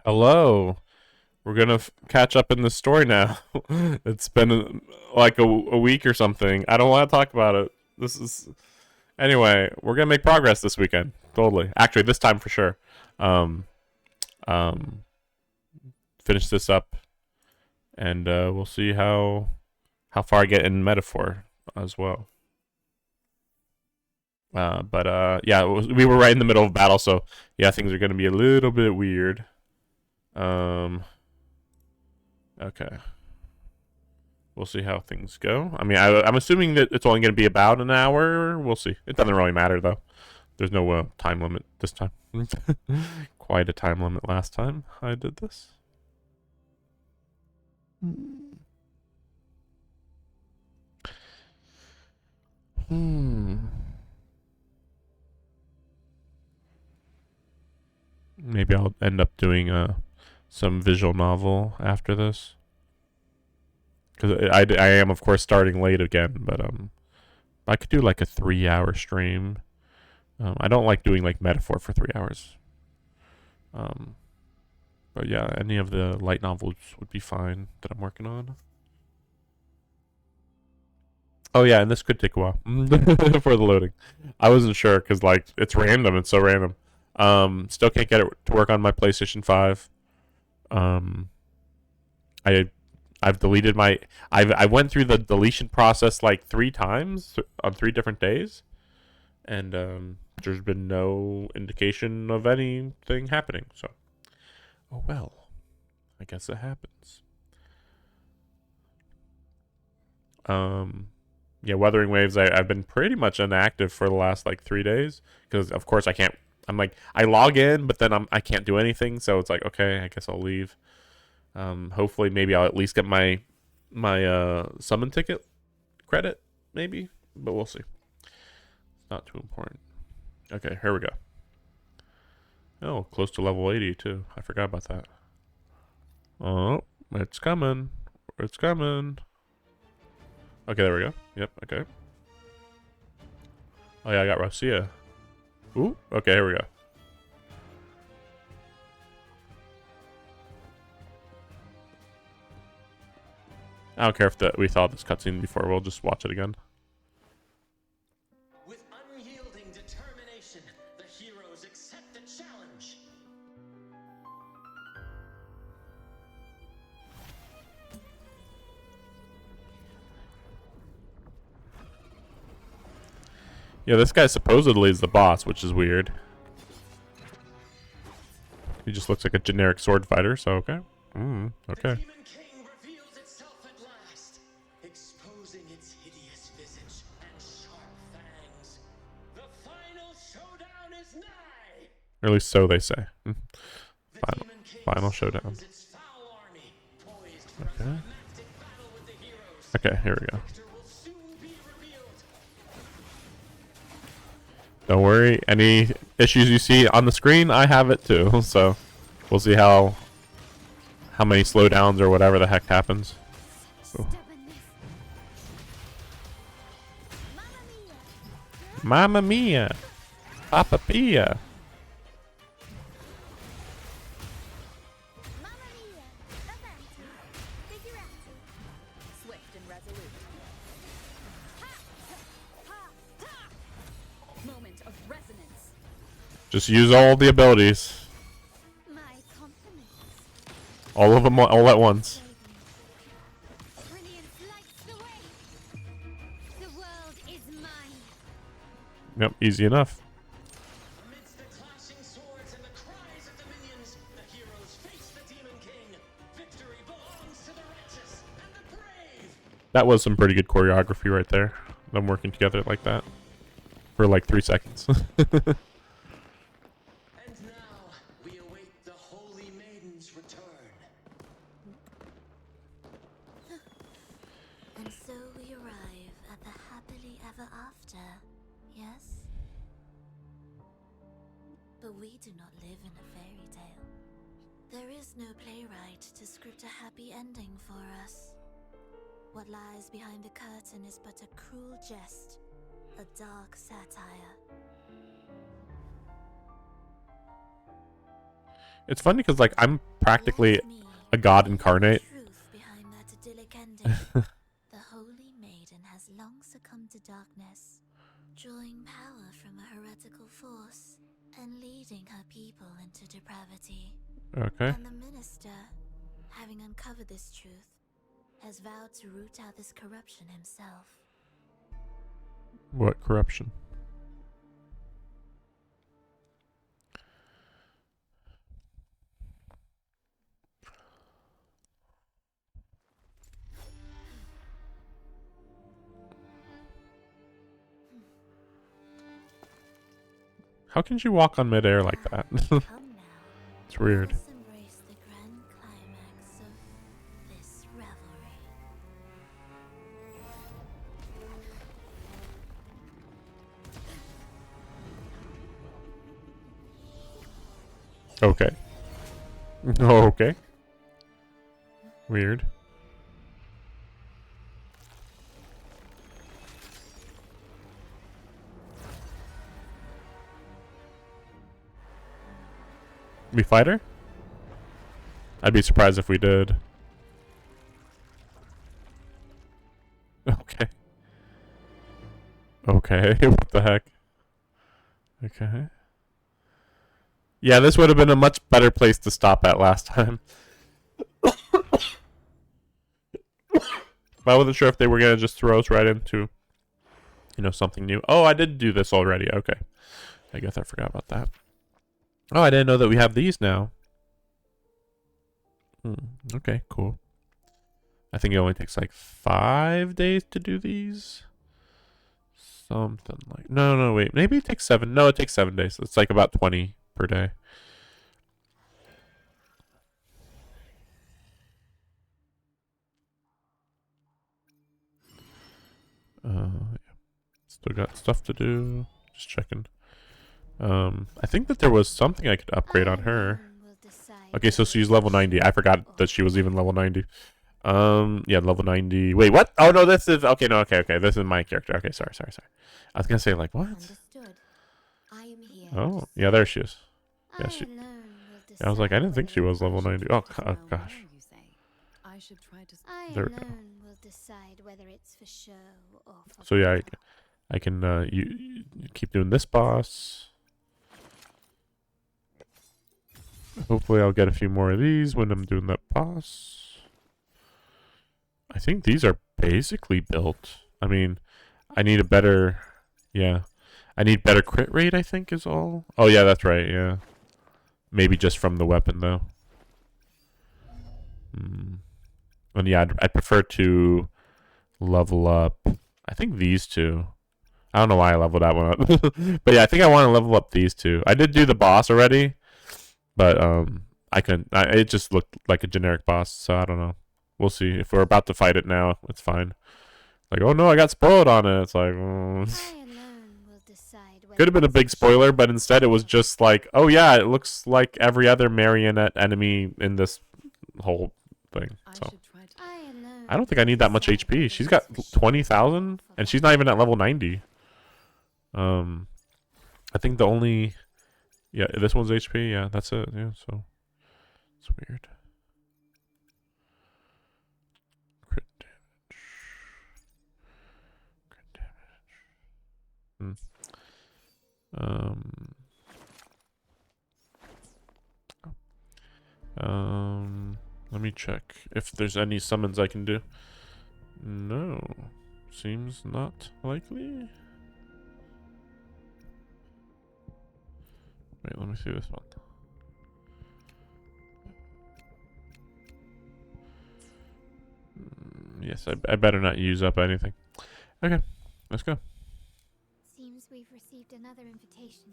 Hello. We're gonna catch up in the story now. It's been like a week or something. I don't want to talk about it. This is anyway. We're gonna make progress this weekend. Totally. Actually, this time for sure. Um, um, finish this up, and we'll see how far I get in metaphor as well. But yeah, we were right in the middle of battle, so yeah, things are gonna be a little bit weird. Um, okay. We'll see how things go. I mean, I'm assuming that it's only going to be about an hour. We'll see. It doesn't really matter though. There's no time limit this time. Quite a time limit last time I did this. Hmm. Maybe I'll end up doing some visual novel after this. Because I am of course starting late again, but I could do like a 3 hour stream. I don't like doing like metaphor for 3 hours. Um, but yeah, any of the light novels would be fine that I'm working on. Oh yeah, and this could take a while for the loading. I wasn't sure because like it's random. It's so random. Still can't get it to work on my PlayStation 5. Um, I I've deleted my I went through the deletion process like 3 times on 3 different days, and there's been no indication of anything happening. So, oh well, I guess it happens. Um, yeah, Wuthering Waves. I've been pretty much inactive for the last like 3 days because of course I can't. I'm like I log in, but then I can't do anything. So it's like okay, I guess I'll leave. Hopefully maybe I'll at least get my summon ticket credit maybe, but we'll see. It's not too important. Okay, here we go. Oh, close to level 80 too. I forgot about that. Oh, it's coming. It's coming. Okay, there we go. Yep, okay. Oh yeah, I got Rosia. Ooh, okay, here we go. I don't care if we saw this cutscene before. We'll just watch it again. With unyielding determination, the heroes accept the challenge. Yeah, this guy supposedly is the boss, which is weird. He just looks like a generic sword fighter, so okay. Okay. The Demon King reveals itself at last, exposing its hideous visage and sharp fangs. The final showdown is nigh. Or at least so they say. The Final, Demon King final showdown. summons its foul army, poised for a Okay. climactic battle with the heroes. Okay, here we go. Victor will soon be revealed. Don't worry. Any issues you see on the screen, I have it too. So we'll see how many slowdowns or whatever the heck happens. Ooh. Mamma mia! Papa Pia! Swift and resolute. Moment of resonance. Just use all the abilities. My compliments. All of them all at once. Brilliance lights the way. The world is mine. Yep, easy enough. Amidst the clashing swords and the cries of the minions, the heroes face the Demon King. Victory belongs to the righteous and the brave. That was some pretty good choreography right there. Them working together like that. For like 3 seconds. And now we await the Holy Maiden's return. And so we arrive at the happily ever after, yes? But we do not live in a fairy tale. There is no playwright to script a happy ending for us. What lies behind the curtain is but a cruel jest, a dark satire. It's funny because like I'm practically Let me a god reveal incarnate. the truth behind that idyllic ending. The Holy Maiden has long succumbed to darkness, drawing power from a heretical force and leading her people into depravity. Okay. And the minister, having uncovered this truth, has vowed to root out this corruption himself. What corruption? How can she walk on midair like that? Come now. It's weird. Let us embrace the grand climax of this revelry. Okay. Okay. Weird. We fight her? I'd be surprised if we did. Okay. Okay, what the heck? Okay. Yeah, this would have been a much better place to stop at last time. But I wasn't sure if they were gonna just throw us right into, something new. Oh, I did do this already. Okay. I guess I forgot about that. Oh, I didn't know that we have these now. Okay, cool. I think it only takes like 5 days to do these. Something like... No, wait. Maybe it takes 7. No, it takes 7 days. It's like about 20 per day. Yeah. Still got stuff to do. Just checking. I think that there was something I could upgrade on her. Okay, so she's level 90. I forgot that she was even level 90. Yeah, level 90. Wait, what? Oh, no, this is... Okay, no, okay. This is my character. Okay, sorry. I was gonna say, like, what? Understood. I am here. Oh, yeah, there she is. Yeah, I she... alone will I was like, I didn't think she was decide level whether 90. it's Oh, for oh show. gosh. I There we go. alone will decide whether it's for show or for So, yeah, honor. I can you keep doing this boss. Hopefully I'll get a few more of these when I'm doing that boss. I think these are basically built. I mean, I need a better... Yeah. I need better crit rate, I think, is all. Oh, yeah, that's right, yeah. Maybe just from the weapon, though. And yeah, I'd prefer to level up... I think these two. I don't know why I leveled that one up. But yeah, I think I want to level up these two. I did do the boss already. But I couldn't. It just looked like a generic boss, so I don't know. We'll see. If we're about to fight it now, it's fine. Like, oh no, I got spoiled on it. It's like, I alone will decide whether could have been a it's big for spoiler, show but instead it was just like, oh yeah, it looks like every other marionette enemy in this whole thing. So I don't think I need that much HP. She's got 20,000, and she's not even at level 90. I think the only... Yeah, this one's HP. Yeah, that's it. Yeah, so it's weird. Crit damage. Let me check if there's any summons I can do. No, seems not likely. Wait, let me see this one. Yes, I better not use up anything. Okay, let's go. Seems we've received another invitation.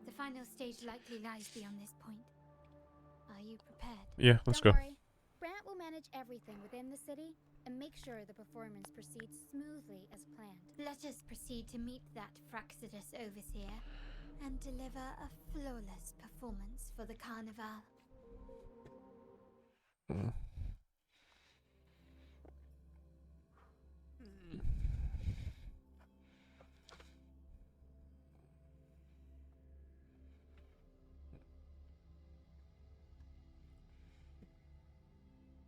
The final stage likely lies beyond this point. Are you prepared? Yeah, let's Don't go. worry. Brant will manage everything within the city and make sure the performance proceeds smoothly as planned. Let us proceed to meet that Fraxidus overseer and deliver a flawless performance for the carnival.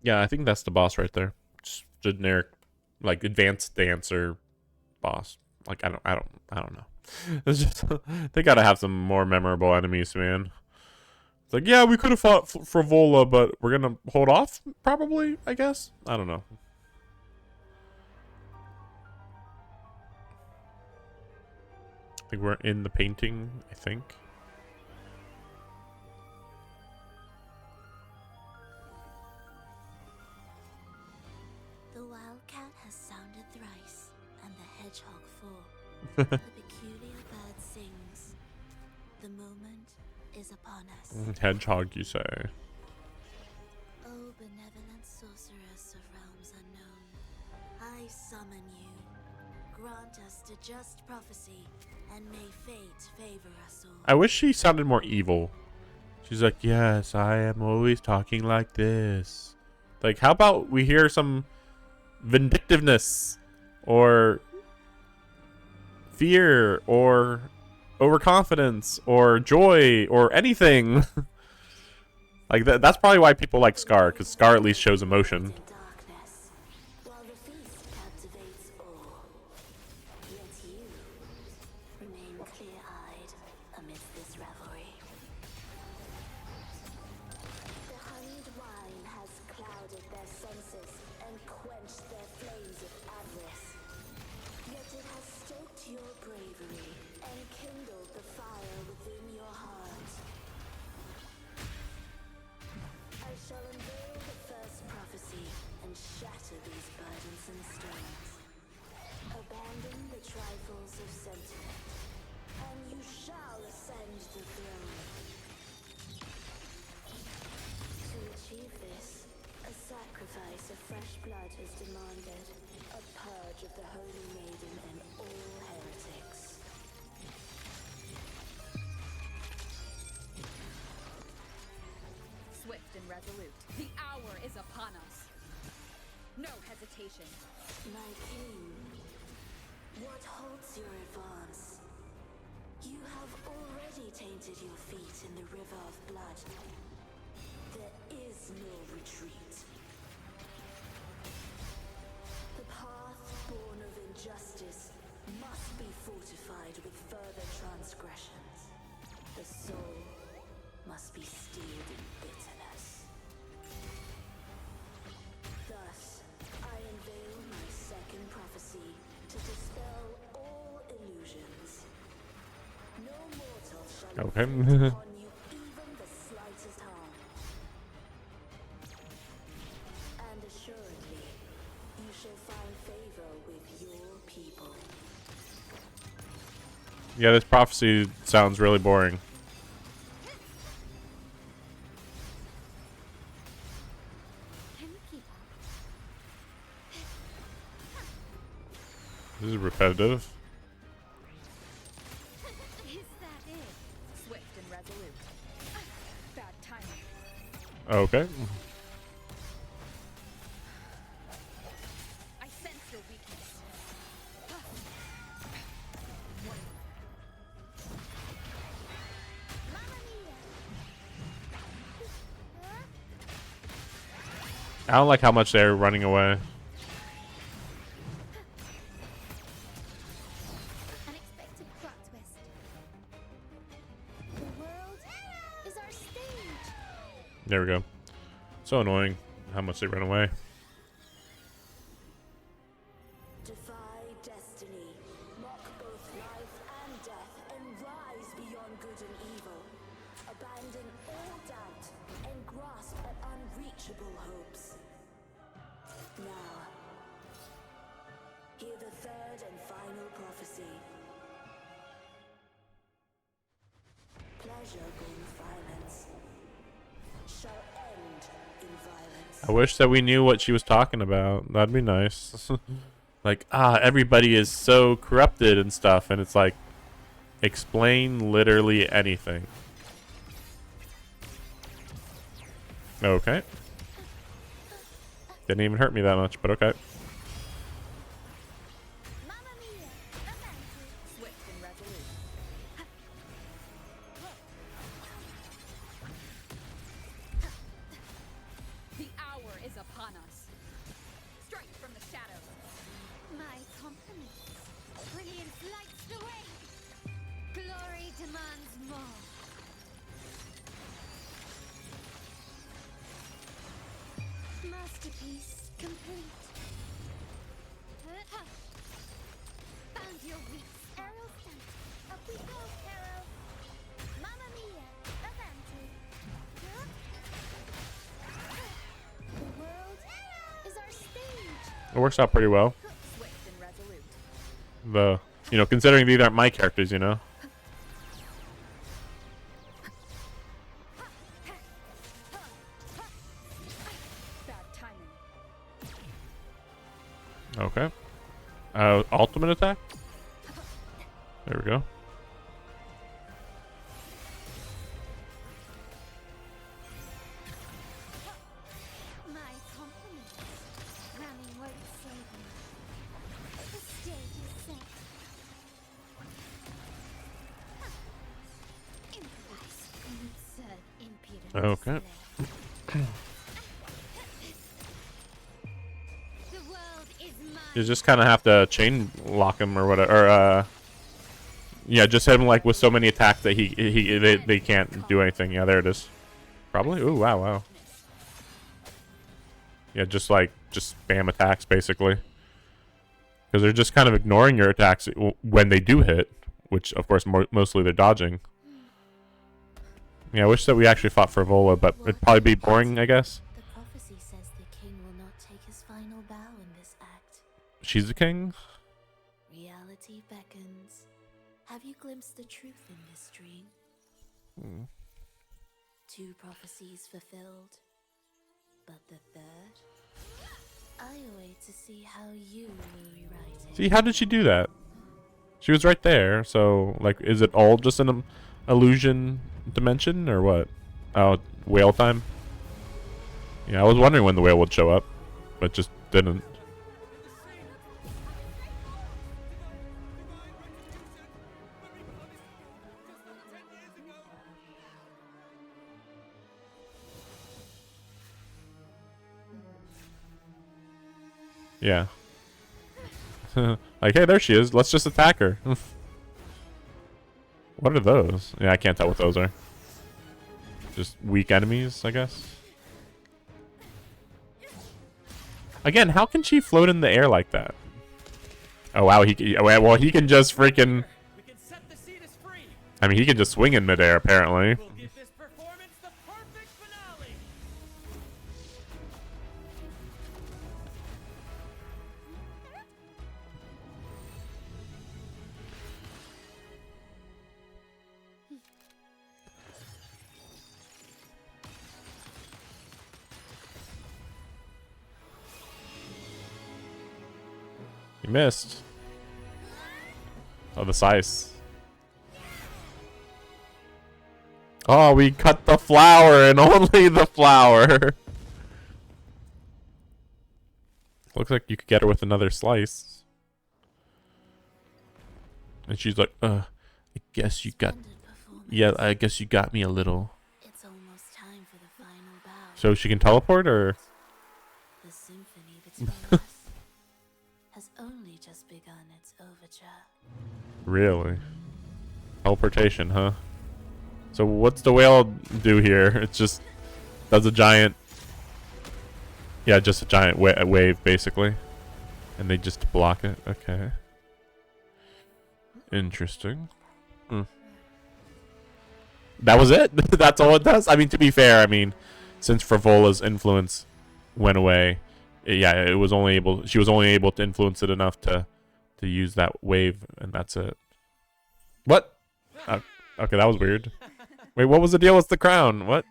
Yeah, I think that's the boss right there. Just generic, like advanced dancer boss. Like I don't know. It's just they gotta have some more memorable enemies, man. It's like, yeah, we could have fought Frivola, but we're gonna hold off, probably. I guess. I don't know. I think we're in the painting. I think. The wildcat has sounded thrice, and the hedgehog four. Hmm. The peculiar bird sings. The moment is upon us. Hedgehog, you say? O benevolent sorceress of realms unknown, I summon you. Grant us the just prophecy, and may fate favor us all. I wish she sounded more evil. She's like, yes, I am always talking like this. Like, how about we hear some vindictiveness, or fear, or overconfidence, or joy, or anything? Like, that's probably why people like Scar, because Scar at least shows emotion. Darkness, while the feast captivates all. Yet you remain clear-eyed amidst this revelry. The honeyed wine has clouded their senses and quenched their flames of avarice. Yet it has stoked your bravery and kindled the fire within your heart. I shall unveil the first prophecy and shatter these burdensome stones. Abandon the trifles of sentiment, and you shall ascend the throne. To achieve this, a sacrifice of fresh blood is demanded, a purge of the Holy Maiden and all heretics. Swift and resolute. The hour is upon us. No hesitation. My king, what halts your advance? You have already tainted your feet in the river of blood. There is no retreat. The path born of injustice must be fortified with further transgressions. The soul must be steeled in bitterness. Thus, I unveil my second prophecy to dispel all illusions. No mortal shall Okay. inflict upon you even the slightest harm. And assuredly, you shall find favor with your people. Yeah, this prophecy sounds really boring. Can you keep This is repetitive. up? Is that it? Swift and resolute. Bad timing. Okay. I sense your weakness. I don't like how much they're running away. Unexpected plot twist. The world is our stage. There we go. So annoying how much they run away. Defy destiny, mock both life and death, and rise beyond good and evil. Abandon all doubt and grasp at unreachable hopes. Now, hear the third and final prophecy. Pleasure born of violence shall end in violence. I wish that we knew what she was talking about. That'd be nice. Like, everybody is so corrupted and stuff, and it's like, explain literally anything. Okay. Didn't even hurt me that much, but okay. Mamma mia! Swift and resolute. The hour is upon Masterpiece complete. Found your weak Arrow stunt. Up we go, Arrow. Mamma mia, avanti. The world is our stage. It works out pretty well. Swift and resolute. The considering these aren't my characters, Bad timing. Okay. Ultimate attack. There we go. My compliments. Ramming won't save me. The stage is set. Improvise. Absurd impudence. Okay. The world is mine. You just kind of have to chain lock him or whatever, or yeah, just hit him like with so many attacks that they can't do anything. Yeah, there it is. Probably. Ooh, wow. Yeah, just spam attacks basically, because they're just kind of ignoring your attacks when they do hit, which of course mostly they're dodging. Yeah, I wish that we actually fought for Vola, but it'd probably be boring, I guess. The prophecy says the king will not take his final bow in this act. She's the king. Reality beckons. Have you glimpsed the truth in this dream? 2 prophecies fulfilled. But the third? I await to see how you will rewrite it. See, how did she do that? She was right there, so, like, is it all just an illusion dimension, or what? Oh, whale time? Yeah, I was wondering when the whale would show up, but just didn't. Yeah. Like, hey, there she is. Let's just attack her. What are those? Yeah, I can't tell what those are. Just weak enemies, I guess. Again, how can she float in the air like that? Oh, wow. Well, he can just freaking... We can set the seat as free. I mean, he can just swing in midair, apparently. We'll give this performance the perfect finale. You missed. Oh, the size. Oh, we cut the flower and only the flower. Looks like you could get her with another slice. And she's like, I guess you got... Splendid performance. Yeah, I guess you got me a little. It's almost time for the final bow. So she can teleport, or... The symphony between us has only just begun its overture. Really? Teleportation, huh? So what's the whale do here? It just does a giant... Yeah, just a giant wave, basically. And they just block it. Okay. Interesting. That was it? That's all it does? I mean, to be fair, I mean, since Frivola's influence went away, yeah, she was only able to influence it enough to use that wave, and that's it. What? Okay, that was weird. Wait, what was the deal with the crown? What?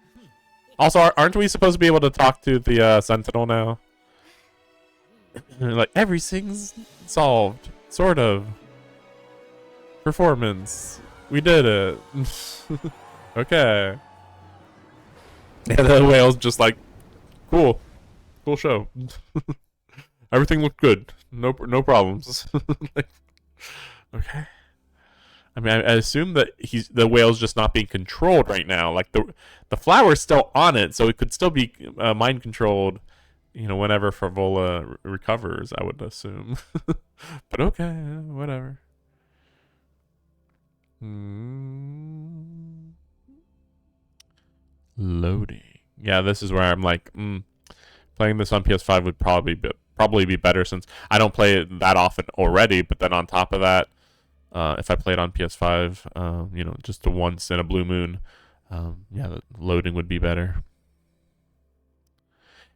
Also, aren't we supposed to be able to talk to the Sentinel now? Like, everything's solved. Sort of. Performance. We did it. Okay. Yeah, the whale's just like, cool. Cool show. Everything looked good. No problems. Like, okay. I mean, I assume that the whale's just not being controlled right now. Like, the flower's still on it, so it could still be mind controlled, whenever Frivola recovers, I would assume. But okay, whatever. Loading. Yeah, this is where I'm like, Playing this on PS5 would probably be better since I don't play it that often already. But then on top of that, if I played on PS5, you know, just once in a blue moon, yeah, the loading would be better.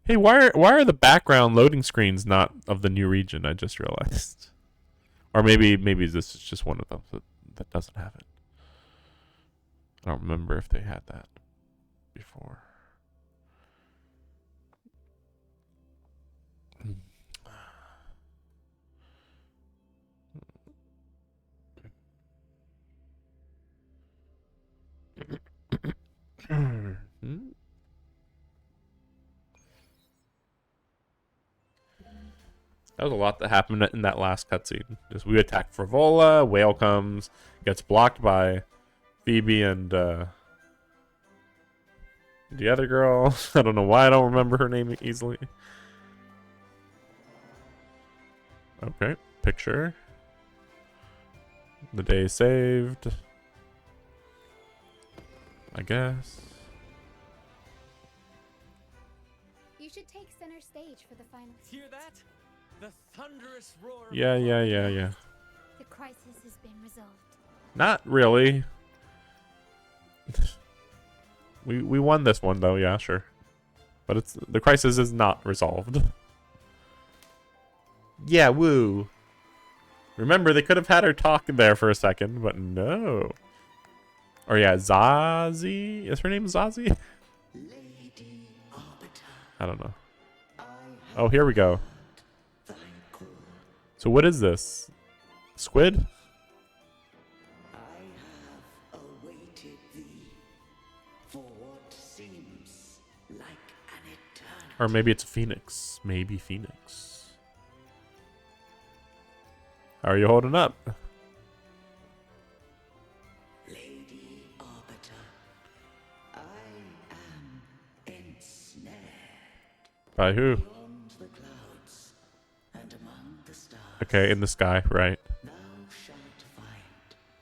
Hey, why are the background loading screens not of the new region? I just realized, or maybe this is just one of them that doesn't have it. I don't remember if they had that before. That was a lot that happened in that last cutscene. Just we attack Frivola, Whale comes, gets blocked by Phoebe and the other girl. I don't know why I don't remember her name easily. Okay, picture. The day saved. I guess. You should take center stage for the final. Hear that? The thunderous roar. Yeah. The crisis has been resolved. Not really. We won this one though, yeah, sure. But the crisis is not resolved. Yeah, woo. Remember, they could have had her talk there for a second, but no. Or yeah, Zazie? Is her name Zazie? I don't know. Oh, here we go. So what is this? Squid? I have awaited thee for what seems like an eternity. Or maybe it's a phoenix. Maybe phoenix. How are you holding up? Lady Arbiter, I am ensnared. By who? Beyond the clouds and among the stars. Okay, in the sky, right. Thou shalt find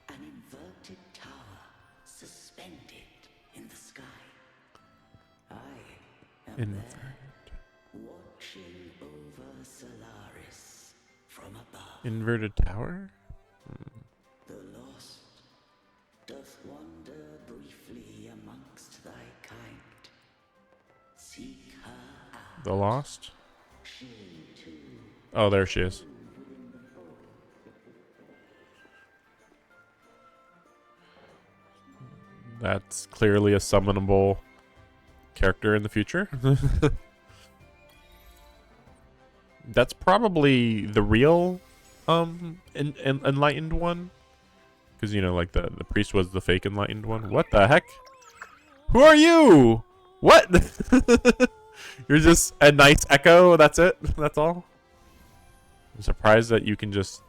an inverted tower suspended in the sky. I am Inverted. there, watching over Solaris from above. Inverted tower? The lost doth wander briefly amongst thy kind. Seek her out. The Lost? She too Oh, there she is. That's clearly a summonable character in the future. That's probably the real enlightened one. Because, you know, like the priest was the fake enlightened one. What the heck? Who are you? What? You're just a nice echo. That's it. That's all. I'm surprised that you can just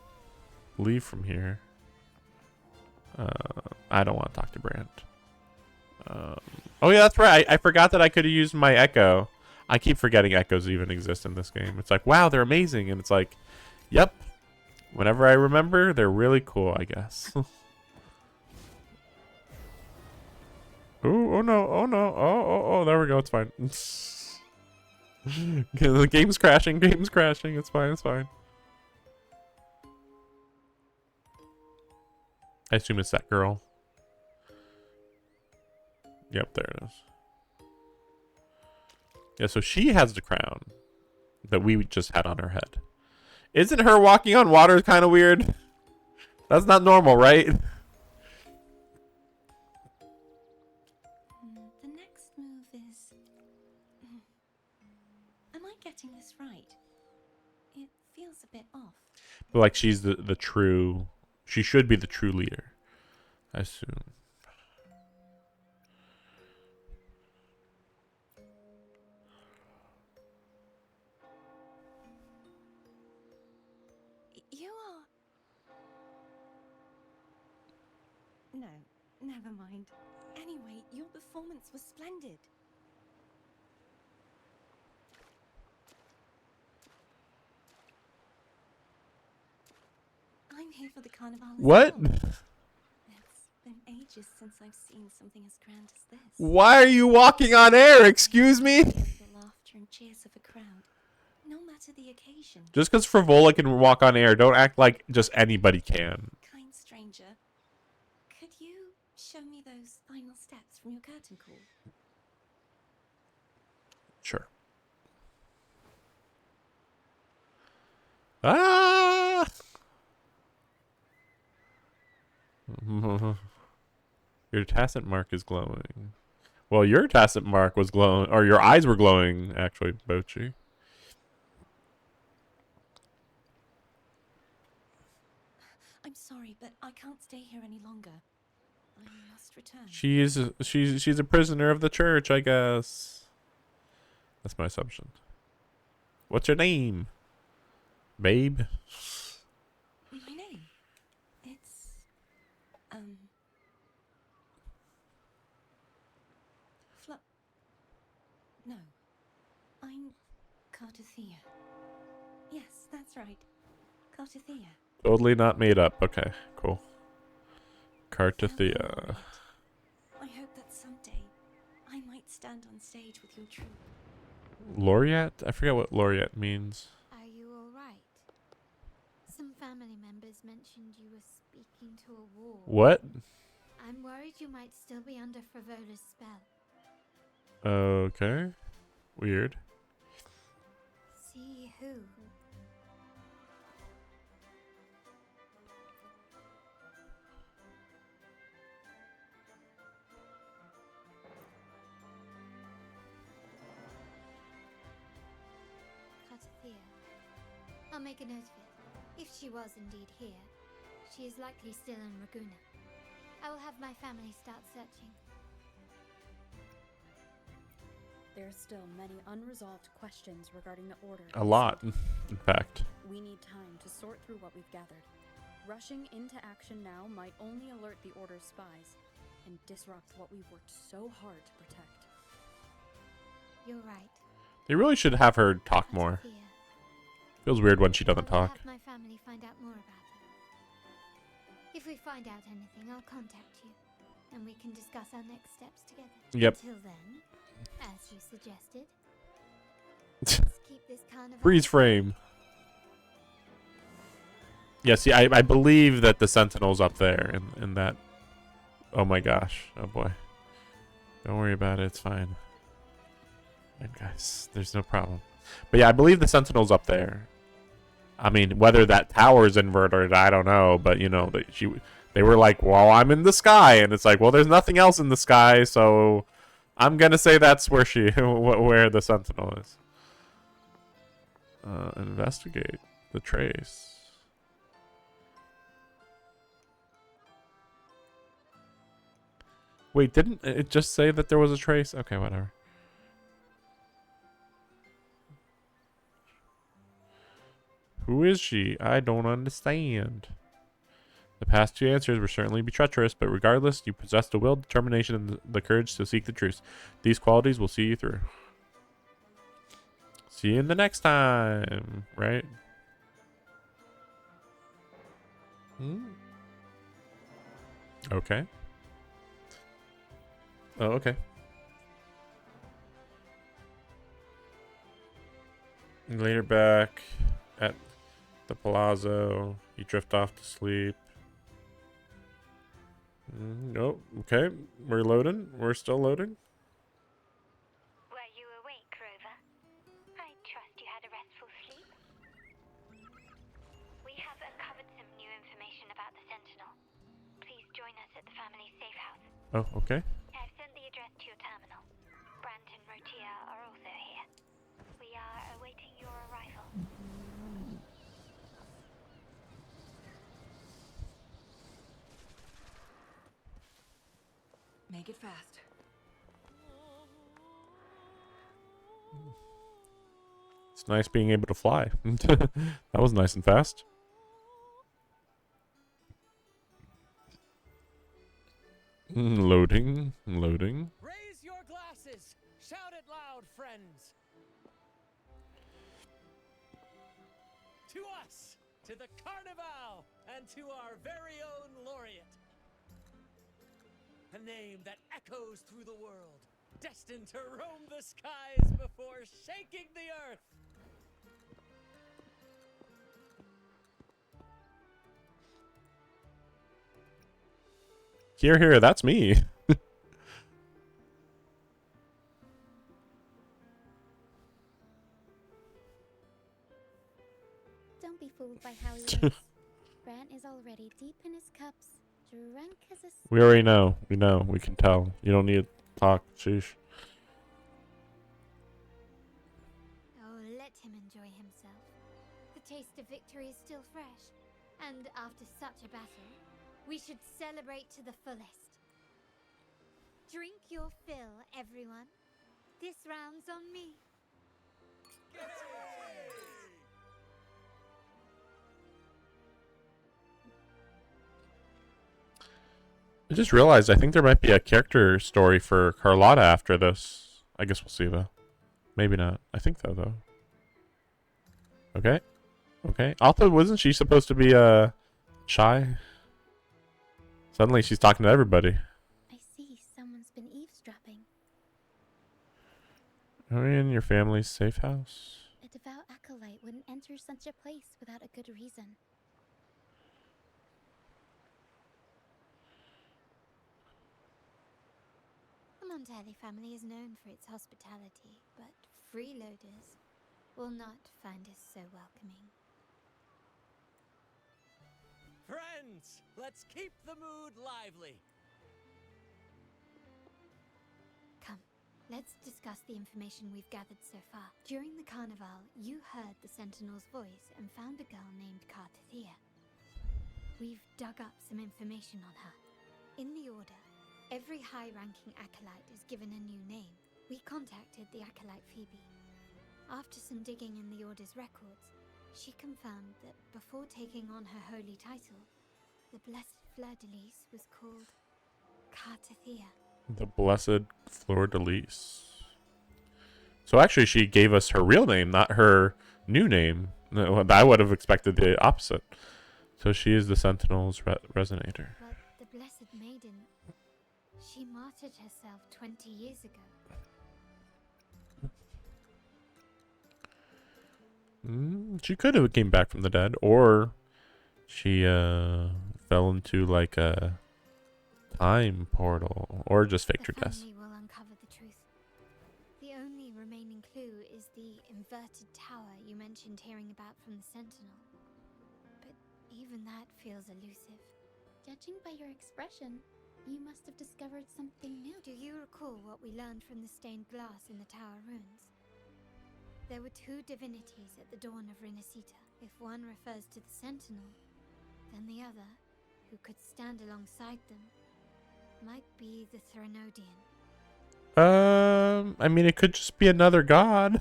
leave from here. I don't want to talk to Brand. Oh yeah, that's right. I forgot that I could have used my echo. I keep forgetting echoes even exist in this game. It's like, wow, they're amazing. And it's like, yep. Whenever I remember, they're really cool, I guess. Ooh, oh no, oh no, oh, there we go, it's fine. The game's crashing, it's fine, it's fine. I assume it's that girl. Yep, there it is. Yeah, so she has the crown that we just had on her head. Isn't her walking on water kind of weird? That's not normal, right? The next move is... Am I getting this right? It feels a bit off. But like she's the true... She should be the true leader, I assume. You are... No, never mind. Anyway, your performance was splendid. I'm here for the carnival. What? It's been ages since I've seen something as grand as this. Why are you walking on air? Excuse me? The laughter laughter and cheers of a crowd, no matter the occasion. Just because Frivola can walk on air, don't act like just anybody can. Kind stranger, could you show me those final steps from your curtain call? Sure. Ah! Your tacit mark is glowing. Well, your tacit mark was glowing, or your eyes were glowing, actually, Bochi. I'm sorry, but I can't stay here any longer. I must return. She's a prisoner of the church, I guess. That's my assumption. What's your name, babe? My name? It's... No. I'm Cartothea. Yes, that's right. Cartothea. Totally not made up. Okay, cool. Farewell, Cartothea. Laureate. I hope that someday I might stand on stage with your troupe. Laureate? I forget what laureate means. Are you alright? Some family members mentioned you were speaking to a wall. What? I'm worried you might still be under Frivola's spell. Okay. Weird. See who? Cartothea. I'll make a note of it. If she was indeed here, she is likely still in Raguna. I will have my family start searching. There's still many unresolved questions regarding the Order. A lot, in fact. We need time to sort through what we've gathered. Rushing into action now might only alert the Order's spies and disrupt what we've worked so hard to protect. You're right. They really should have her talk more. Cartothea. Feels weird when she I doesn't will talk. have my family find out more about her. If we find out anything, I'll contact you, and we can discuss our next steps together. Yep. Until then, as you suggested, let's keep this carnival. Freeze frame. Yeah, see, I believe that the Sentinel's up there, and that... Oh my gosh. Oh boy. Don't worry about it, it's fine. And guys, there's no problem. But yeah, I believe the Sentinel's up there. I mean, whether that tower's inverted, I don't know. But, you know, they were like, well, I'm in the sky. And it's like, well, there's nothing else in the sky. So I'm going to say that's where where the Sentinel is. Investigate the trace. Wait, didn't it just say that there was a trace? Okay, whatever. Who is she? I don't understand. The past two answers will certainly be treacherous, but regardless, you possess the will, determination, and the courage to seek the truth. These qualities will see you through. See you in the next time, right? Okay. Oh, okay. Later back at the palazzo, you drift off to sleep. Nope. Okay, we're loading. We're still loading. Were you awake, Rover? I trust you had a restful sleep. We have uncovered some new information about the Sentinel. Please join us at the family safe house. Oh, okay. I've sent the address to your terminal. Brant and Rotia are also here. We are awaiting your arrival. Make it fast. It's nice being able to fly. That was nice and fast. Loading. Loading. Raise your glasses. Shout it loud, friends. To us, to the Carnival, and to our very own laureate. A name that echoes through the world. destined to roam the skies before shaking the earth. Here, here, that's me. Don't be fooled by how he looks. Bran is already deep in his cups, drunk as a... We already know. We know. We can tell. You don't need to talk. Sheesh. Oh, let him enjoy himself. The taste of victory is still fresh. And after such a battle, we should celebrate to the fullest. Drink your fill, everyone. This round's on me. I just realized I think there might be a character story for Carlotta after this. I guess we'll see though. Maybe not. I think though. Okay. Okay. Alta, wasn't she supposed to be shy? Suddenly she's talking to everybody. I see someone's been eavesdropping. Are we in your family's safe house? A devout acolyte wouldn't enter such a place without a good reason. The Montelli family is known for its hospitality, but freeloaders will not find us so welcoming. Friends, let's keep the mood lively. Come, let's discuss the information we've gathered so far. During the carnival, you heard the Sentinel's voice and found a girl named Carlotta. We've dug up some information on her. In the Order, every high-ranking acolyte is given a new name. We contacted the acolyte Phoebe. After some digging in the Order's records, she confirmed that before taking on her holy title, the Blessed Fleur-de-Lis was called Carlotta. The Blessed Fleur-de-Lis. So actually she gave us her real name, not her new name. No, I would have expected the opposite. So she is the Sentinel's resonator. But the Blessed Maiden, she martyred herself 20 years ago. She could have came back from the dead, or she fell into like a time portal, or just faked her The death. family will uncover the truth. The only remaining clue is the inverted tower you mentioned hearing about from the Sentinel. But even that feels elusive. Judging by your expression, you must have discovered something new. Do you recall what we learned from the stained glass in the tower ruins? There were two divinities at the dawn of Renacita. If one refers to the Sentinel, then the other, who could stand alongside them, might be the Threnodian. I mean, it could just be another god.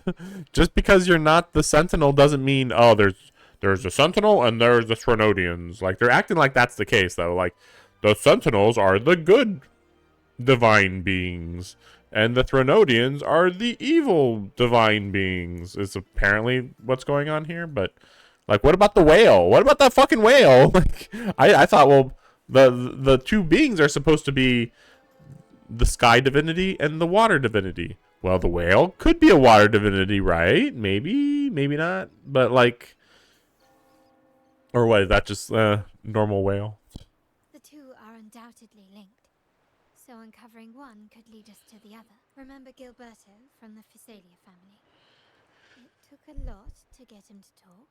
Just because you're not the Sentinel doesn't mean, oh, there's the Sentinel and there's the Threnodians. Like, they're acting like that's the case, though. Like, the Sentinels are the good divine beings, and the Threnodians are the evil divine beings, is apparently what's going on here. But, like, what about the whale? What about that fucking whale? Like, I thought, well, the two beings are supposed to be the sky divinity and the water divinity. Well, the whale could be a water divinity, right? Maybe, maybe not. But, like, or what, is that just normal whale? The two are undoubtedly linked, so uncovering one could lead us to the other. Remember Gilberto from the Physalia family? It took a lot to get him to talk,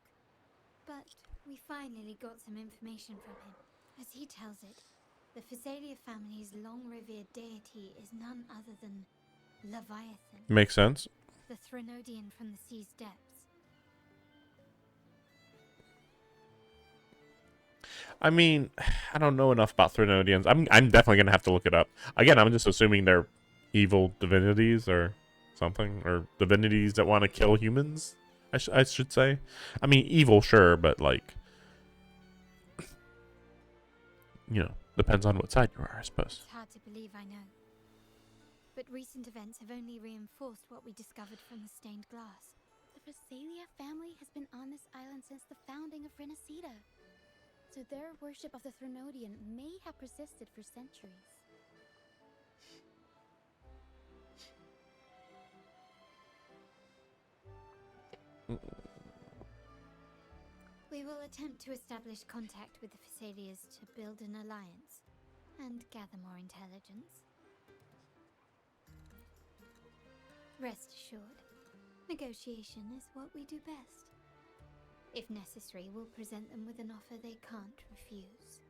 but we finally got some information from him. As he tells it, the Physalia family's long-revered deity is none other than Leviathan, Makes sense. the Threnodian from the sea's depths. I mean, I don't know enough about Threnodians. I'm definitely gonna have to look it up. Again, I'm just assuming they're evil divinities or something, or divinities that want to kill humans. I should say. I mean, evil, sure, but like, you know, depends on what side you are, I suppose. It's hard to believe, I know. But recent events have only reinforced what we discovered from the stained glass. The Physalia family has been on this island since the founding of Renacita. So their worship of the Threnodian may have persisted for centuries. We will attempt to establish contact with the Phasaelias to build an alliance and gather more intelligence. Rest assured, negotiation is what we do best. If necessary, we'll present them with an offer they can't refuse.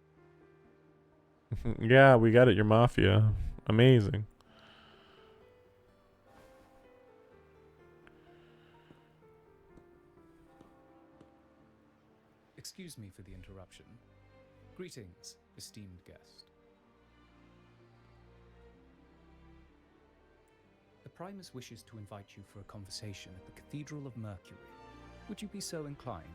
Yeah, we got it, your mafia. Amazing. Excuse me for the interruption. Greetings, esteemed guest. The Primus wishes to invite you for a conversation at the Cathedral of Mercury. Would you be so inclined?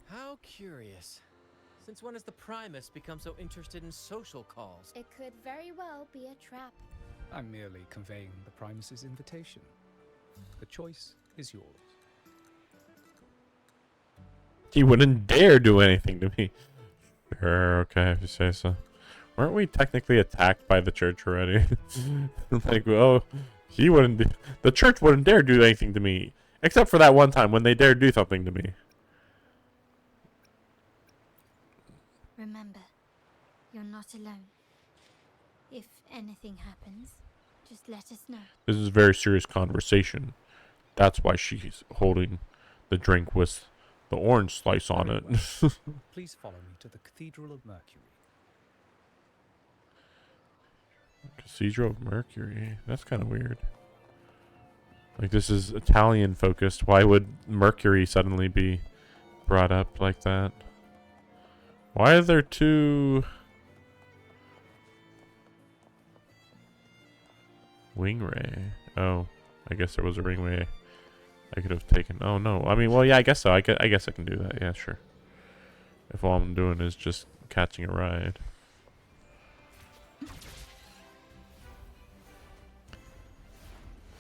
How curious. Since when has the Primus become so interested in social calls? It could very well be a trap. I'm merely conveying the Primus's invitation. The choice is yours. He wouldn't dare do anything to me. Sure, okay, if you say so. Weren't we technically attacked by the church already? Like, oh, he wouldn't. The church wouldn't dare do anything to me, except for that one time when they dared do something to me. Remember, you're not alone. If anything happens, just let us know. This is a very serious conversation. That's why she's holding the drink with the orange slice on it. Well. Please follow me to the Cathedral of Mercury. Cathedral of Mercury. That's kind of weird. Like, this is Italian focused. Why would Mercury suddenly be brought up like that? Why are there two wing ray? Oh, I guess there was a ring ray I could have taken. Oh no, I mean, well, yeah, I guess so. I guess I can do that. Yeah, sure. If all I'm doing is just catching a ride.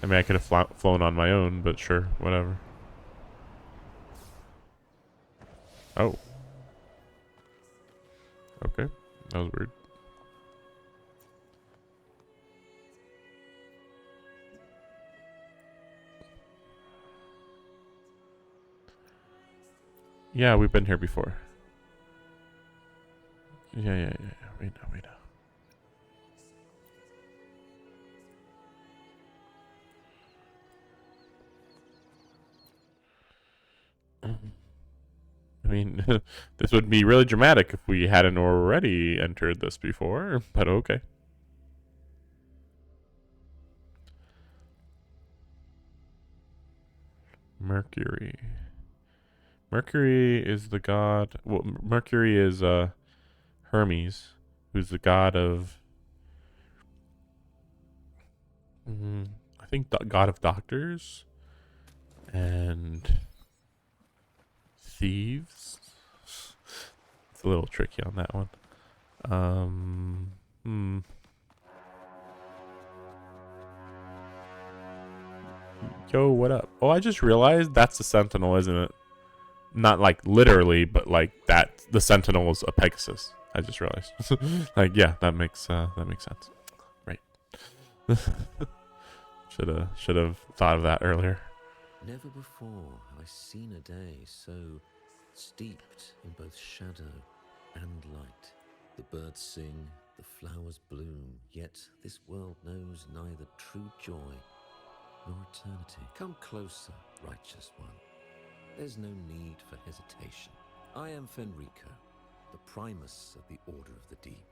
I mean, I could have flown on my own, but sure, whatever. Oh. Okay, that was weird. Yeah, we've been here before. Yeah. We know. I mean, this would be really dramatic if we hadn't already entered this before, but okay. Mercury. Mercury is the god. Well, Mercury is Hermes, who's the god of. I think god of doctors and thieves. It's a little tricky on that one. Yo, what up? Oh, I just realized that's the Sentinel, isn't it? Not like literally, but like that. The Sentinel is a Pegasus. I just realized. Like, yeah, that makes sense. Right. Should have thought of that earlier. Never before have I seen a day so steeped in both shadow and light. The birds sing, the flowers bloom, yet this world knows neither true joy nor eternity. Come closer, righteous one. There's no need for hesitation. I am Fenrico, the Primus of the Order of the Deep.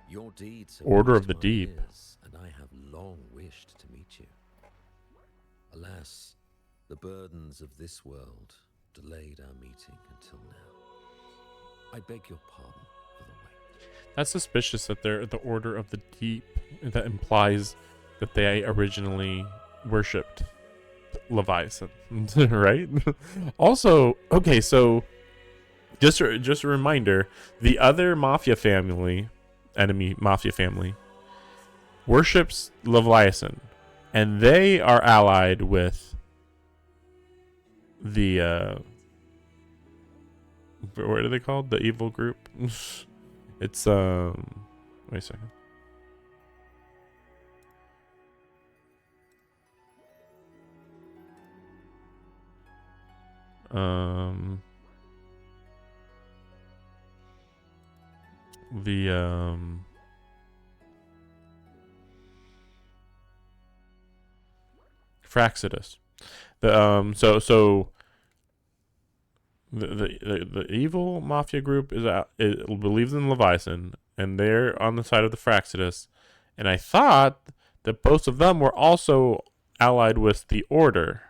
Your deeds have Order of reached the my Deep. ears, and I have long wished to meet you. Alas, the burdens of this world delayed our meeting until now. I beg your pardon for the wait. That's suspicious that they're the Order of the Deep. That implies that they originally worshipped Leviathan, right? Also, okay, so just a reminder: the other mafia family, enemy mafia family, worships Leviathan, and they are allied with the what are they called? The evil group. It's wait a second. The Fraxidus. So the evil mafia group is out. It believes in Leviathan, and they're on the side of the Fraxidus. And I thought that both of them were also allied with the Order,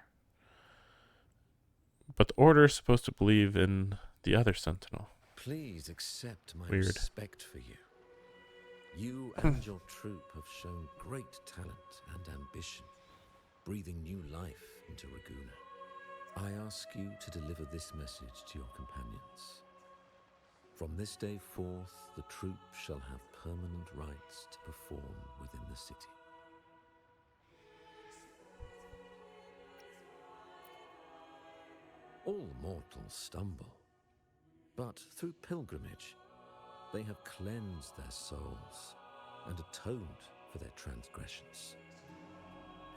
but the Order is supposed to believe in the other Sentinel. Please accept my Weird. respect for you. You and your troop have shown great talent and ambition, breathing new life into Raguna. I ask you to deliver this message to your companions. From this day forth, the troop shall have permanent rights to perform within the city. All mortals stumble, but through pilgrimage, they have cleansed their souls and atoned for their transgressions.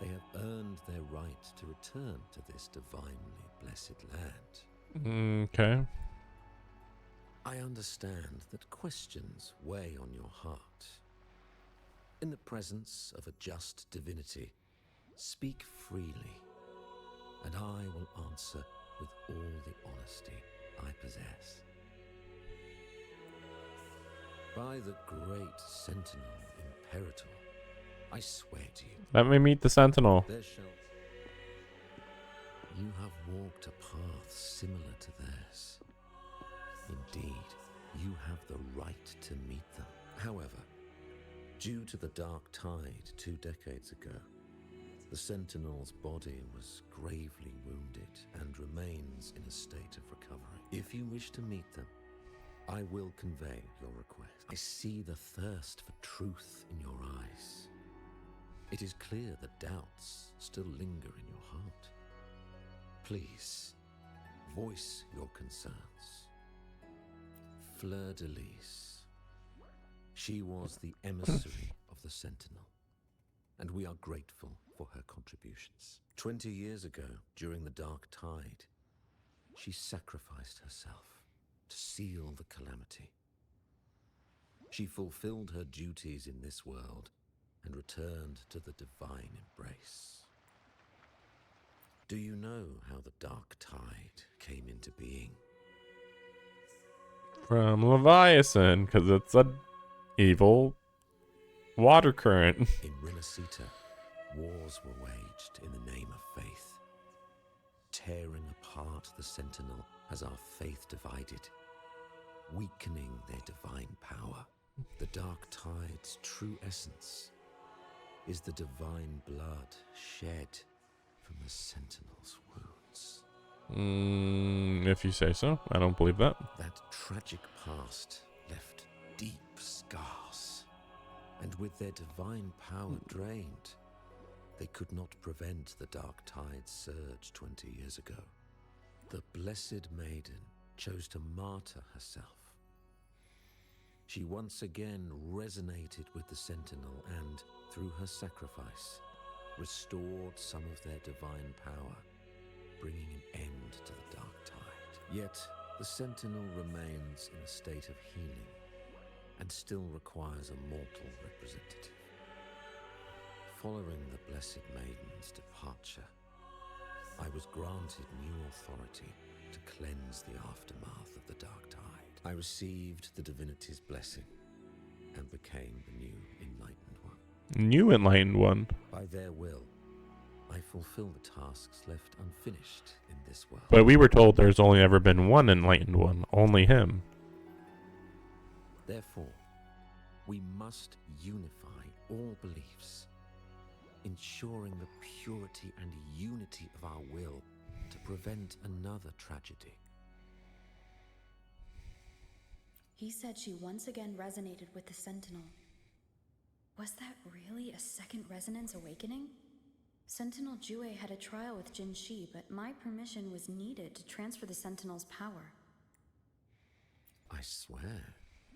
They have earned their right to return to this divinely blessed land. Okay. I understand that questions weigh on your heart. In the presence of a just divinity, speak freely, and I will answer with all the honesty I possess. By the great Sentinel Imperator, I swear to you. Let me meet the Sentinel. There shall... You have walked a path similar to theirs. Indeed, you have the right to meet them. However, due to the Dark Tide 2 decades ago, the Sentinel's body was gravely wounded and remains in a state of recovery. If you wish to meet them, I will convey your request. I see the thirst for truth in your eyes. It is clear that doubts still linger in your heart. Please, voice your concerns. Fleur-de-Lis. She was the emissary of the Sentinel, and we are grateful for her contributions. 20 years ago, during the Dark Tide, she sacrificed herself to seal the calamity. She fulfilled her duties in this world and returned to the divine embrace. Do you know how the Dark Tide came into being? From Leviathan, because it's a evil water current. In Renacita, wars were waged in the name of faith, tearing apart the Sentinel as our faith divided, weakening their divine power. The Dark Tide's true essence is the divine blood shed from the Sentinel's wounds. If you say so. I don't believe that. That tragic past left deep scars, and with their divine power drained, they could not prevent the Dark Tide's surge 20 years ago. The Blessed Maiden chose to martyr herself. She once again resonated with the Sentinel and, through her sacrifice, restored some of their divine power, bringing an end to the Dark Tide. Yet, the Sentinel remains in a state of healing and still requires a mortal representative. Following the Blessed Maiden's departure, I was granted new authority to cleanse the aftermath of the Dark Tide. I received the divinity's blessing and became the new Enlightened One. New Enlightened One? By their will, I fulfill the tasks left unfinished in this world. But we were told there's only ever been one Enlightened One, only him. Therefore, we must unify all beliefs, ensuring the purity and unity of our will to prevent another tragedy. He said she once again resonated with the Sentinel. Was that really a second resonance awakening? Sentinel Jue had a trial with Jin Shi, but my permission was needed to transfer the Sentinel's power. I swear,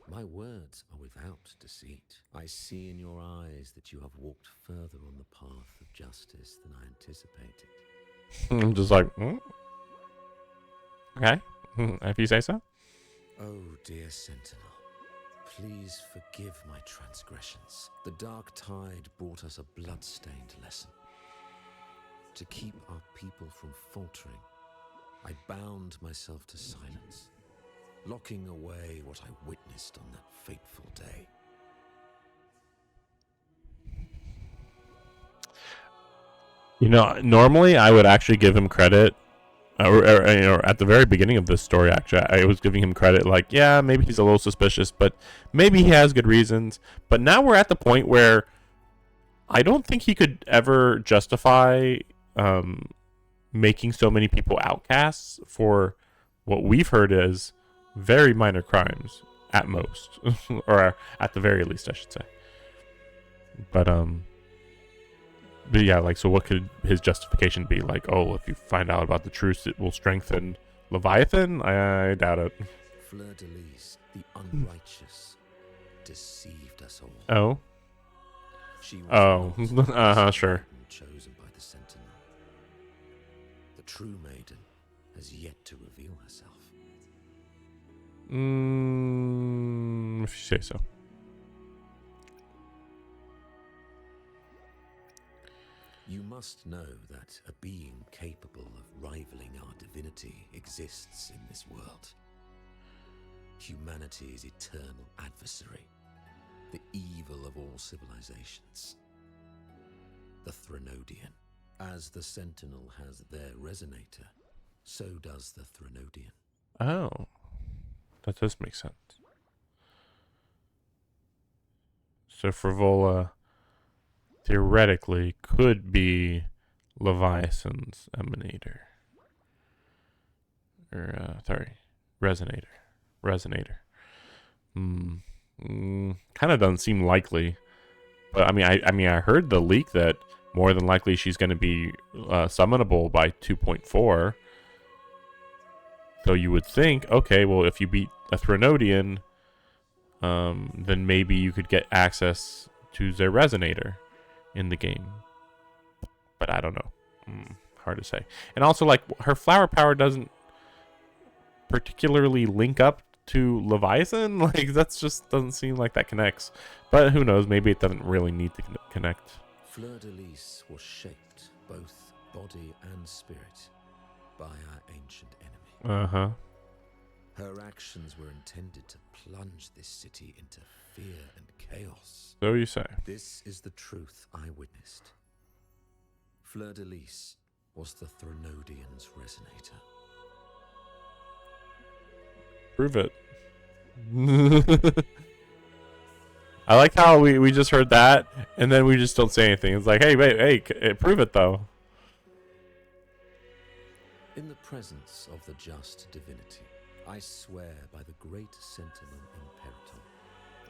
my words are without deceit. I see in your eyes that you have walked further on the path of justice than I anticipated. I'm just like, Okay, if you say so. Oh, dear Sentinel, please forgive my transgressions. The dark tide brought us a blood-stained lesson. To keep our people from faltering, I bound myself to silence, locking away what I witnessed on that fateful day. You know, normally I would actually give him credit, or at the very beginning of this story, actually, I was giving him credit, like, yeah, maybe he's a little suspicious, but maybe he has good reasons. But now we're at the point where I don't think he could ever justify making so many people outcasts for what we've heard is very minor crimes at most, or at the very least, I should say. But yeah, like, so what could his justification be? Like, oh, if you find out about the truth, it will strengthen Leviathan? I doubt it. Fleur de Lis, the unrighteous, deceived us all. Oh. She was not sure. Chosen by the Sentinel. The true maiden has yet to reveal herself. If you say so. You must know that a being capable of rivaling our divinity exists in this world. Humanity's eternal adversary, the evil of all civilizations. The Threnodian. As the Sentinel has their resonator, so does the Threnodian. Oh, that does make sense. So Frivola theoretically could be Leviathan's emanator. Or, resonator. Kind of doesn't seem likely. But I mean, I heard the leak that more than likely she's going to be summonable by 2.4. So you would think, okay, well, if you beat a Threnodian, then maybe you could get access to their resonator in the game. But I don't know. Hard to say. And also, like, her flower power doesn't particularly link up to Leviathan. Like, that's just doesn't seem like that connects. But who knows? Maybe it doesn't really need to connect. Fleur de Lis was shaped, both body and spirit, by our ancient enemy. Uh-huh. Her actions were intended to plunge this city into fear and chaos. So you say. This is the truth I witnessed. Fleur de Lis was the Threnodian's resonator. Prove it. I like how we just heard that, and then we just don't say anything. It's like, hey, wait, prove it, though. In the presence of the just divinity, I swear by the great Sentinel Imperator,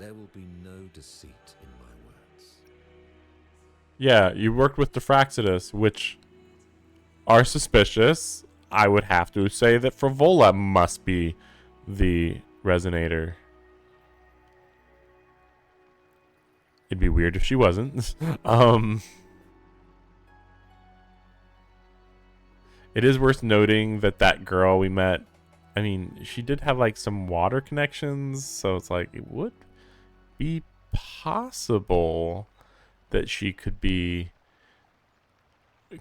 there will be no deceit in my words. Yeah, you worked with the Fraxidus, which are suspicious. I would have to say that Frivola must be the resonator. It'd be weird if she wasn't. It is worth noting that that girl we met, I mean, she did have like some water connections, so it's like it would be possible that she could be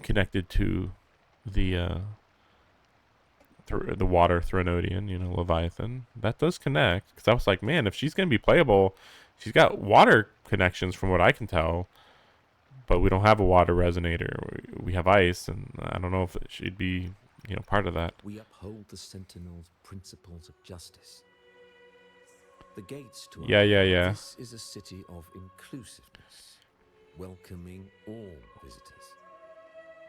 connected to the water Threnodian, you know, Leviathan. That does connect, because I was like, man, if she's gonna be playable, she's got water connections from what I can tell, but we don't have a water resonator. We have ice, and I don't know if she'd be, you know, part of that. We uphold the Sentinel's principles of justice. The gates to Yeah. This is a city of inclusiveness, welcoming all visitors,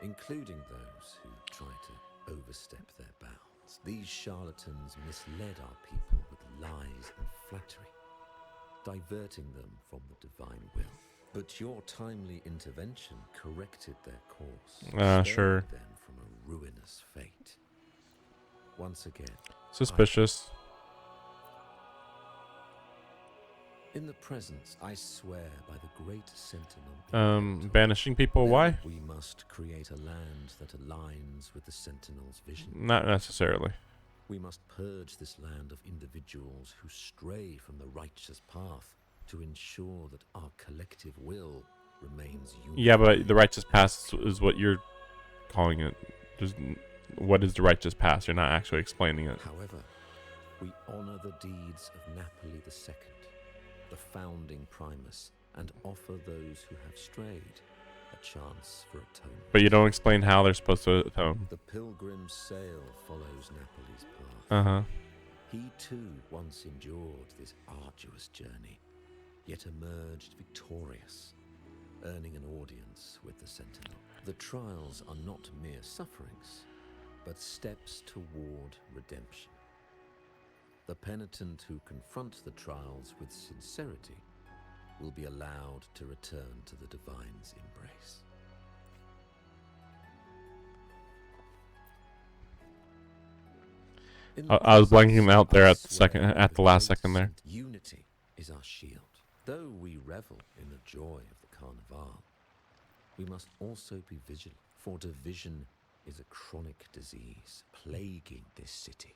including those who try to overstep their bounds. These charlatans misled our people with lies and flattery, diverting them from the divine will. But your timely intervention corrected their course, sure. them from a ruinous fate. Once again, Suspicious. in the presence, I swear by the great Sentinel. Banishing people, why? We must create a land that aligns with the Sentinel's vision. Not necessarily. We must purge this land of individuals who stray from the righteous path to ensure that our collective will remains unified. Yeah, but the righteous path is what you're calling it. Just what is the righteous path? You're not actually explaining it. However, we honor the deeds of Napoli II, the founding Primus, and offer those who have strayed a chance for atonement. But you don't explain how they're supposed to atone. The pilgrim's sail follows Napoli's path. Uh-huh. He too once endured this arduous journey, yet emerged victorious, earning an audience with the Sentinel. The trials are not mere sufferings, but steps toward redemption. The penitent who confront the trials with sincerity will be allowed to return to the Divine's embrace. I was blanking out there at the last second there. Unity is our shield. Though we revel in the joy of the Carnival, we must also be vigilant, for division is a chronic disease plaguing this city.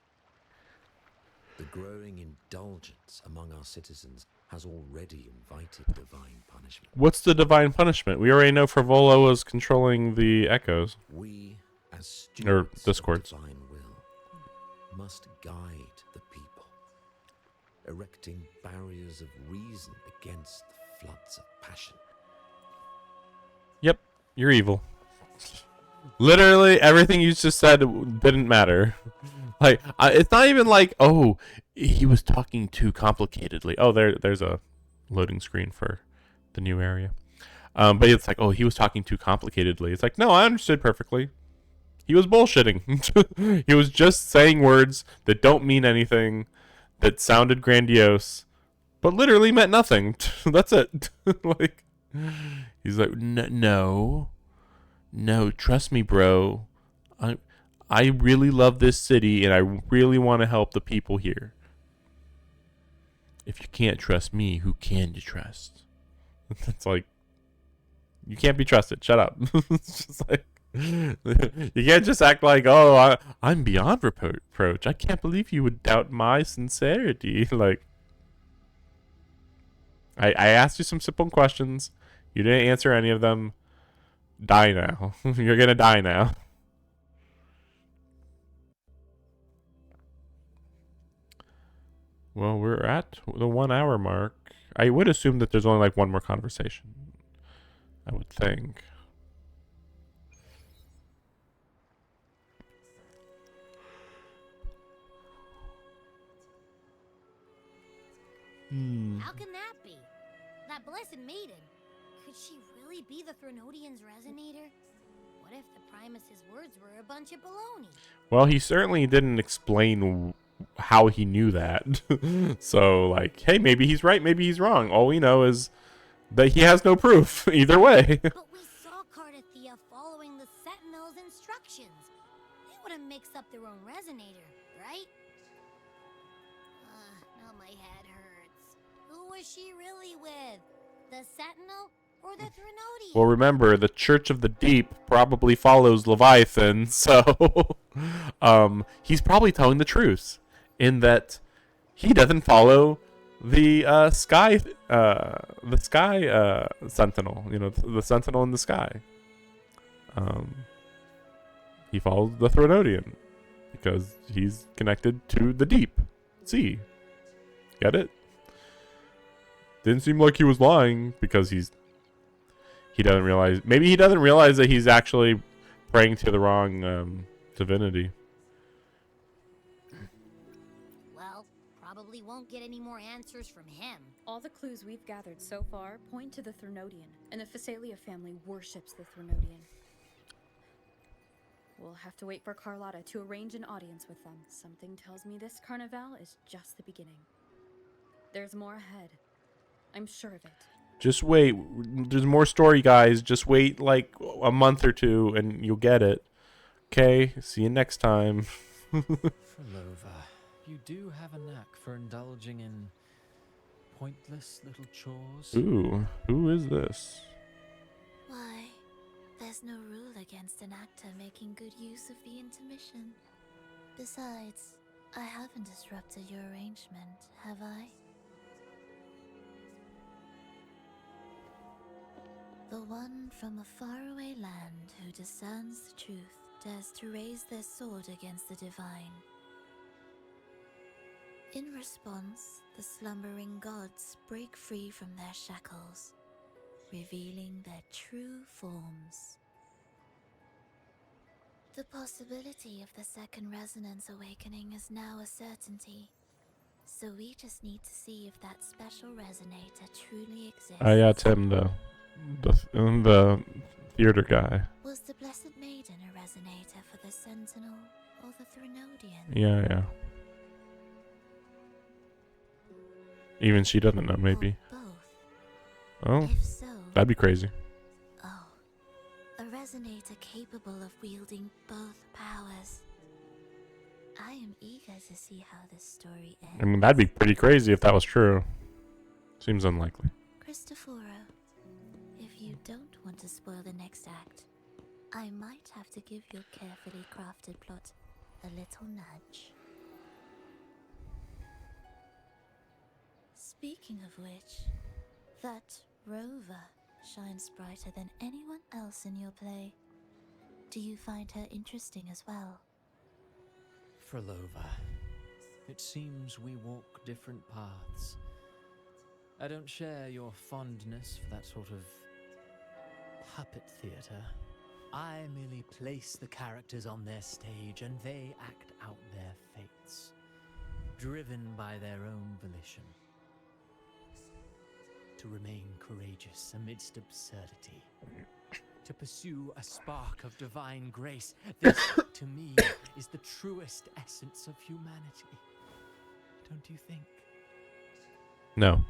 The growing indulgence among our citizens has already invited divine punishment. What's the divine punishment? We already know Frivolo was controlling the echoes. We, as Or stewards discords. of divine will, must guide the people, erecting barriers of reason against the floods of passion. Yep, you're evil. Literally everything you just said didn't matter. Like, it's not even like, oh, he was talking too complicatedly. Oh, there's a loading screen for the new area. But it's like, oh, he was talking too complicatedly. It's like, no, I understood perfectly. He was bullshitting. He was just saying words that don't mean anything, that sounded grandiose, but literally meant nothing. That's it. Like, he's like, no, trust me, bro. I really love this city, and I really want to help the people here. If you can't trust me, who can you trust? It's like, you can't be trusted. Shut up. It's just like, you can't just act like, oh, I'm beyond reproach. I can't believe you would doubt my sincerity. Like, I asked you some simple questions. You didn't answer any of them. Die now. You're gonna die now. Well, we're at the 1 hour mark. I would assume that there's only like one more conversation. I would think. How can that be? That blessed maiden. Could she really be the Threnodian's resonator? What if the Primus's words were a bunch of baloney? Well, he certainly didn't explain how he knew that. So, like, hey, maybe he's right, maybe he's wrong. All we know is that he has no proof either way. But we saw Carlotta following the Sentinel's instructions. They wouldn't mix up their own resonator, right? Now my head hurts. Who was she really with? The Sentinel or the Threnodian? Well, remember, the Church of the Deep probably follows Leviathan, so he's probably telling the truth in that he doesn't follow the sky sentinel, you know, the sentinel in the sky. He follows the Threnodian because he's connected to the deep sea. Get it? Didn't seem like he was lying because he doesn't realize. Maybe he doesn't realize that he's actually praying to the wrong divinity. Well, probably won't get any more answers from him. All the clues we've gathered so far point to the Threnodian, and the Phasalia family worships the Threnodian. We'll have to wait for Carlotta to arrange an audience with them. Something tells me this carnival is just the beginning. There's more ahead. I'm sure of it. Just wait. There's more story, guys. Just wait like a month or two and you'll get it. Okay? See you next time. Frolova, you do have a knack for indulging in pointless little chores. Ooh, who is this? Why, there's no rule against an actor making good use of the intermission. Besides, I haven't disrupted your arrangement, have I? The one from a faraway land who discerns the truth dares to raise their sword against the divine. In response, the slumbering gods break free from their shackles, revealing their true forms. The possibility of the second resonance awakening is now a certainty, so we just need to see if that special resonator truly exists. Yeah, Tim, the theater guy. Was the Blessed Maiden a resonator for the Sentinel or the Threnodian? Yeah. Even she doesn't know, maybe. Or both. Oh, If so, that'd be crazy. oh, a resonator capable of wielding both powers. I am eager to see how this story ends. I mean, that'd be pretty crazy if that was true. Seems unlikely. Cristoforo, if you don't want to spoil the next act, I might have to give your carefully crafted plot a little nudge. Speaking of which, that rover shines brighter than anyone else in your play. Do you find her interesting as well? Frolova, it seems we walk different paths. I don't share your fondness for that sort of puppet theatre. I merely place the characters on their stage and they act out their fates, driven by their own volition. To remain courageous amidst absurdity. To pursue a spark of divine grace. This, to me, is the truest essence of humanity. Don't you think? No.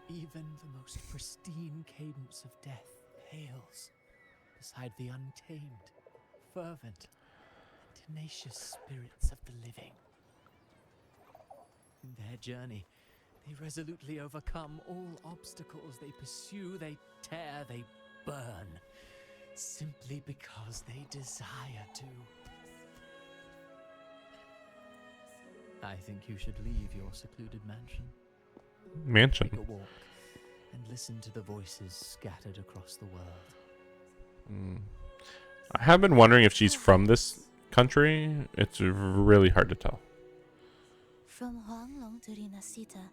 Even the most pristine cadence of death pales beside the untamed, fervent, and tenacious spirits of the living. In their journey, they resolutely overcome all obstacles. They pursue, they tear, they burn, simply because they desire to. I think you should leave your secluded mansion. Take a walk and listen to the voices scattered across the world. I have been wondering if she's from this country. It's really hard to tell. From Huanglong to Rinasita,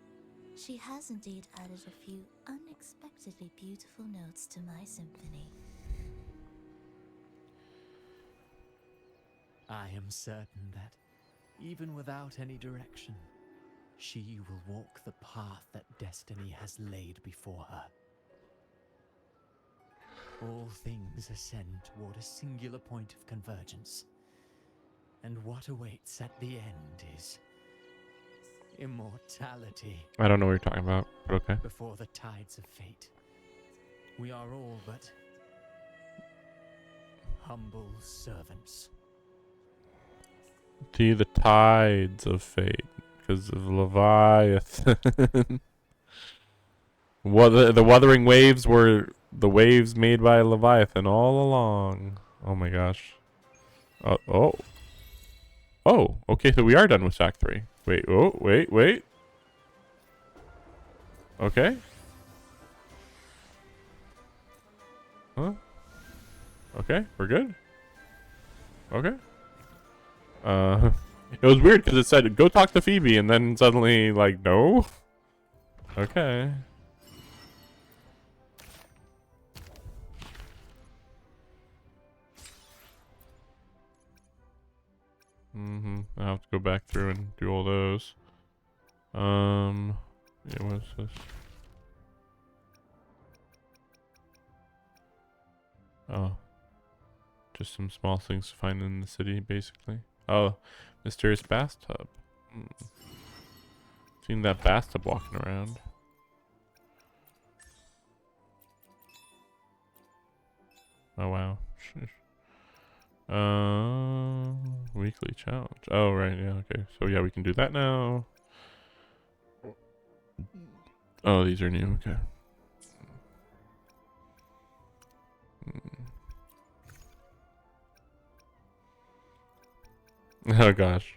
she has indeed added a few unexpectedly beautiful notes to my symphony. I am certain that, even without any direction, she will walk the path that destiny has laid before her. All things ascend toward a singular point of convergence, and what awaits at the end is immortality. I don't know what you're talking about, but okay. Before the tides of fate, we are all but humble servants. To the tides of fate, because of Leviathan. The Wuthering Waves were the waves made by Leviathan all along. Oh my gosh. Oh, okay, so we are done with Act 3. Wait. Okay. Huh? Okay, we're good. Okay. It was weird because it said, go talk to Phoebe, and then suddenly, like, no? Okay. I'll have to go back through and do all those. Yeah, what's this? Oh. Just some small things to find in the city, basically. Oh, mysterious bathtub. Seen that bathtub walking around. Oh, wow. Weekly challenge. Oh, right, yeah, okay. So, yeah, we can do that now. Oh, these are new, okay. Oh, gosh.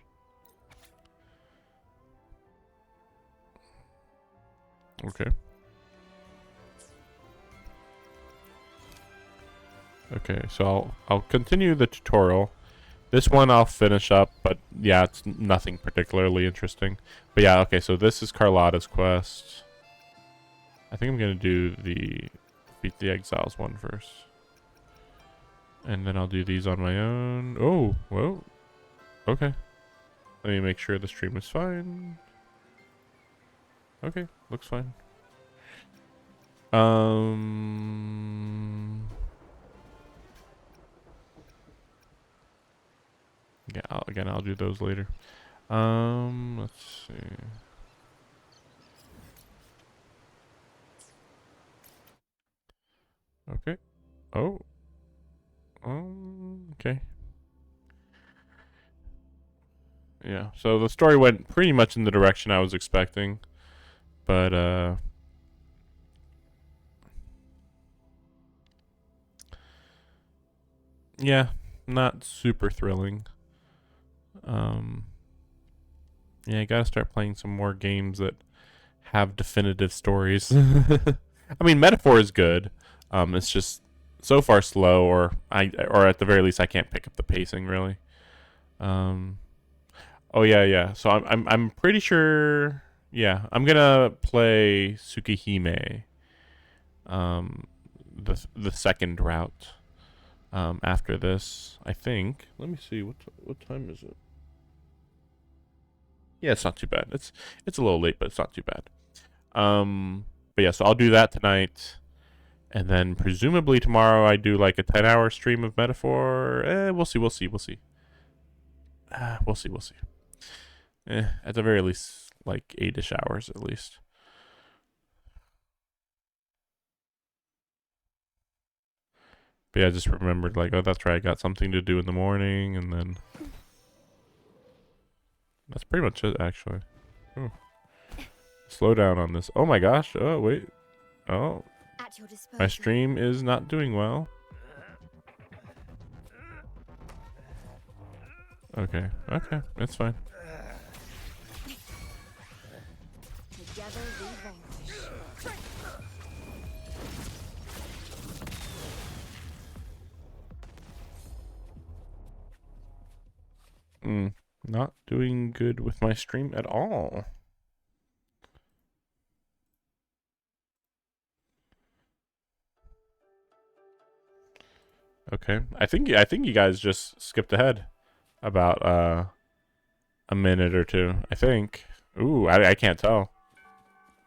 Okay. Okay, so I'll continue the tutorial. This one I'll finish up, but yeah, it's nothing particularly interesting. But yeah, okay, so this is Carlotta's quest. I think I'm gonna do the Beat the Exiles one first. And then I'll do these on my own. Oh, whoa. Okay. Let me make sure the stream is fine. Okay, looks fine. Yeah, I'll do those later. Let's see. Okay. Oh. Okay. Yeah, so the story went pretty much in the direction I was expecting. But, yeah, not super thrilling. Yeah, I gotta start playing some more games that have definitive stories. I mean, Metaphor is good. It's just so far slow, or at the very least, I can't pick up the pacing really. Oh yeah. So I'm pretty sure. Yeah, I'm gonna play Tsukihime. The second route. After this, I think. Let me see what time is it. Yeah, it's not too bad. It's a little late, but it's not too bad. But yeah, so I'll do that tonight, and then presumably tomorrow I do like a 10-hour stream of Metaphor. We'll see. We'll see. We'll see. At the very least, like 8-ish hours at least. But yeah, I just remembered like, oh, that's right, I got something to do in the morning, and then that's pretty much it actually. Ooh. Slow down on this. Oh my gosh. Oh wait. Oh. At your disposal. My stream is not doing well. Okay. Okay. It's fine. Together we vanquish. Not doing good with my stream at all. Okay. I think you guys just skipped ahead about a minute or two. I think. Ooh, I can't tell.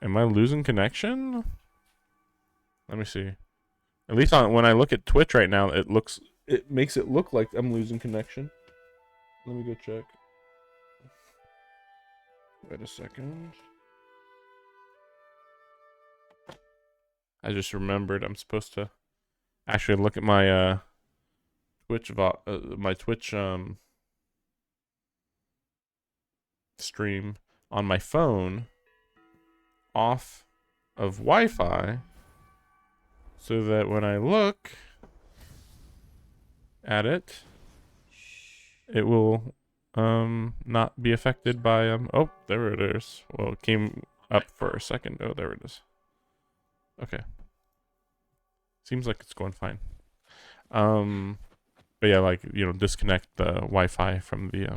Am I losing connection? Let me see. At least when I look at Twitch right now, it makes it look like I'm losing connection. Let me go check. Wait a second. I just remembered I'm supposed to actually look at my Twitch stream on my phone off of Wi-Fi, so that when I look at it, it will not be affected by oh, there it is. Well, it came up for a second. Oh, there it is. Okay. Seems like it's going fine. But yeah, like, disconnect the Wi-Fi from the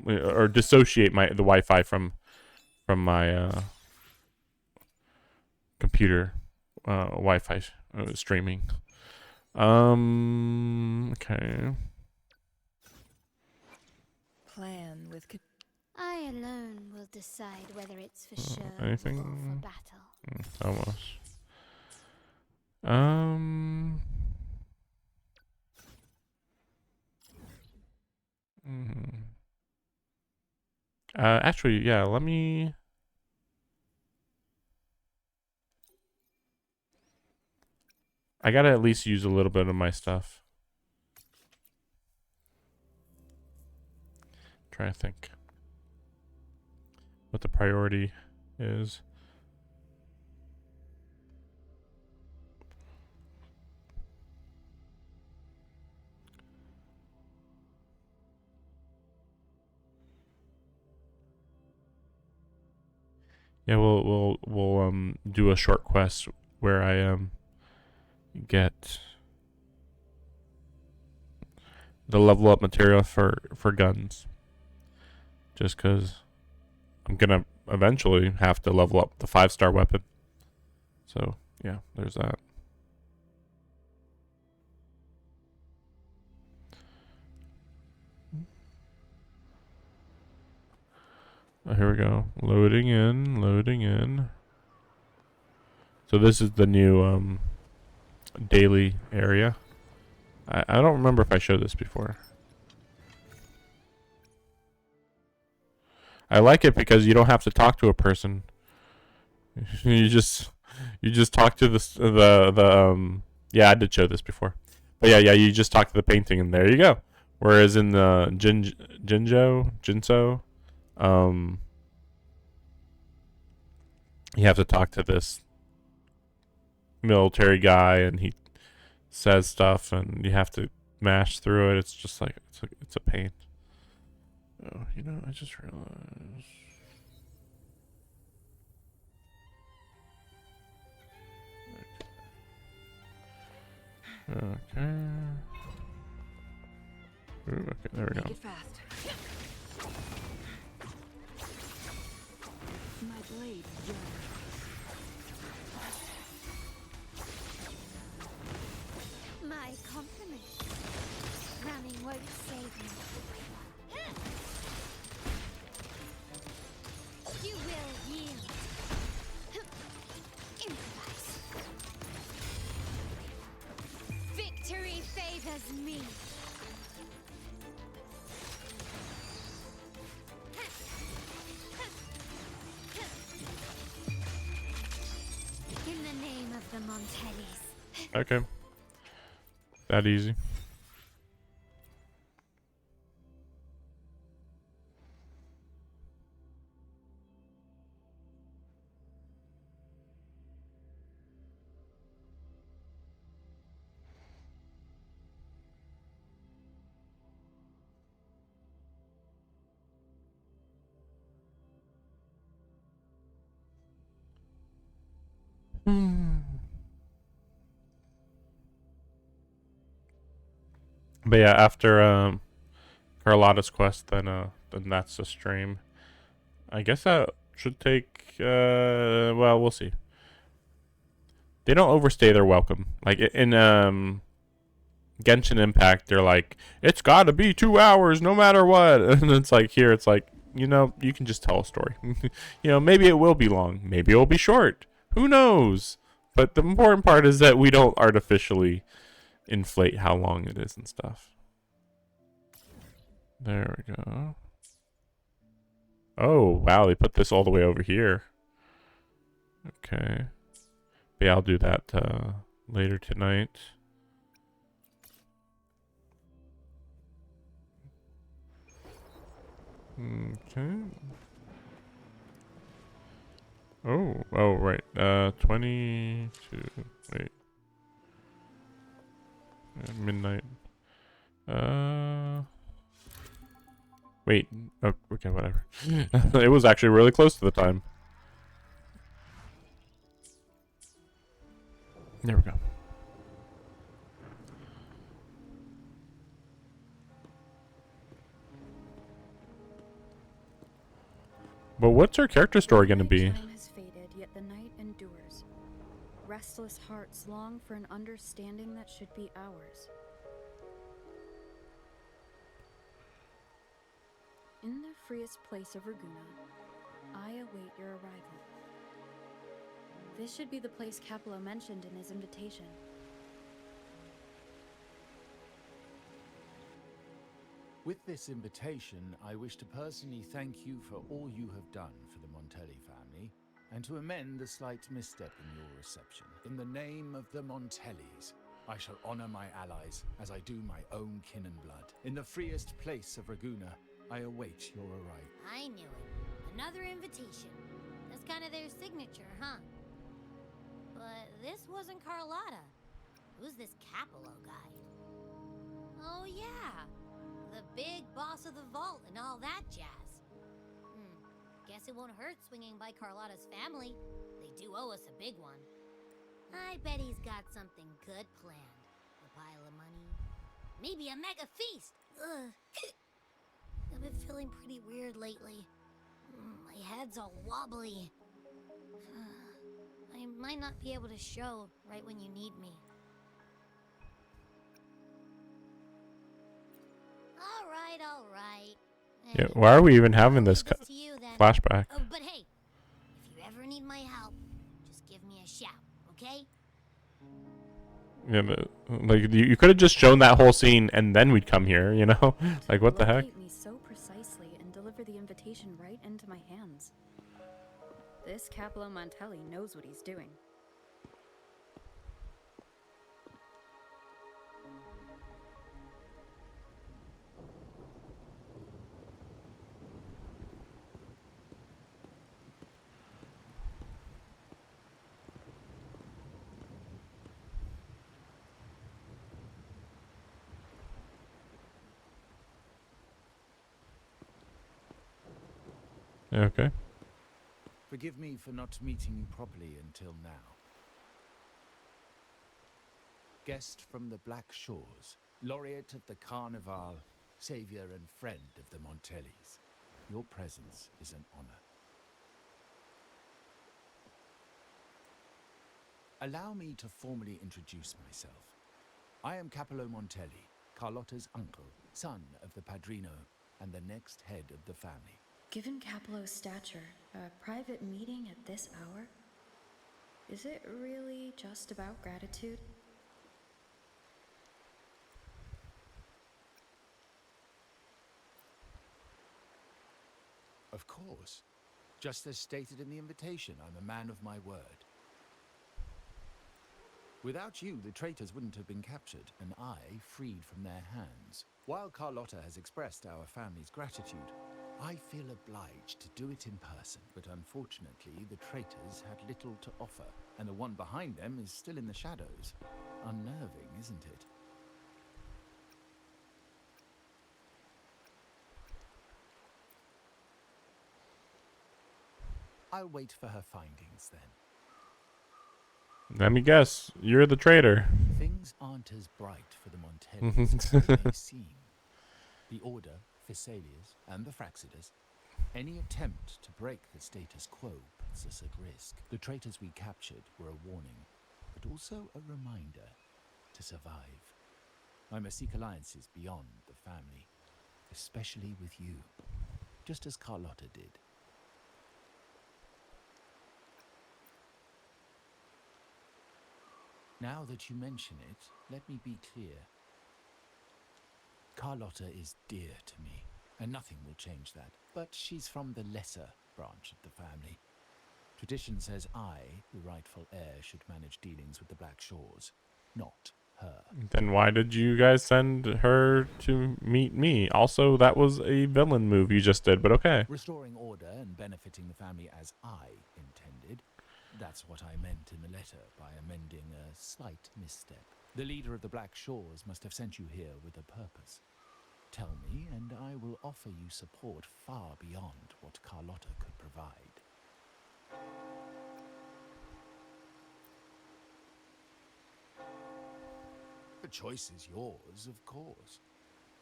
or dissociate the Wi-Fi from my computer Wi-Fi streaming. Okay. Plan with. I alone will decide whether it's for show Anything? or for battle. Almost. Actually, yeah, let me. I gotta at least use a little bit of my stuff. Trying to think what the priority is. Yeah, we'll do a short quest where I get the level up material for guns. Just because I'm gonna eventually have to level up the 5-star weapon. So yeah, there's that. Oh, here we go. Loading in. So this is the new daily area. I don't remember if I showed this before. I like it because you don't have to talk to a person. you just talk to the yeah, I did show this before. But yeah, you just talk to the painting and there you go. Whereas in the Jinso, you have to talk to this military guy and he says stuff and you have to mash through it. It's just like it's a pain. Oh, you know, I just realized. Okay. Ooh, okay, there we go. Make it fast. My blade yearns. My compliments. Running won't save me. You will yield. Improvise. Victory favors me. In the name of the Montellis. Okay. That easy. But yeah, after Carlotta's quest, then that's the stream. I guess that should take well, we'll see. They don't overstay their welcome. Like in Genshin Impact, they're like, it's got to be 2 hours no matter what. And it's like here, it's like, you know, you can just tell a story. You know, maybe it will be long, maybe it will be short. Who knows? But the important part is that we don't artificially inflate how long it is and stuff. There we go. Oh, wow, they put this all the way over here. Okay. But yeah, I'll do that later tonight. Okay. Oh, right. 22. Wait. Midnight. Wait. Oh, okay, whatever. It was actually really close to the time. There we go. But what's her character story going to be? Time has faded, yet the night endures. Restless hearts long for an understanding that should be ours. In the freest place of Raguna, I await your arrival. This should be the place Capello mentioned in his invitation. With this invitation, I wish to personally thank you for all you have done for the Montelli family, and to amend the slight misstep in your reception. In the name of the Montellis, I shall honor my allies as I do my own kin and blood. In the freest place of Raguna, I await your arrival. I knew it. Another invitation. That's kind of their signature, huh? But this wasn't Carlotta. Who's this Capello guy? Oh yeah, the big boss of the vault and all that jazz. guess it won't hurt swinging by Carlotta's family. They do owe us a big one. I bet he's got something good planned. A pile of money. Maybe a mega feast. Ugh. I've been feeling pretty weird lately. My head's all wobbly. I might not be able to show right when you need me. All right. Yeah, why are we even having this To you, then. flashback? But hey, if you ever need my help, just give me a shout, okay? Yeah, but, like you could have just shown that whole scene and then we'd come here, you know? Like what the heck? Locate me so precisely and deliver the invitation right into my hands. This Capello Montelli knows what he's doing. Okay. Forgive me for not meeting you properly until now. Guest from the Black Shores, laureate of the Carnival, savior and friend of the Montellis. Your presence is an honor. Allow me to formally introduce myself. I am Capello Montelli, Carlotta's uncle, son of the Padrino, and the next head of the family. Given Capello's stature, a private meeting at this hour? Is it really just about gratitude? Of course. Just as stated in the invitation, I'm a man of my word. Without you, the traitors wouldn't have been captured, and I freed from their hands. While Carlotta has expressed our family's gratitude, I feel obliged to do it in person. But unfortunately, the traitors had little to offer, and the one behind them is still in the shadows. Unnerving, isn't it? I'll wait for her findings then. Let me guess. You're the traitor. Things aren't as bright for the Montellis as they may seem. The Order, Thessalias, and the Fraxidas. Any attempt to break the status quo puts us at risk. The traitors we captured were a warning, but also a reminder to survive. I must seek alliances beyond the family, especially with you, just as Carlotta did. Now that you mention it, let me be clear. Carlotta is dear to me, and nothing will change that. But she's from the lesser branch of the family. Tradition says I, the rightful heir, should manage dealings with the Black Shores, not her. Then why did you guys send her to meet me? Also, that was a villain move you just did, but okay. Restoring order and benefiting the family as I intended. That's what I meant in the letter by amending a slight misstep. The leader of the Black Shores must have sent you here with a purpose. Tell me, and I will offer you support far beyond what Carlotta could provide. The choice is yours, of course.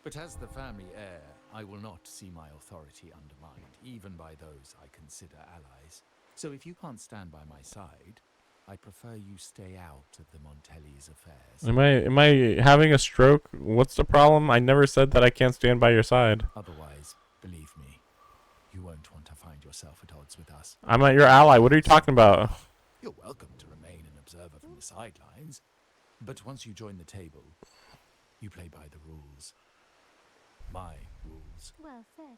But as the family heir, I will not see my authority undermined, even by those I consider allies. So if you can't stand by my side, I prefer you stay out of the Montellis' affairs. Am I having a stroke? What's the problem? I never said that I can't stand by your side. Otherwise, believe me, you won't want to find yourself at odds with us. I'm not your ally. What are you talking about? You're welcome to remain an observer from the sidelines, but once you join the table, you play by the rules. My rules. Well said.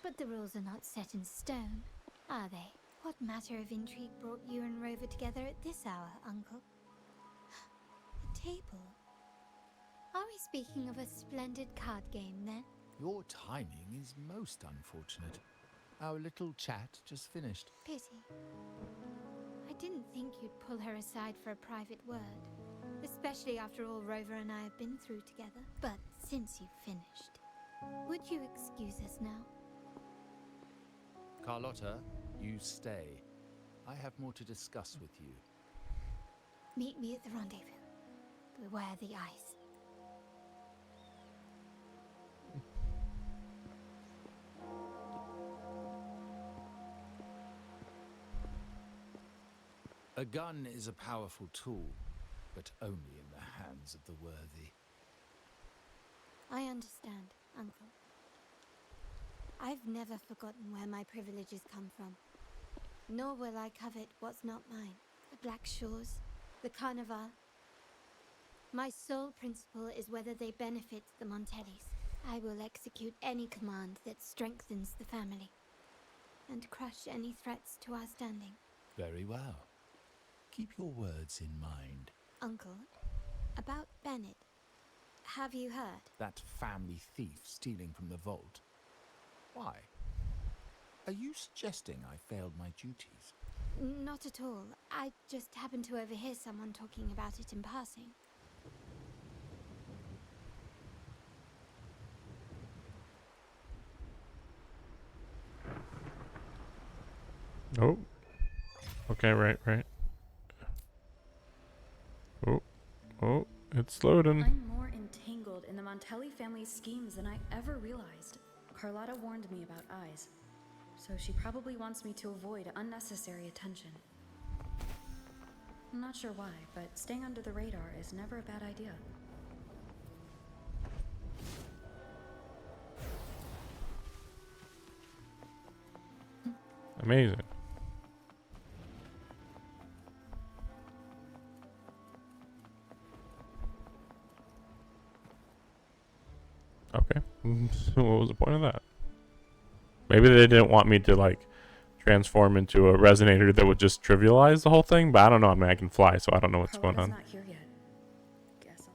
But the rules are not set in stone, are they? What matter of intrigue brought you and Rover together at this hour, Uncle? A table? Are we speaking of a splendid card game, then? Your timing is most unfortunate. Our little chat just finished. Pity. I didn't think you'd pull her aside for a private word, especially after all Rover and I have been through together. But since you've finished, would you excuse us now? Carlotta, you stay. I have more to discuss with you. Meet me at the rendezvous. Beware the ice. A gun is a powerful tool, but only in the hands of the worthy. I understand, Uncle. I've never forgotten where my privileges come from. Nor will I covet what's not mine. The Black Shores, the Carnival. My sole principle is whether they benefit the Montellis. I will execute any command that strengthens the family, and crush any threats to our standing. Very well. Keep your words in mind. Uncle, about Bennett, have you heard? That family thief stealing from the vault. Why? Are you suggesting I failed my duties? Not at all. I just happened to overhear someone talking about it in passing. Oh. Okay, right. Oh, it's loading. I'm more entangled in the Montelli family's schemes than I ever realized. Carlotta warned me about eyes, so she probably wants me to avoid unnecessary attention. I'm not sure why, but staying under the radar is never a bad idea. Amazing. Okay. So what was the point of that? Maybe they didn't want me to like transform into a resonator that would just trivialize the whole thing, but I don't know. I mean, I can fly, so I don't know what's going on. Not here yet. Guess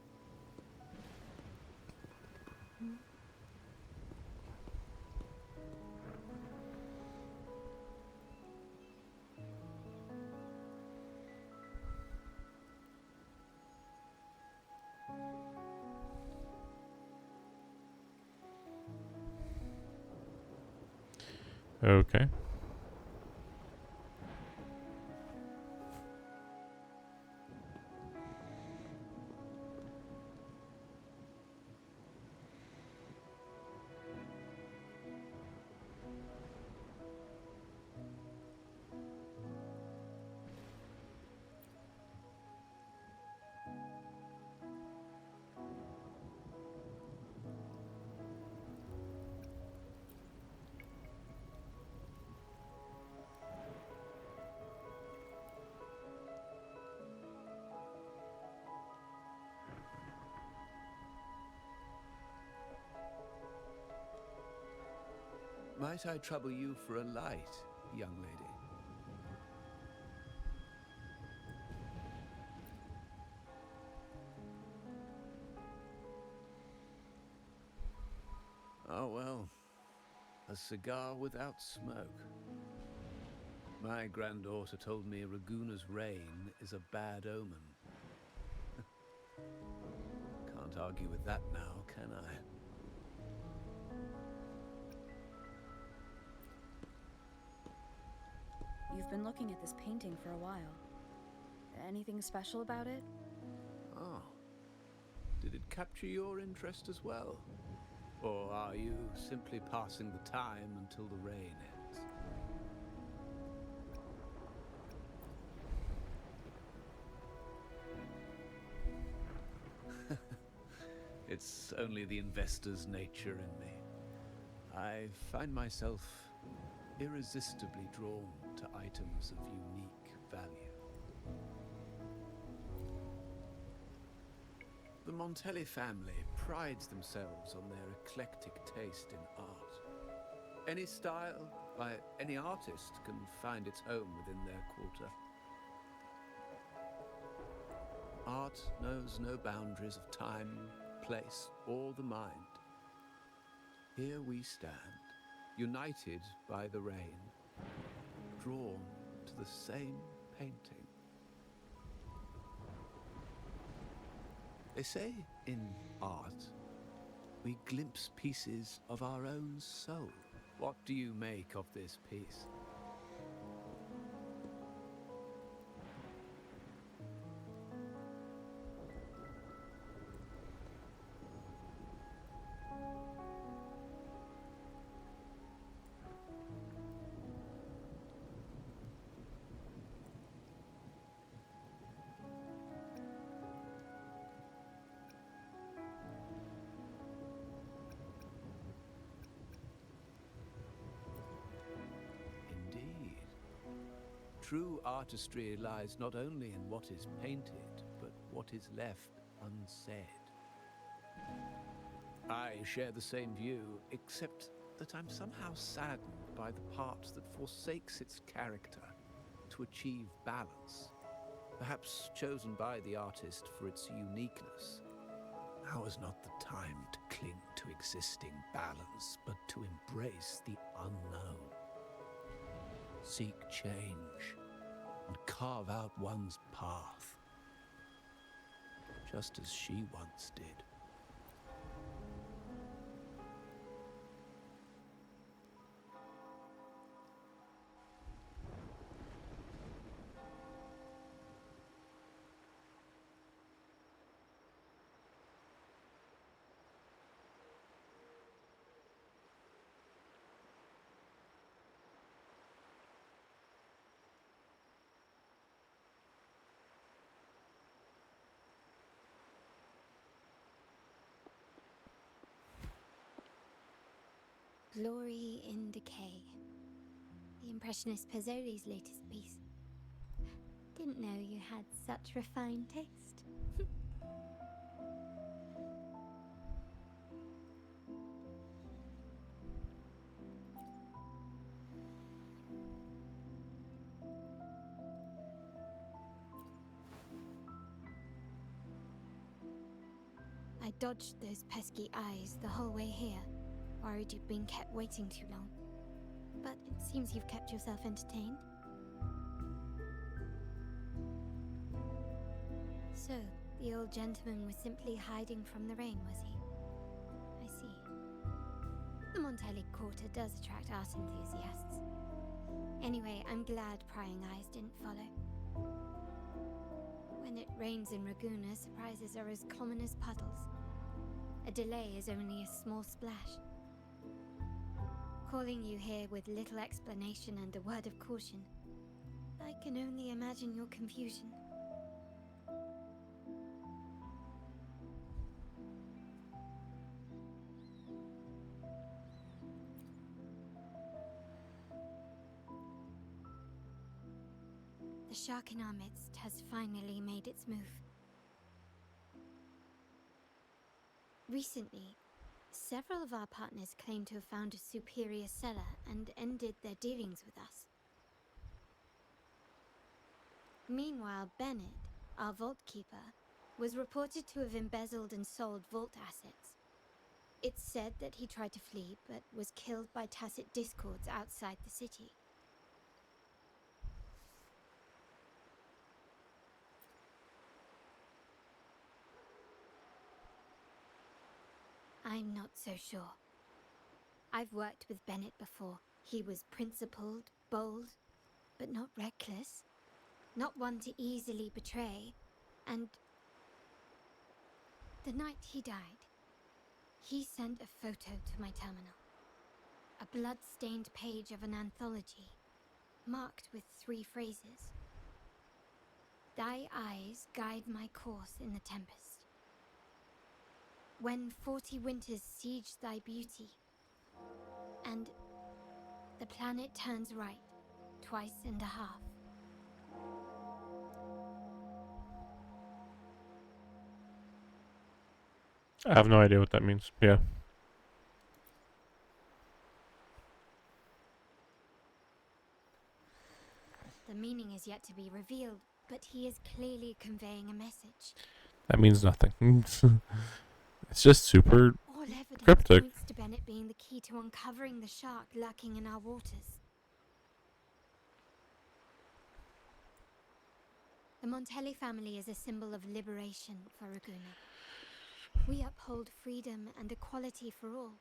Okay. Might I trouble you for a light, young lady? Oh well, a cigar without smoke. My granddaughter told me Raguna's rain is a bad omen. Can't argue with that now, can I? You've been looking at this painting for a while. Anything special about it? Oh. Did it capture your interest as well? Or are you simply passing the time until the rain ends? It's only the investor's nature in me. I find myself irresistibly drawn to items of unique value. The Montelli family prides themselves on their eclectic taste in art. Any style, by any artist, can find its home within their quarter. Art knows no boundaries of time, place, or the mind. Here we stand, united by the rain, drawn to the same painting. They say in art, we glimpse pieces of our own soul. What do you make of this piece? Indeed. True artistry lies not only in what is painted, but what is left unsaid. I share the same view, except that I'm somehow saddened by the part that forsakes its character to achieve balance, perhaps chosen by the artist for its uniqueness. Now is not the time to cling to existing balance, but to embrace the unknown. Seek change and carve out one's path, just as she once did. Glory in Decay. The Impressionist Pazzoli's latest piece. Didn't know you had such refined taste. I dodged those pesky eyes the whole way here. Worried you'd been kept waiting too long. But it seems you've kept yourself entertained. So, the old gentleman was simply hiding from the rain, was he? I see. The Montelli Quarter does attract art enthusiasts. Anyway, I'm glad prying eyes didn't follow. When it rains in Ragusa, surprises are as common as puddles. A delay is only a small splash. Calling you here with little explanation and a word of caution, I can only imagine your confusion. The shark in our midst has finally made its move. Recently, several of our partners claim to have found a superior cellar and ended their dealings with us. Meanwhile, Bennett, our vault keeper, was reported to have embezzled and sold vault assets. It's said that he tried to flee, but was killed by tacit discords outside the city. I'm not so sure. I've worked with Bennett before. He was principled, bold, but not reckless. Not one to easily betray. And the night he died, he sent a photo to my terminal. A blood-stained page of an anthology, marked with 3 phrases. Thy eyes guide my course in the tempest. When 40 winters siege thy beauty, and the planet turns right, 2.5 times. I have no idea what that means. Yeah. The meaning is yet to be revealed, but he is clearly conveying a message. That means nothing. It's just super All evidence cryptic. points to Bennett being the key to uncovering the shark lurking in our waters. The Montelli family is a symbol of liberation for Ragusa. We uphold freedom and equality for all.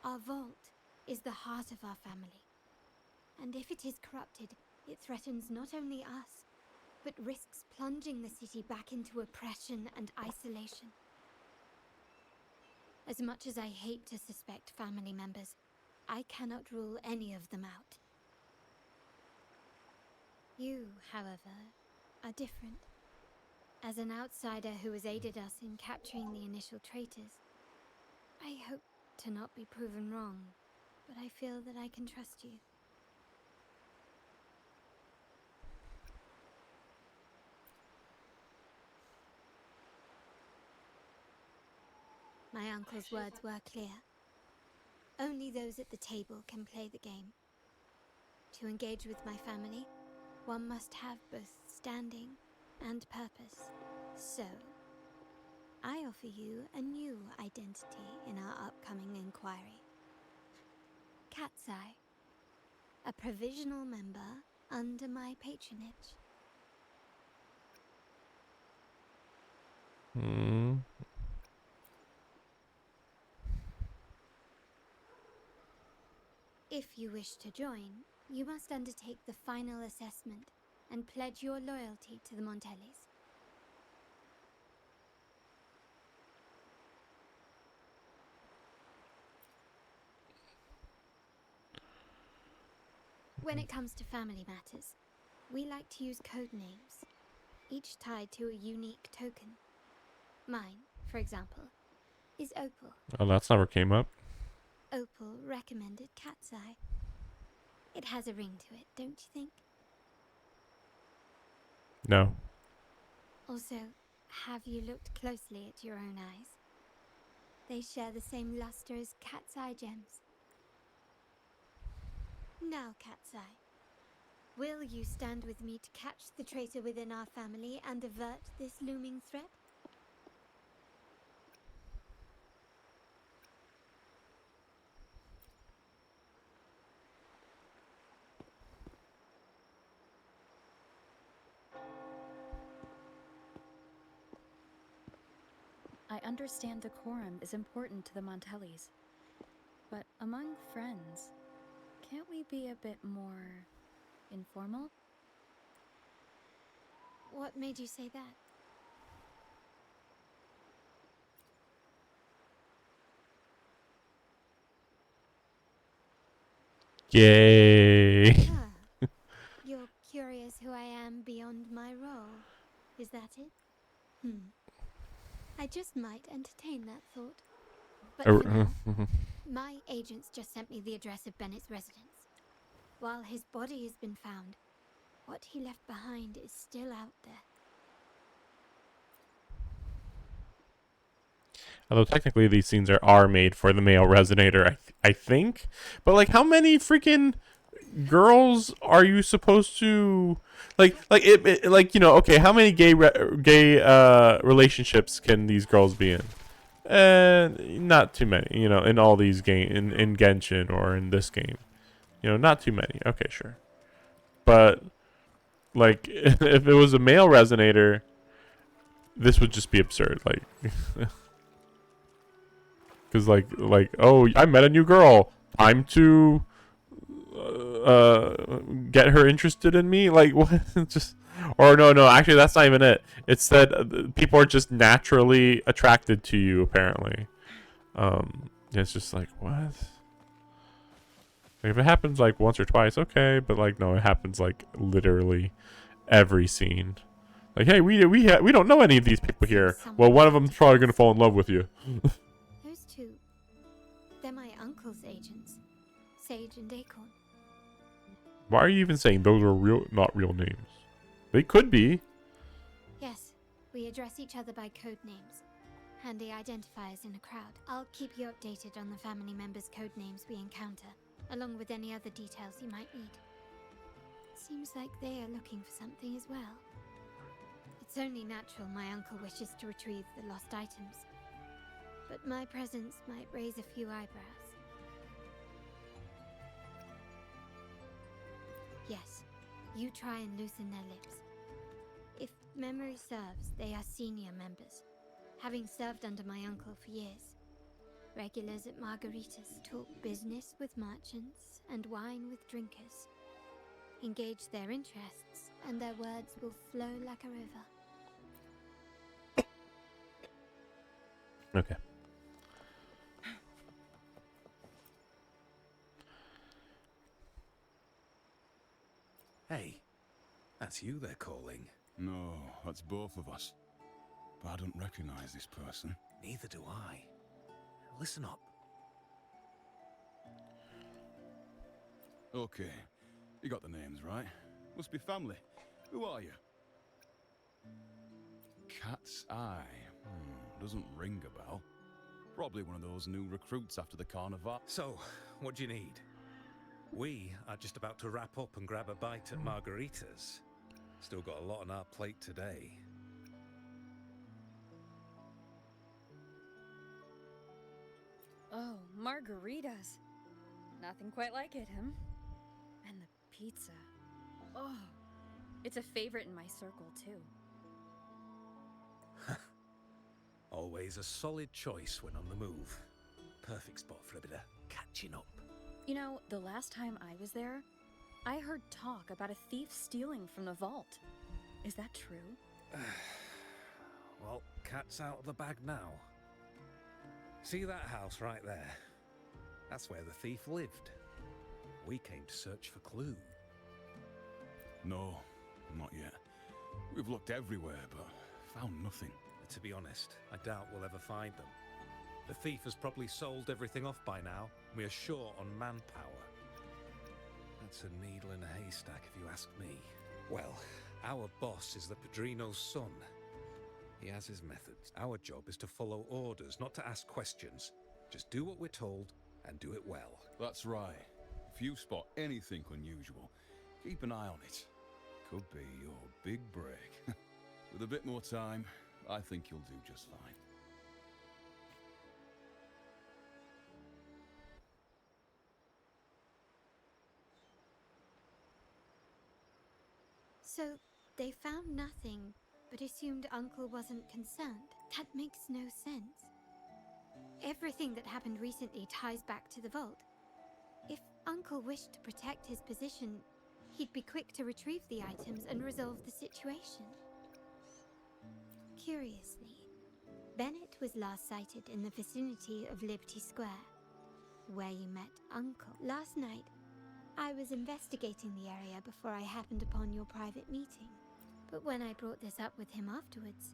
Our vault is the heart of our family. And if it is corrupted, it threatens not only us, but risks plunging the city back into oppression and isolation. As much as I hate to suspect family members, I cannot rule any of them out. You, however, are different. As an outsider who has aided us in capturing the initial traitors, I hope to not be proven wrong, but I feel that I can trust you. My uncle's words were clear. Only those at the table can play the game. To engage with my family, one must have both standing and purpose. So, I offer you a new identity in our upcoming inquiry. Cat's Eye, a provisional member under my patronage. If you wish to join, you must undertake the final assessment and pledge your loyalty to the Montellis. When it comes to family matters, we like to use code names, each tied to a unique token. Mine, for example, is Opal. Oh, that's never came up. Opal recommended Cat's Eye. It has a ring to it, don't you think? No. Also, have you looked closely at your own eyes? They share the same luster as Cat's Eye gems. Now, Cat's Eye, will you stand with me to catch the traitor within our family and avert this looming threat? I understand decorum is important to the Montellis, but among friends, can't we be a bit more informal? What made you say that? Yay. You're curious who I am beyond my role. Is that it? I just might entertain that thought. But for now, my agents just sent me the address of Bennett's residence. While his body has been found, what he left behind is still out there. Although technically these scenes are made for the male resonator, I think. But like, how many freaking girls are you supposed to like like, you know, okay, how many gay relationships can these girls be in? Not too many, you know, in all these game in Genshin or in this game. You know, not too many. Okay, sure. But like if it was a male resonator, this would just be absurd, like cuz like oh, I met a new girl. Time to get her interested in me, like what? Just, or no, actually that's not even it. It said people are just naturally attracted to you, apparently. It's just like, what? Like, if it happens like once or twice, okay, but like no, it happens like literally every scene. Like, hey, we don't know any of these people here. Well, one of them's probably gonna fall in love with you. Those two, they're my uncle's agents, Sage and Acorn. Why are you even saying those are not real names? They could be. Yes, we address each other by code names. Handy identifiers in a crowd. I'll keep you updated on the family members' code names we encounter, along with any other details you might need. Seems like they are looking for something as well. It's only natural my uncle wishes to retrieve the lost items, but my presence might raise a few eyebrows. Yes, you try and loosen their lips. If memory serves, they are senior members, having served under my uncle for years. Regulars at Margarita's talk business with merchants and wine with drinkers. Engage their interests, and their words will flow like a river. Okay. Hey, that's you they're calling. No, that's both of us. But I don't recognize this person. Neither do I. Listen up. Okay, you got the names right. Must be family. Who are you? Cat's Eye. Doesn't ring a bell. Probably one of those new recruits after the carnival. So, what do you need? We are just about to wrap up and grab a bite at Margarita's. Still got a lot on our plate today. Oh, margaritas. Nothing quite like it, huh? And the pizza. Oh, it's a favorite in my circle, too. Always a solid choice when on the move. Perfect spot for a bit of catching up. You know, the last time I was there, I heard talk about a thief stealing from the vault. Is that true? Well, cat's out of the bag now. See that house right there? That's where the thief lived. We came to search for clues. No, not yet. We've looked everywhere, but found nothing. To be honest, I doubt we'll ever find them. The thief has probably sold everything off by now. We are short on manpower. That's a needle in a haystack, if you ask me. Well, our boss is the Padrino's son. He has his methods. Our job is to follow orders, not to ask questions. Just do what we're told and do it well. That's right. If you spot anything unusual, keep an eye on it. Could be your big break. With a bit more time, I think you'll do just fine. So, they found nothing, but assumed Uncle wasn't concerned. That makes no sense. Everything that happened recently ties back to the vault. If Uncle wished to protect his position, he'd be quick to retrieve the items and resolve the situation. Curiously, Bennett was last sighted in the vicinity of Liberty Square, where you met Uncle. Last night, I was investigating the area before I happened upon your private meeting. But when I brought this up with him afterwards,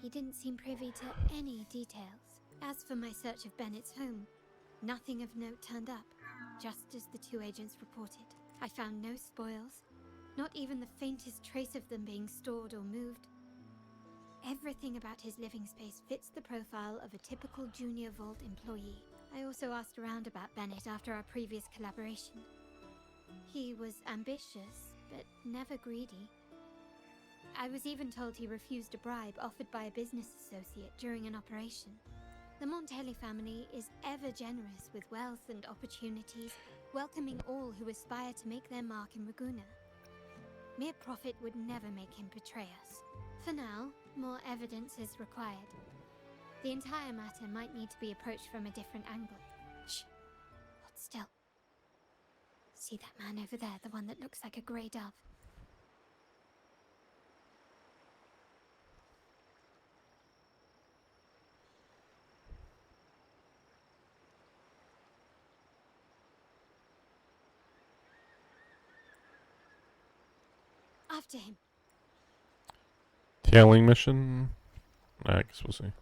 he didn't seem privy to any details. As for my search of Bennett's home, nothing of note turned up, just as the two agents reported. I found no spoils, not even the faintest trace of them being stored or moved. Everything about his living space fits the profile of a typical Junior Vault employee. I also asked around about Bennett after our previous collaboration. He was ambitious, but never greedy. I was even told he refused a bribe offered by a business associate during an operation. The Montelli family is ever generous with wealth and opportunities, welcoming all who aspire to make their mark in Ragusa. Mere profit would never make him betray us. For now, more evidence is required. The entire matter might need to be approached from a different angle. Shh. Hold still. See that man over there, the one that looks like a grey dove? After him. Tailing mission? I guess we'll see.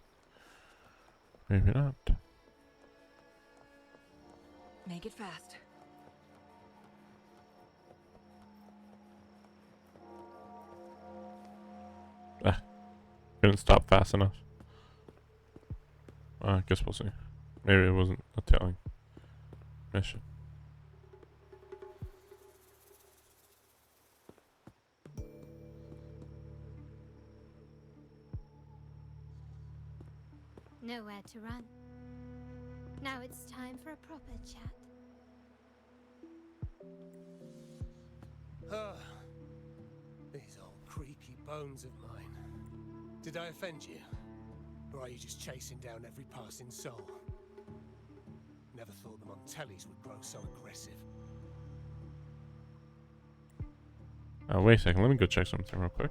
Maybe not. Make it fast. Couldn't stop fast enough. I guess we'll see. Maybe it wasn't a tailing mission. Nowhere to run. Now it's time for a proper chat. These old creaky bones of mine. Did I offend you? Or are you just chasing down every passing soul? Never thought the Montellis would grow so aggressive. Wait a second. Let me go check something real quick.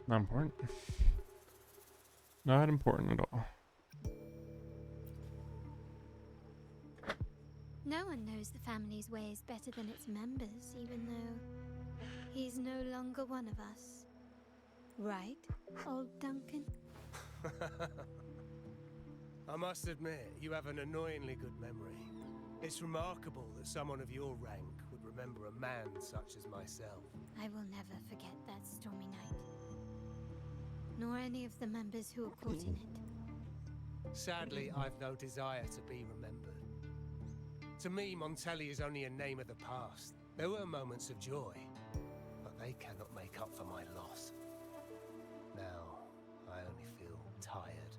Not important. Not important at all. No one knows the family's ways better than its members, even though he's no longer one of us. Right, old Duncan? I must admit, you have an annoyingly good memory. It's remarkable that someone of your rank would remember a man such as myself. I will never forget that stormy night. Nor any of the members who were caught in it. Sadly, I've no desire to be remembered. To me, Montelli is only a name of the past. There were moments of joy, but they cannot make up for my loss. Now, I only feel tired.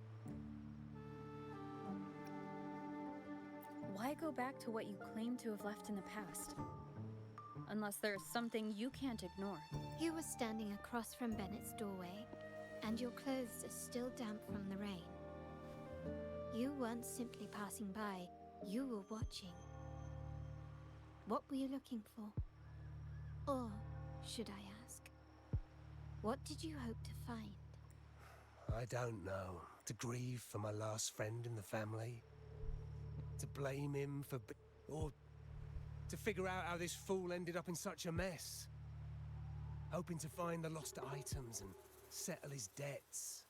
Why go back to what you claim to have left in the past? Unless there's something you can't ignore. You were standing across from Bennett's doorway, and your clothes are still damp from the rain. You weren't simply passing by, you were watching. What were you looking for? Or, should I ask, what did you hope to find? I don't know. To grieve for my last friend in the family? To blame him for... or to figure out how this fool ended up in such a mess? Hoping to find the lost items and settle his debts,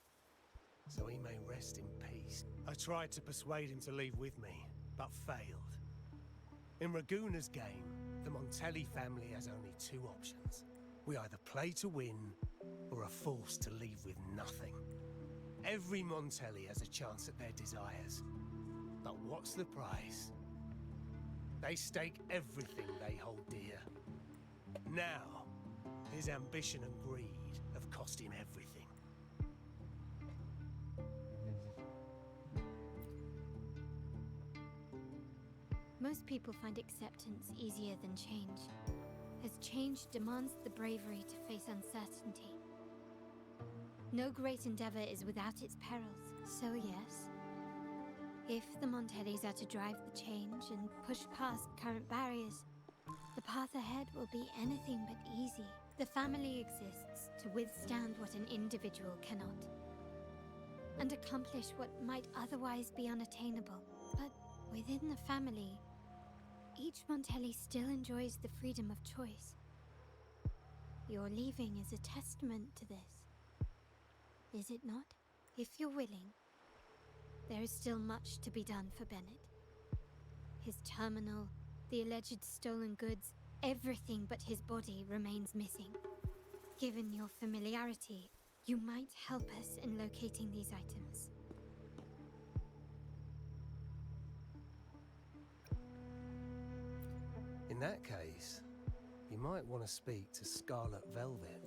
so he may rest in peace. I tried to persuade him to leave with me, but failed. In Raguna's game, the Montelli family has only two options. We either play to win, or are forced to leave with nothing. Every Montelli has a chance at their desires. But what's the price? They stake everything they hold dear. Now, his ambition and greed have cost him everything. Most people find acceptance easier than change, as change demands the bravery to face uncertainty. No great endeavor is without its perils, so yes, if the Montellis are to drive the change and push past current barriers, the path ahead will be anything but easy. The family exists to withstand what an individual cannot, and accomplish what might otherwise be unattainable. But within the family, each Montelli still enjoys the freedom of choice. Your leaving is a testament to this, is it not? If you're willing, there is still much to be done for Bennett. His terminal, the alleged stolen goods, everything but his body remains missing. Given your familiarity, you might help us in locating these items. In that case, you might want to speak to Scarlet Velvet.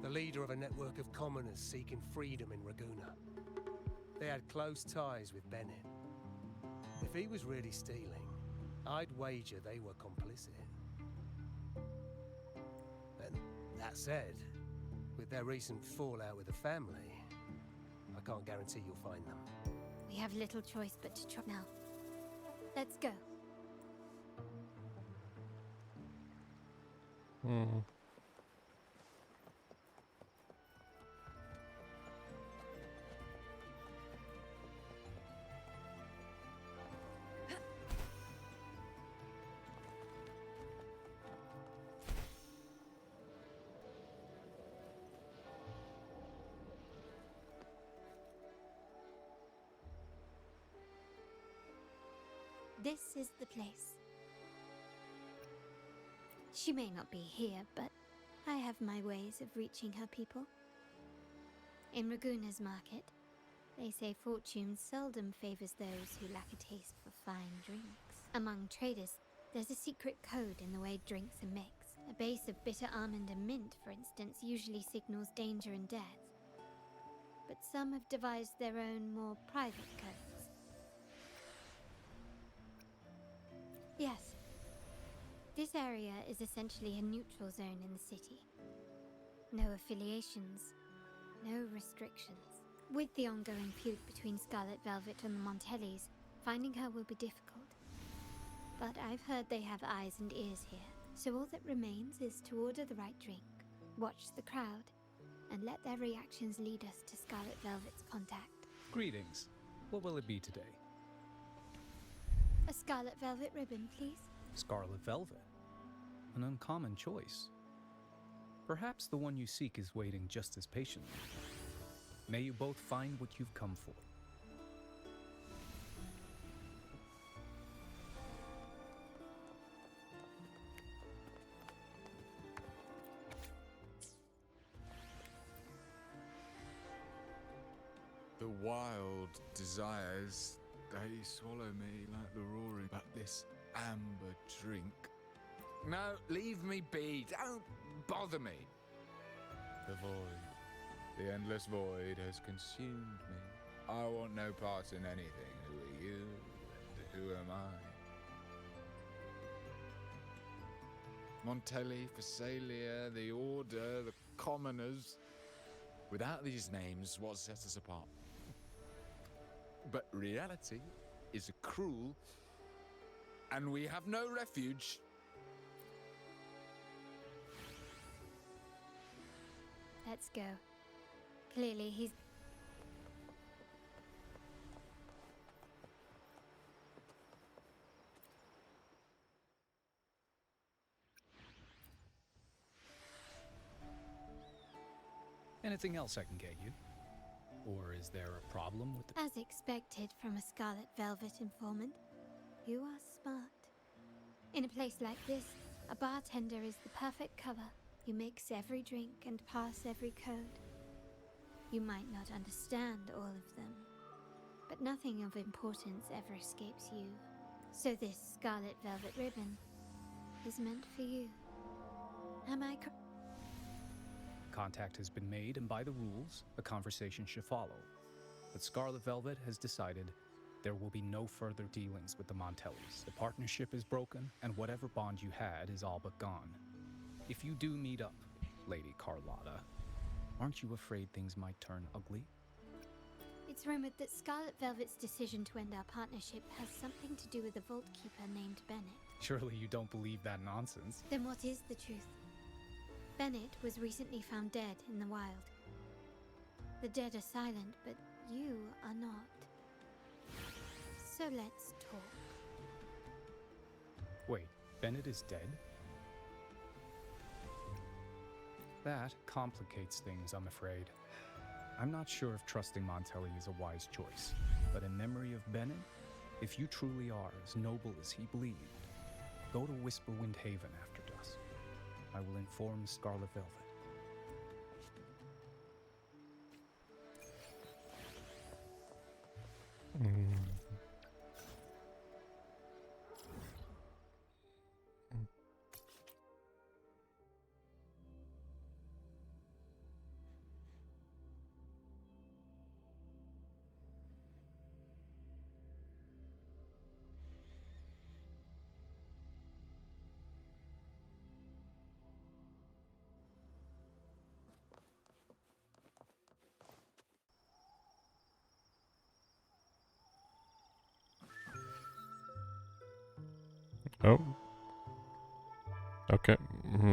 The leader of a network of commoners seeking freedom in Raguna. They had close ties with Bennett. If he was really stealing, I'd wager they were complicit. And that said, with their recent fallout with the family, I can't guarantee you'll find them. We have little choice but to try now. Let's go. This is the place. She may not be here, but I have my ways of reaching her people. In Raguna's market, they say fortune seldom favors those who lack a taste for fine drinks. Among traders, there's a secret code in the way drinks are mixed. A base of bitter almond and mint, for instance, usually signals danger and death. But some have devised their own, more private codes. Yes. This area is essentially a neutral zone in the city. No affiliations, no restrictions. With the ongoing feud between Scarlet Velvet and the Montellis, finding her will be difficult. But I've heard they have eyes and ears here, so all that remains is to order the right drink, watch the crowd, and let their reactions lead us to Scarlet Velvet's contact. Greetings. What will it be today? A Scarlet Velvet ribbon, please. Scarlet Velvet. An uncommon choice. Perhaps the one you seek is waiting just as patiently. May you both find what you've come for. The wild desires, they swallow me like the roaring. But this amber drink... No, leave me be. Don't bother me. The void. The endless void has consumed me. I want no part in anything. Who are you and who am I? Montelli, Phasalia, the Order, the Commoners. Without these names, what sets us apart? But reality is cruel, and we have no refuge. Let's go. Clearly, he's... Anything else I can get you? Or is there a problem with the... As expected from a Scarlet Velvet informant, you are smart. In a place like this, a bartender is the perfect cover. You mix every drink and pass every code. You might not understand all of them, but nothing of importance ever escapes you. So this Scarlet Velvet ribbon is meant for you. Am I correct? Contact has been made, and by the rules, a conversation should follow. But Scarlet Velvet has decided there will be no further dealings with the Montellis. The partnership is broken, and whatever bond you had is all but gone. If you do meet up, Lady Carlotta, aren't you afraid things might turn ugly? It's rumored that Scarlet Velvet's decision to end our partnership has something to do with a vault keeper named Bennett. Surely you don't believe that nonsense. Then what is the truth? Bennett was recently found dead in the wild. The dead are silent, but you are not. So let's talk. Wait, Bennett is dead? That complicates things, I'm afraid. I'm not sure if trusting Montelli is a wise choice, but in memory of Bennett, if you truly are as noble as he believed, go to Whisperwind Haven after dusk. I will inform Scarlet Velvet. Oh. Okay.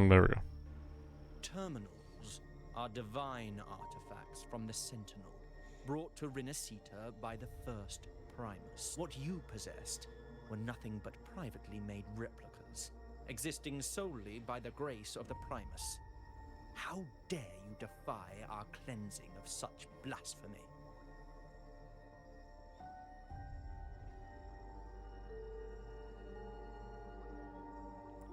There we go. Terminals are divine artifacts from the Sentinel, brought to Renacita by the first Primus. What you possessed were nothing but privately made replicas, existing solely by the grace of the Primus. How dare you defy our cleansing of such blasphemy?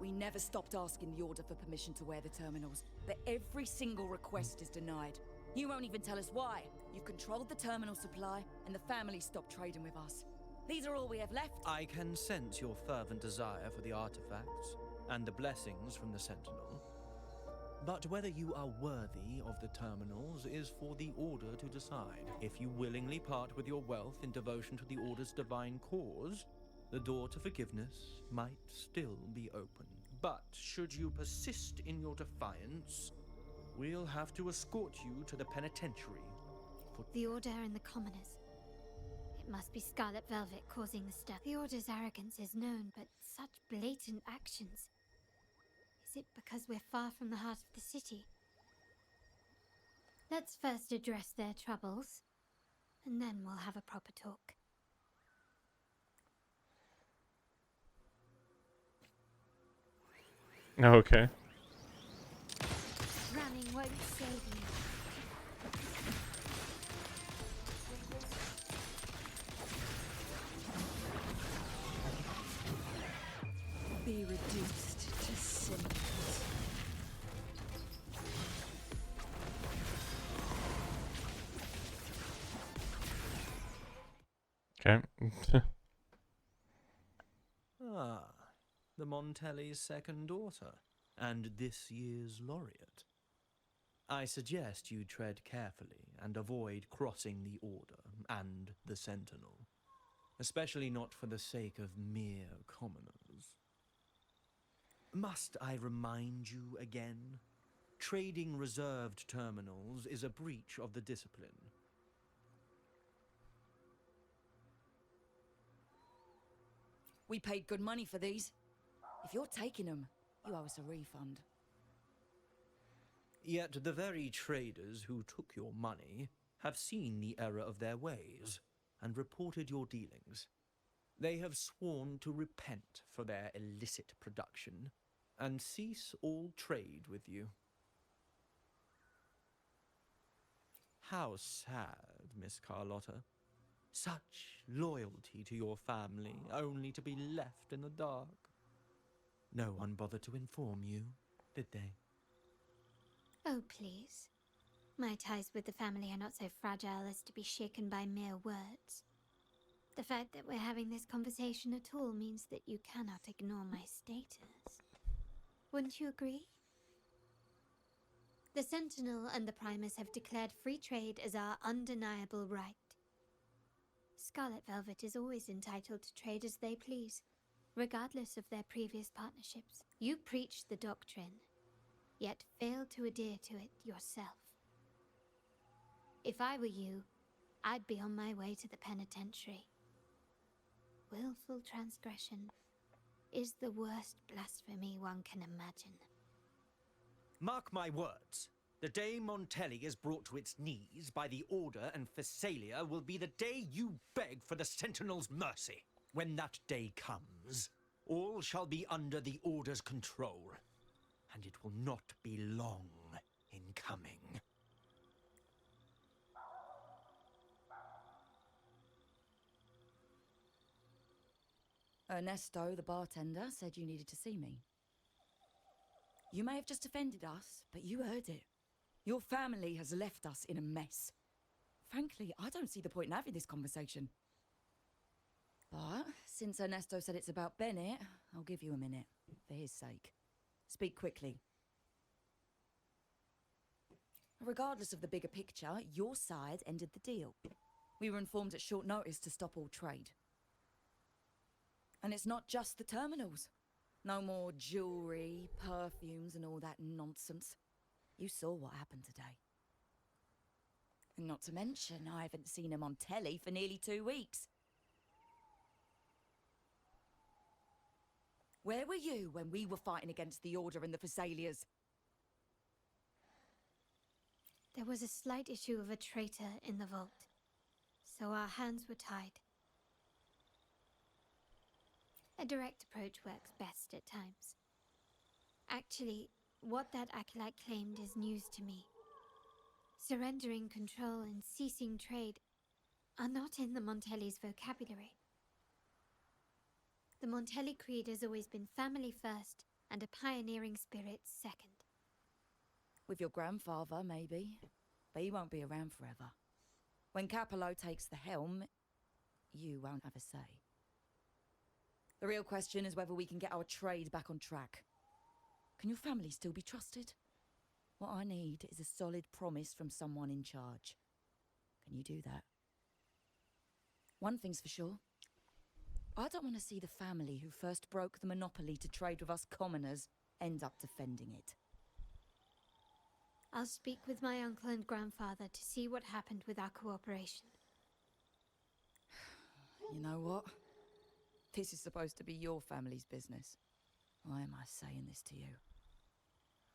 We never stopped asking the Order for permission to wear the terminals, but every single request is denied. You won't even tell us why. You've controlled the terminal supply, and the family stopped trading with us. These are all we have left. I can sense your fervent desire for the artifacts and the blessings from the Sentinel. But whether you are worthy of the terminals is for the Order to decide. If you willingly part with your wealth in devotion to the Order's divine cause, the door to forgiveness might still be open. But should you persist in your defiance, we'll have to escort you to the penitentiary. The Order and the commoners. It must be Scarlet Velvet causing the stuff. The Order's arrogance is known, but such blatant actions. Is it because we're far from the heart of the city? Let's first address their troubles, and then we'll have a proper talk. Okay. Ramming won't save you. Be reduced to simples. Okay. Ah, the Montelli's second daughter, and this year's laureate. I suggest you tread carefully and avoid crossing the Order and the Sentinel, especially not for the sake of mere commoners. Must I remind you again? Trading reserved terminals is a breach of the discipline. We paid good money for these. If you're taking them, you owe us a refund. Yet the very traders who took your money have seen the error of their ways and reported your dealings. They have sworn to repent for their illicit production and cease all trade with you. How sad, Miss Carlotta. Such loyalty to your family, only to be left in the dark. No one bothered to inform you, did they? Oh, please. My ties with the family are not so fragile as to be shaken by mere words. The fact that we're having this conversation at all means that you cannot ignore my status. Wouldn't you agree? The Sentinel and the Primus have declared free trade as our undeniable right. Scarlet Velvet is always entitled to trade as they please, regardless of their previous partnerships. You preach the doctrine, yet fail to adhere to it yourself. If I were you, I'd be on my way to the penitentiary. Willful transgression is the worst blasphemy one can imagine. Mark my words. The day Montelli is brought to its knees by the Order and Phasalia will be the day you beg for the Sentinel's mercy. When that day comes, all shall be under the Order's control, and it will not be long in coming. Ernesto, the bartender, said you needed to see me. You may have just offended us, but you heard it. Your family has left us in a mess. Frankly, I don't see the point in having this conversation. But since Ernesto said it's about Bennett, I'll give you a minute, for his sake. Speak quickly. Regardless of the bigger picture, your side ended the deal. We were informed at short notice to stop all trade. And it's not just the terminals. No more jewelry, perfumes, and all that nonsense. You saw what happened today. And not to mention, I haven't seen him on telly for nearly 2 weeks. Where were you when we were fighting against the Order and the Phasalias? There was a slight issue of a traitor in the vault, so our hands were tied. A direct approach works best at times. Actually, what that acolyte claimed is news to me. Surrendering control and ceasing trade are not in the Montelli's vocabulary. The Montelli creed has always been family first and a pioneering spirit second. With your grandfather, maybe. But he won't be around forever. When Capello takes the helm, you won't have a say. The real question is whether we can get our trade back on track. Can your family still be trusted? What I need is a solid promise from someone in charge. Can you do that? One thing's for sure. I don't want to see the family who first broke the monopoly to trade with us commoners end up defending it. I'll speak with my uncle and grandfather to see what happened with our cooperation. You know what? This is supposed to be your family's business. Why am I saying this to you?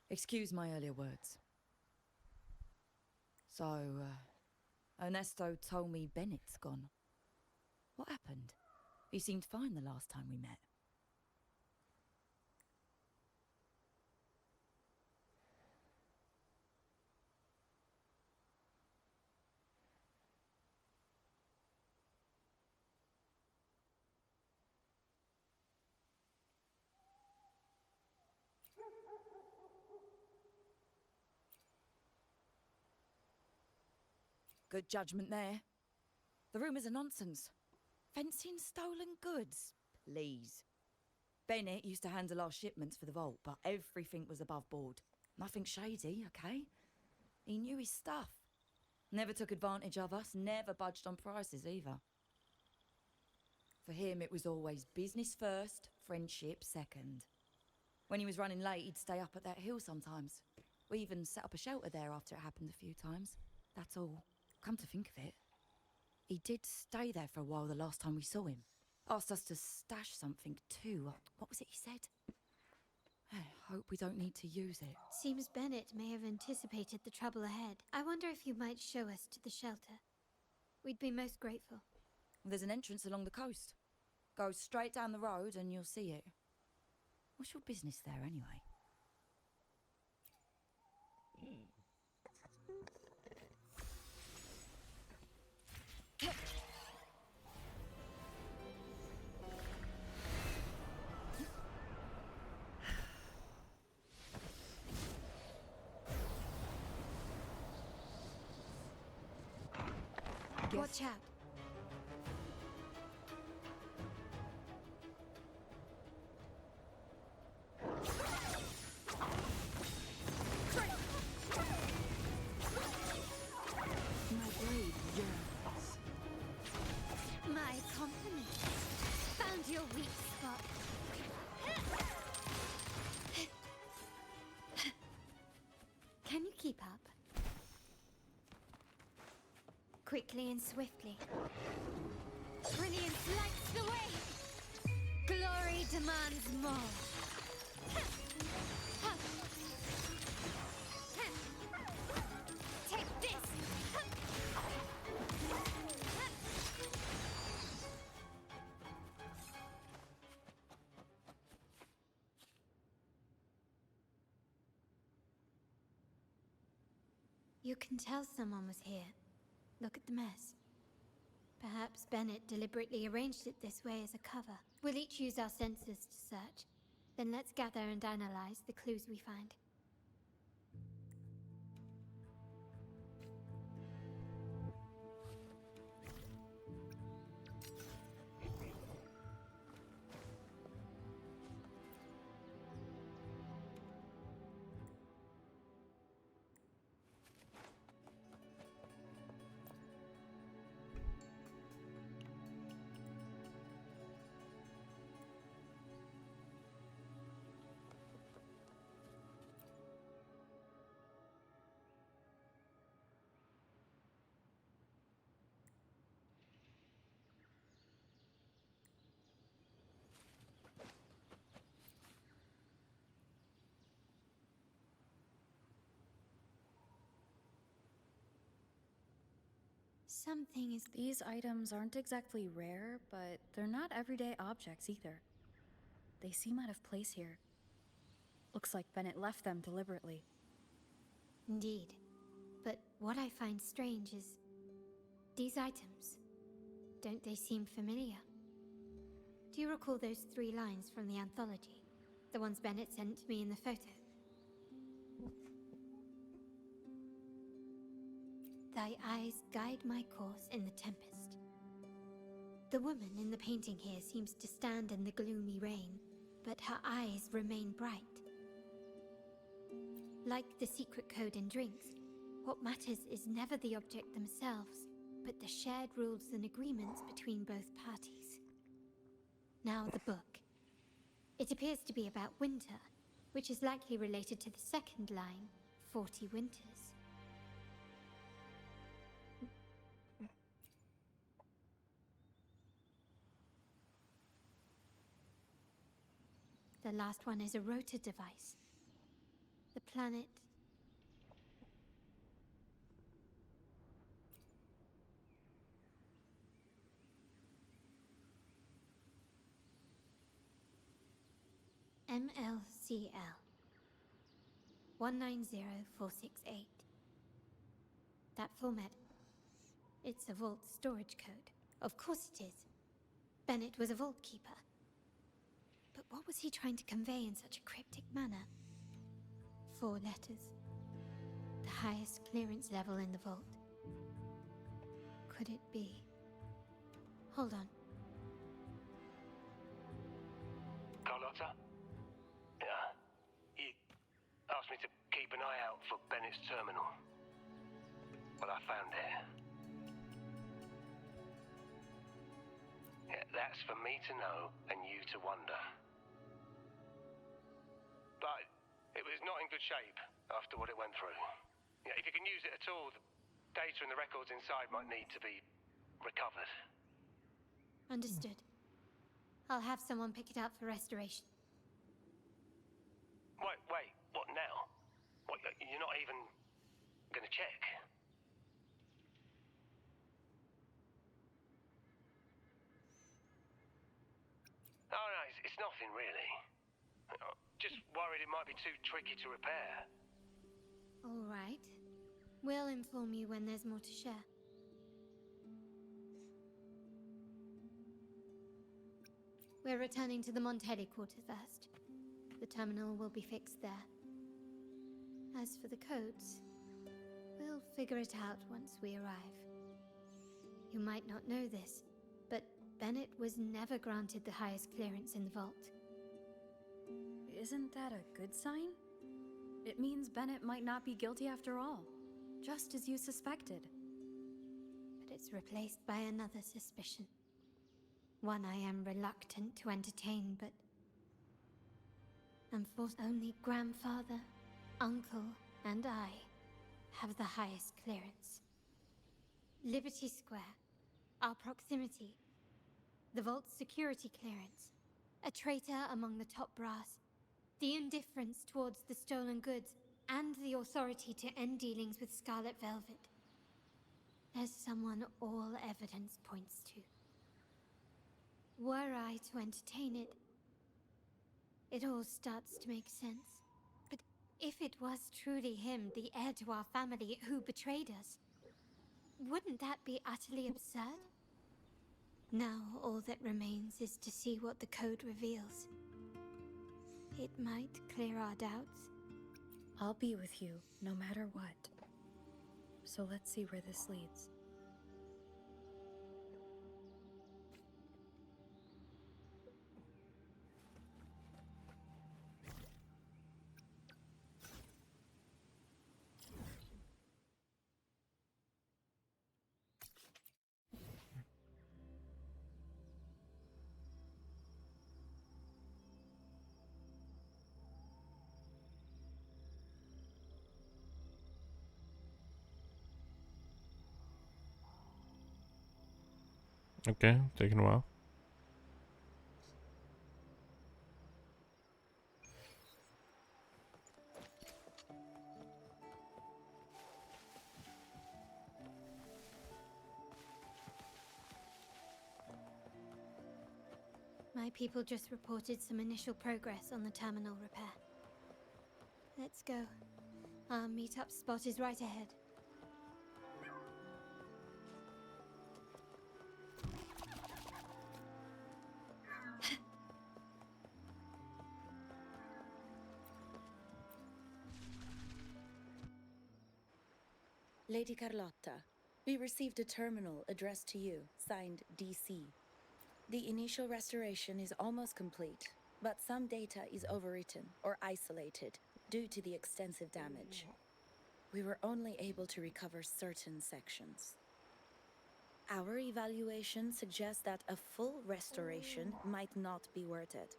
Excuse my earlier words. So, Ernesto told me Bennett's gone. What happened? He seemed fine the last time we met. Good judgment there. The rumours are nonsense. Fencing stolen goods? Please. Bennett used to handle our shipments for the vault, but everything was above board. Nothing shady, okay? He knew his stuff. Never took advantage of us, never budged on prices either. For him, it was always business first, friendship second. When he was running late, he'd stay up at that hill sometimes. We even set up a shelter there after it happened a few times. That's all. Come to think of it, he did stay there for a while the last time we saw him. Asked us to stash something too. What was it he said? I hope we don't need to use it. Seems Bennett may have anticipated the trouble ahead. I wonder if you might show us to the shelter. We'd be most grateful. There's an entrance along the coast. Go straight down the road and you'll see it. What's your business there anyway? Watch out. My blade yearns. My compliments. Found your weak spot. Can you keep up? Quickly and swiftly. Brilliance lights the way! Glory demands more. Take this! You can tell someone was here. Look at the mess. Perhaps Bennett deliberately arranged it this way as a cover. We'll each use our senses to search. Then let's gather and analyze the clues we find. Something is... These items aren't exactly rare, but they're not everyday objects either. They seem out of place here. Looks like Bennett left them deliberately. Indeed. But what I find strange is... these items. Don't they seem familiar? Do you recall those 3 lines from the anthology? The ones Bennett sent me in the photo. Thy eyes guide my course in the tempest. The woman in the painting here seems to stand in the gloomy rain, but her eyes remain bright. Like the secret code in drinks, what matters is never the object themselves, but the shared rules and agreements between both parties. Now the book. It appears to be about winter, which is likely related to the second line, 40 winters. The last one is a rotor device. The planet... MLCL 190468. That format. It's a vault storage code. Of course it is. Bennett was a vault keeper. But what was he trying to convey in such a cryptic manner? 4 letters. The highest clearance level in the vault. Could it be? Hold on. Carlotta? Yeah. You asked me to keep an eye out for Bennett's terminal. Well, I found it. Yeah, that's for me to know and you to wonder. But it was not in good shape after what it went through. Yeah, if you can use it at all, the data and the records inside might need to be recovered. Understood. I'll have someone pick it up for restoration. Wait, what now? What, you're not even gonna check? Oh no, it's nothing really. Just worried it might be too tricky to repair. All right. We'll inform you when there's more to share. We're returning to the Montelli quarter first. The terminal will be fixed there. As for the codes, we'll figure it out once we arrive. You might not know this, but Bennett was never granted the highest clearance in the vault. Isn't that a good sign? It means Bennett might not be guilty after all, just as you suspected. But it's replaced by another suspicion. One I am reluctant to entertain, but... only grandfather, uncle, and I have the highest clearance. Liberty Square, our proximity, the vault's security clearance, a traitor among the top brass, the indifference towards the stolen goods, and the authority to end dealings with Scarlet Velvet. There's someone all evidence points to. Were I to entertain it, it all starts to make sense. But if it was truly him, the heir to our family, who betrayed us, wouldn't that be utterly absurd? Now all that remains is to see what the code reveals. It might clear our doubts. I'll be with you, no matter what. So let's see where this leads. Okay, taking a while. My people just reported some initial progress on the terminal repair. Let's go. Our meetup spot is right ahead. Lady Carlotta, we received a terminal addressed to you, signed DC. The initial restoration is almost complete, but some data is overwritten or isolated due to the extensive damage. We were only able to recover certain sections. Our evaluation suggests that a full restoration might not be worth it.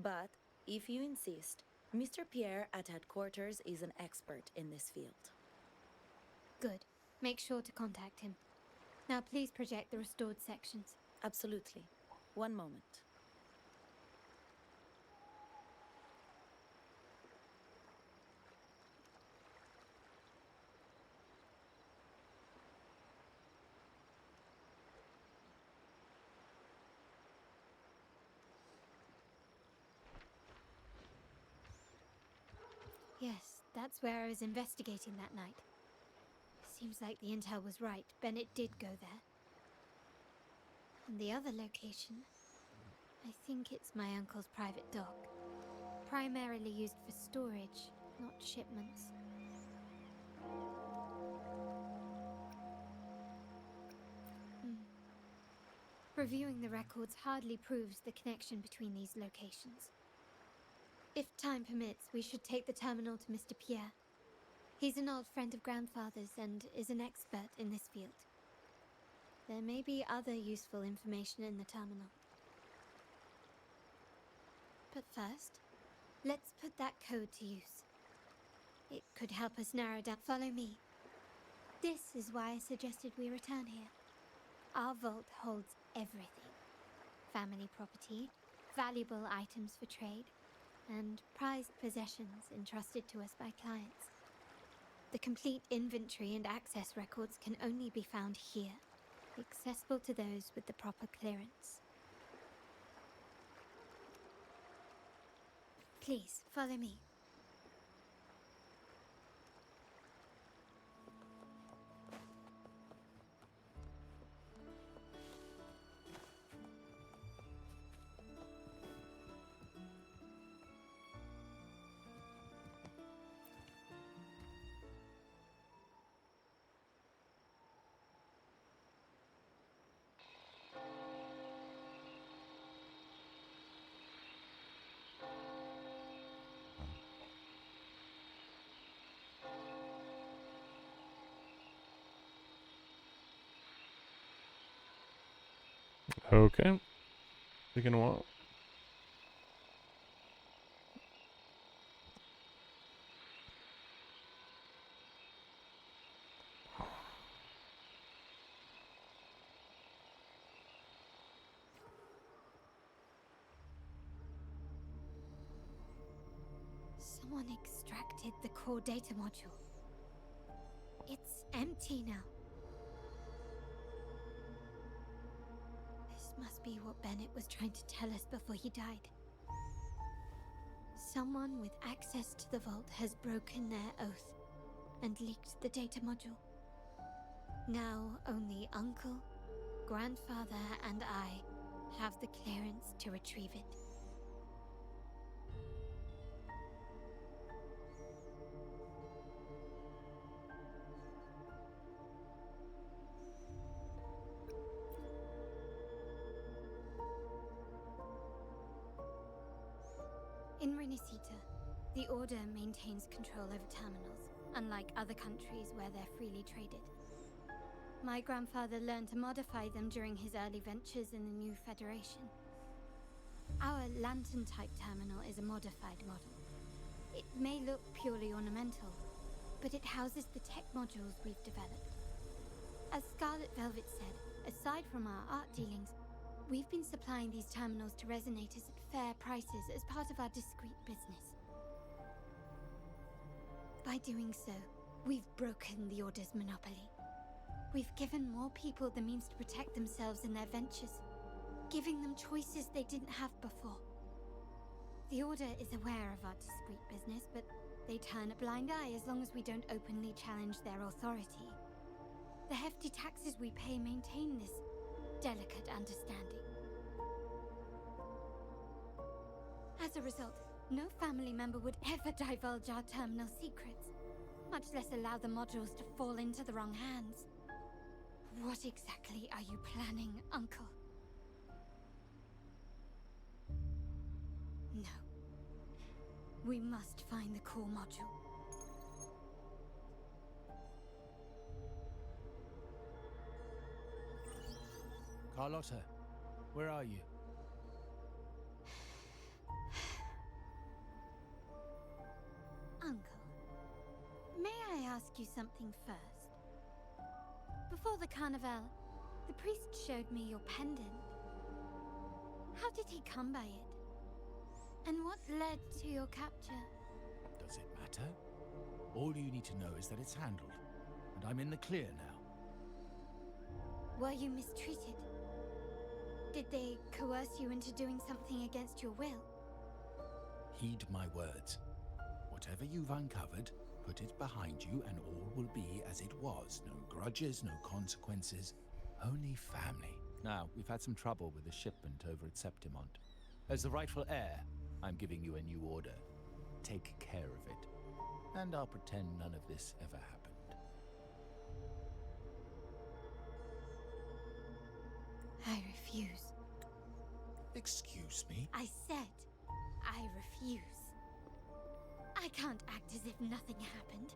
But, if you insist, Mr. Pierre at headquarters is an expert in this field. Good. Make sure to contact him. Now please project the restored sections. Absolutely. One moment. Yes, that's where I was investigating that night. Seems like the intel was right. Bennett did go there. And the other location, I think it's my uncle's private dock. Primarily used for storage, not shipments. Reviewing the records hardly proves the connection between these locations. If time permits, we should take the terminal to Mr. Pierre. He's an old friend of Grandfather's and is an expert in this field. There may be other useful information in the terminal. But first, let's put that code to use. It could help us narrow down. Follow me. This is why I suggested we return here. Our vault holds everything. Family property, valuable items for trade, and prized possessions entrusted to us by clients. The complete inventory and access records can only be found here, accessible to those with the proper clearance. Please, follow me. Okay. Taking a while. Someone extracted the core data module. It's empty now. This must be what Bennett was trying to tell us before he died. Someone with access to the vault has broken their oath and leaked the data module. Now only Uncle, Grandfather, and I have the clearance to retrieve it. In Renisita, the Order maintains control over terminals, unlike other countries where they're freely traded. My grandfather learned to modify them during his early ventures in the new Federation. Our lantern-type terminal is a modified model. It may look purely ornamental, but it houses the tech modules we've developed. As Scarlet Velvet said, aside from our art dealings, we've been supplying these terminals to resonators at fair prices as part of our discreet business. By doing so, we've broken the Order's monopoly. We've given more people the means to protect themselves and their ventures, giving them choices they didn't have before. The Order is aware of our discreet business, but they turn a blind eye as long as we don't openly challenge their authority. The hefty taxes we pay maintain this delicate understanding. As a result, no family member would ever divulge our terminal secrets. much less allow the modules to fall into the wrong hands. What exactly are you planning, Uncle? No. We must find the core module. Carlotta, where are you? Uncle, may I ask you something first? Before the carnival, the priest showed me your pendant. How did he come by it? And what led to your capture? Does it matter? All you need to know is that it's handled, and I'm in the clear now. Were you mistreated? Did they coerce you into doing something against your will? Heed my words. Whatever you've uncovered, put it behind you and all will be as it was. No grudges, no consequences, only family. Now, we've had some trouble with the shipment over at Septimont. As the rightful heir, I'm giving you a new order. Take care of it. And I'll pretend none of this ever happened. I refuse. Excuse me? I said I refuse. I can't act as if nothing happened.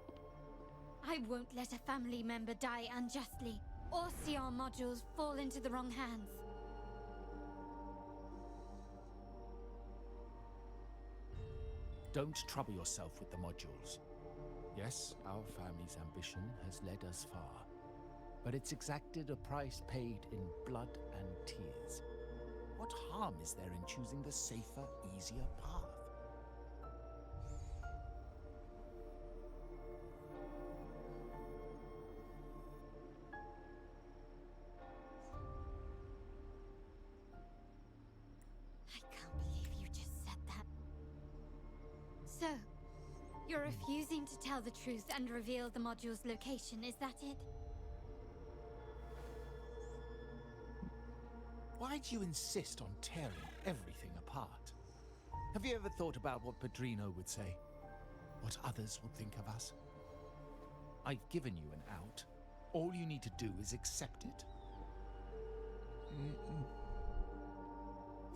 I won't let a family member die unjustly, or see our modules fall into the wrong hands. Don't trouble yourself with the modules. Yes, our family's ambition has led us far, but it's exacted a price paid in blood and tears. What harm is there in choosing the safer, easier path? I can't believe you just said that. So, you're refusing to tell the truth and reveal the module's location, is that it? Why do you insist on tearing everything apart? Have you ever thought about what Padrino would say? What others would think of us? I've given you an out. All you need to do is accept it.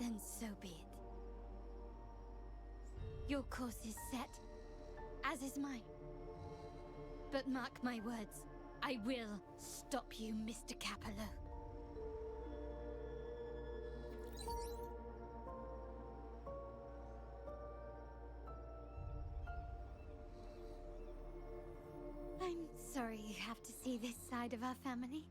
Then so be it. Your course is set, as is mine. But mark my words, I will stop you, Mr. Capello. I'm sorry you have to see this side of our family.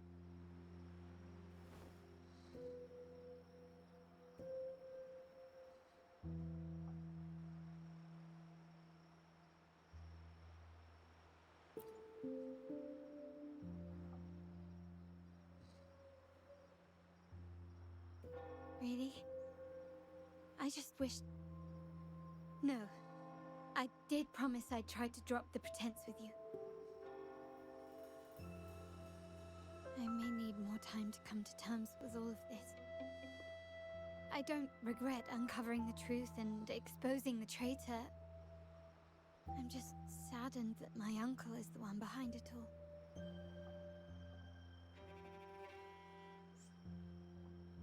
Really? I just wished... No. I did promise I'd try to drop the pretense with you. I may need more time to come to terms with all of this. I don't regret uncovering the truth and exposing the traitor. I'm just saddened that my uncle is the one behind it all.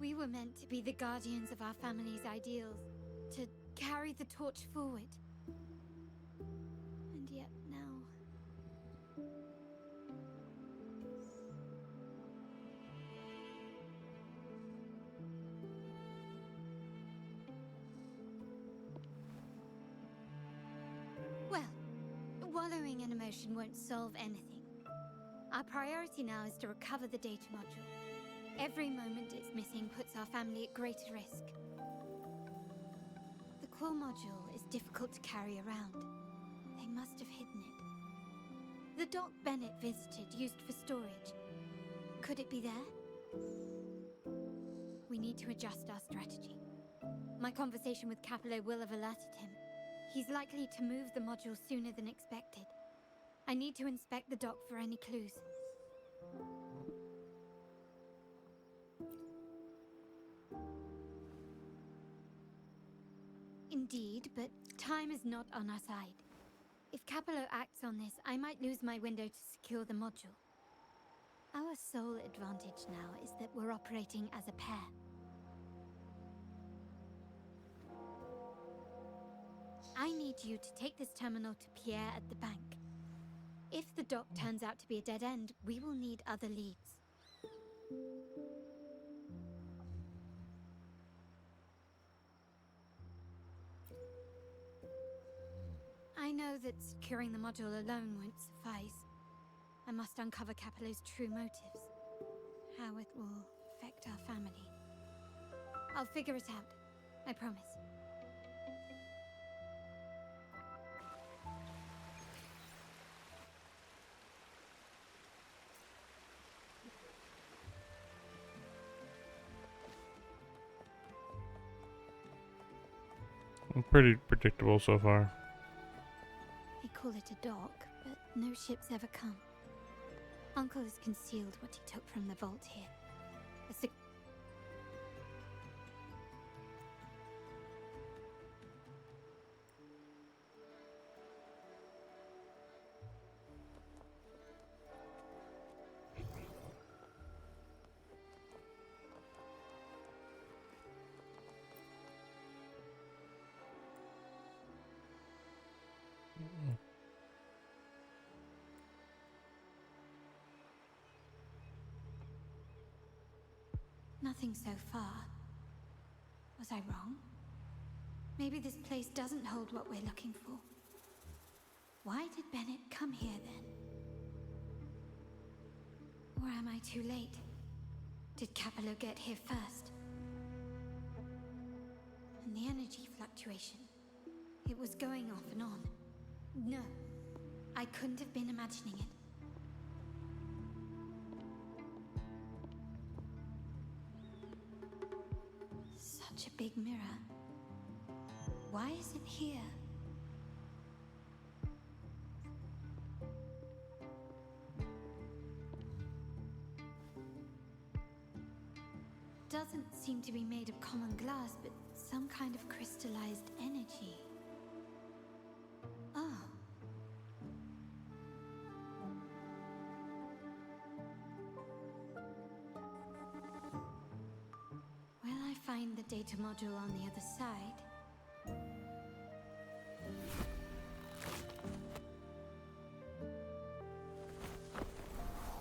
We were meant to be the guardians of our family's ideals, to carry the torch forward. And yet now... Well, wallowing in emotion won't solve anything. Our priority now is to recover the data module. Every moment it's missing puts our family at greater risk. The core module is difficult to carry around. They must have hidden it. The dock Bennett visited used for storage. Could it be there? We need to adjust our strategy. My conversation with Capello will have alerted him. He's likely to move the module sooner than expected. I need to inspect the dock for any clues. Indeed, but time is not on our side. If Capello acts on this, I might lose my window to secure the module. Our sole advantage now is that we're operating as a pair. I need you to take this terminal to Pierre at the bank. If the dock turns out to be a dead end, we will need other leads. I know that securing the module alone won't suffice. I must uncover Capello's true motives. How it will affect our family. I'll figure it out. I promise. Pretty predictable so far. They call it a dock, but no ships ever come. Uncle has concealed what he took from the vault here. Nothing so far. Was I wrong? Maybe this place doesn't hold what we're looking for. Why did Bennett come here then? Or am I too late? Did Capello get here first? And the energy fluctuation. It was going off and on. No, I couldn't have been imagining it. Such a big mirror. Why is it here? Doesn't seem to be made of common glass, but some kind of crystallized energy. Oh. Will I find the data module on the other side?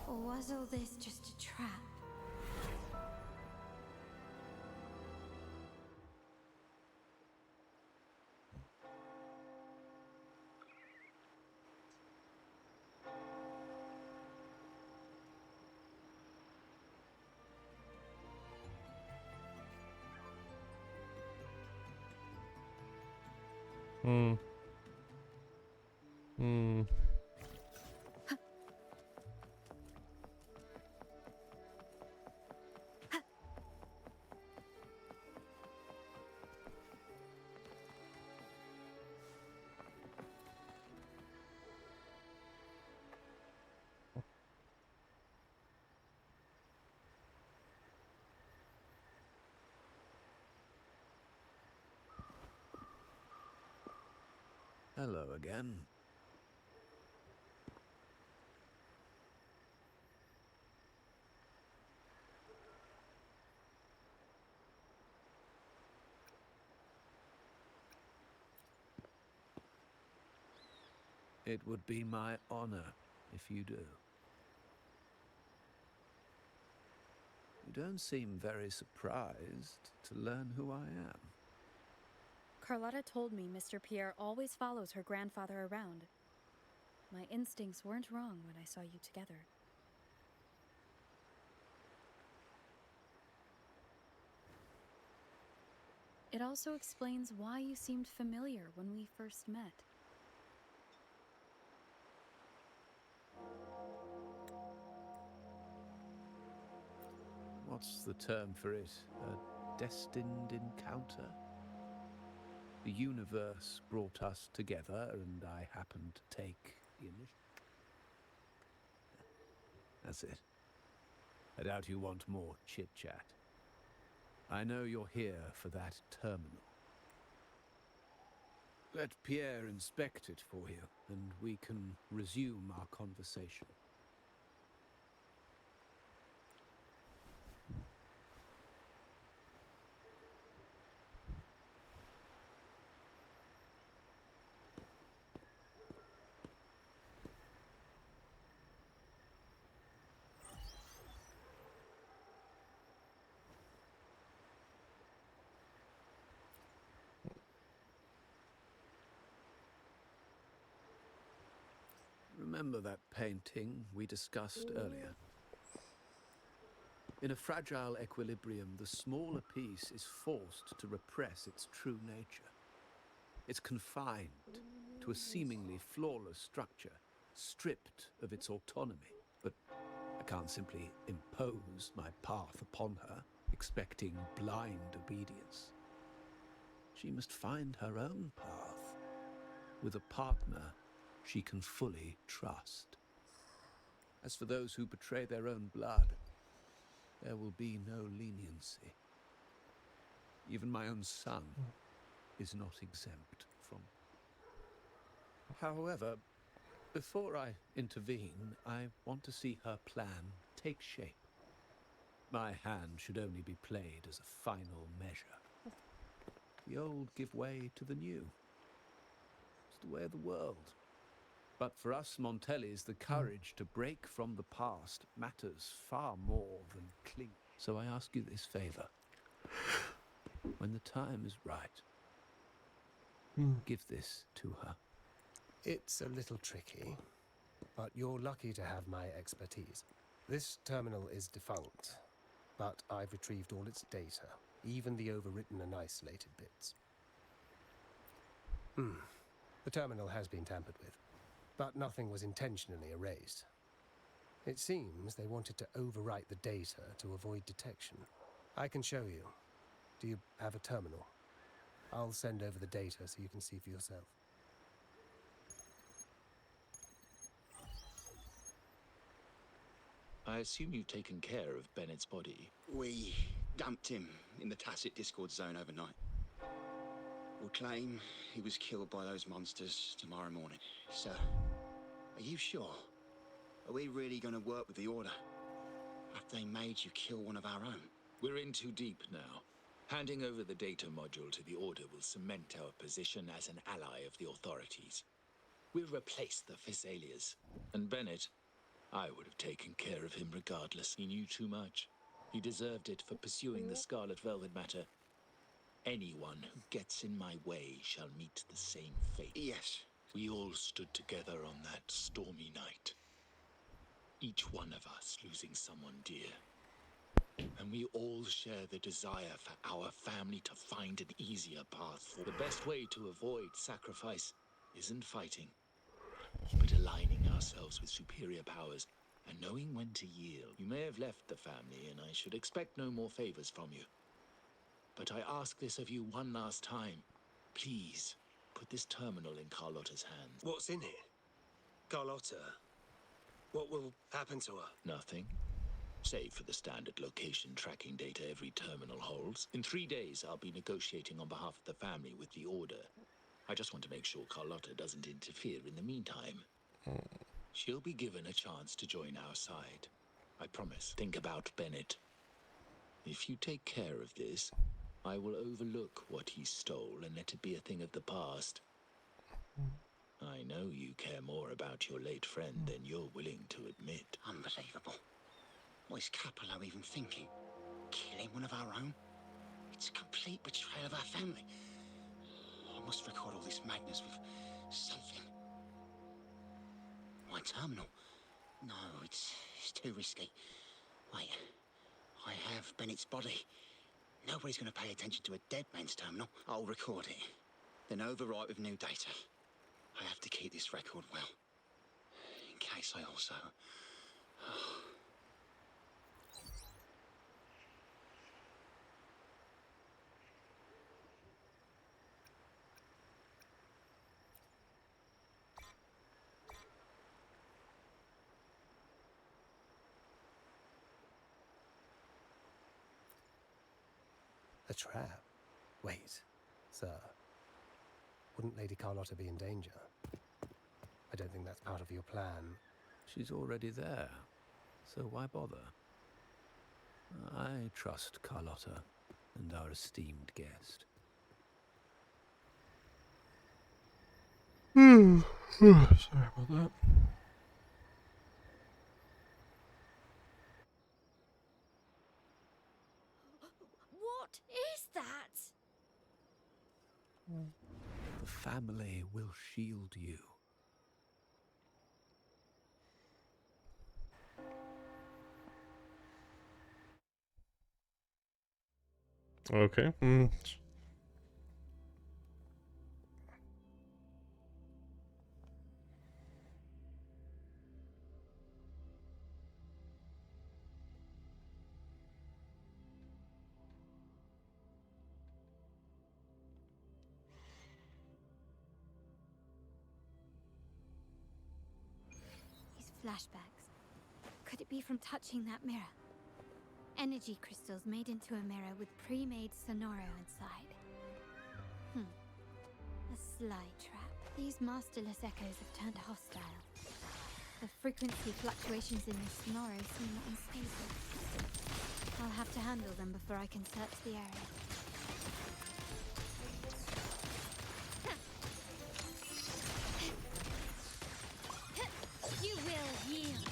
Or was all this just a trap? Hello again. It would be my honor if you do. You don't seem very surprised to learn who I am. Carlotta told me Mr. Pierre always follows her grandfather around. My instincts weren't wrong when I saw you together. It also explains why you seemed familiar when we first met. What's the term for it? A destined encounter? The universe brought us together, and I happened to take the initiative. That's it. I doubt you want more chit-chat. I know you're here for that terminal. Let Pierre inspect it for you, and we can resume our conversation. Remember that painting we discussed earlier? In a fragile equilibrium, the smaller piece is forced to repress its true nature. It's confined to a seemingly flawless structure, stripped of its autonomy. But I can't simply impose my path upon her, expecting blind obedience. She must find her own path, with a partner she can fully trust. As for those who betray their own blood, there will be no leniency. Even my own son is not exempt from. However, before I intervene, I want to see her plan take shape. My hand should only be played as a final measure. The old give way to the new. It's the way of the world. But for us Montellis, the courage to break from the past matters far more than cling. So I ask you this favor. When the time is right, give this to her. It's a little tricky, but you're lucky to have my expertise. This terminal is defunct, but I've retrieved all its data, even the overwritten and isolated bits. The terminal has been tampered with, but nothing was intentionally erased. It seems they wanted to overwrite the data to avoid detection. I can show you. Do you have a terminal? I'll send over the data so you can see for yourself. I assume you've taken care of Bennett's body. We dumped him in the tacit Discord zone overnight. We'll claim he was killed by those monsters tomorrow morning. So, are you sure? Are we really going to work with the Order? Have they made you kill one of our own? We're in too deep now. Handing over the data module to the Order will cement our position as an ally of the authorities. We'll replace the Physaelias. And Bennett, I would have taken care of him regardless. He knew too much. He deserved it for pursuing the Scarlet Velvet matter. Anyone who gets in my way shall meet the same fate. Yes. We all stood together on that stormy night. Each one of us losing someone dear. And we all share the desire for our family to find an easier path. The best way to avoid sacrifice isn't fighting, but aligning ourselves with superior powers and knowing when to yield. You may have left the family, and I should expect no more favors from you. But I ask this of you one last time. Please, put this terminal in Carlotta's hands. What's in it? Carlotta? What will happen to her? Nothing. Save for the standard location tracking data every terminal holds. In 3 days, I'll be negotiating on behalf of the family with the Order. I just want to make sure Carlotta doesn't interfere in the meantime. She'll be given a chance to join our side. I promise. Think about Bennett. If you take care of this, I will overlook what he stole and let it be a thing of the past. I know you care more about your late friend than you're willing to admit. Unbelievable. What is Capello even thinking? Killing one of our own? It's a complete betrayal of our family. I must record all this madness with something. My terminal? No, it's too risky. Wait, I have Bennett's body. Nobody's going to pay attention to a dead man's terminal. I'll record it, then overwrite with new data. I have to keep this record well, in case I also... A trap? Wait, sir. Wouldn't Lady Carlotta be in danger? I don't think that's part of your plan. She's already there, so why bother? I trust Carlotta and our esteemed guest. Sorry about that. What is that? The family will shield you. Okay. These flashbacks. Could it be from touching that mirror? Energy crystals made into a mirror with pre-made sonoro inside. A sly trap. These masterless echoes have turned hostile. The frequency fluctuations in the sonoro seem unstable. I'll have to handle them before I can search the area. You will yield.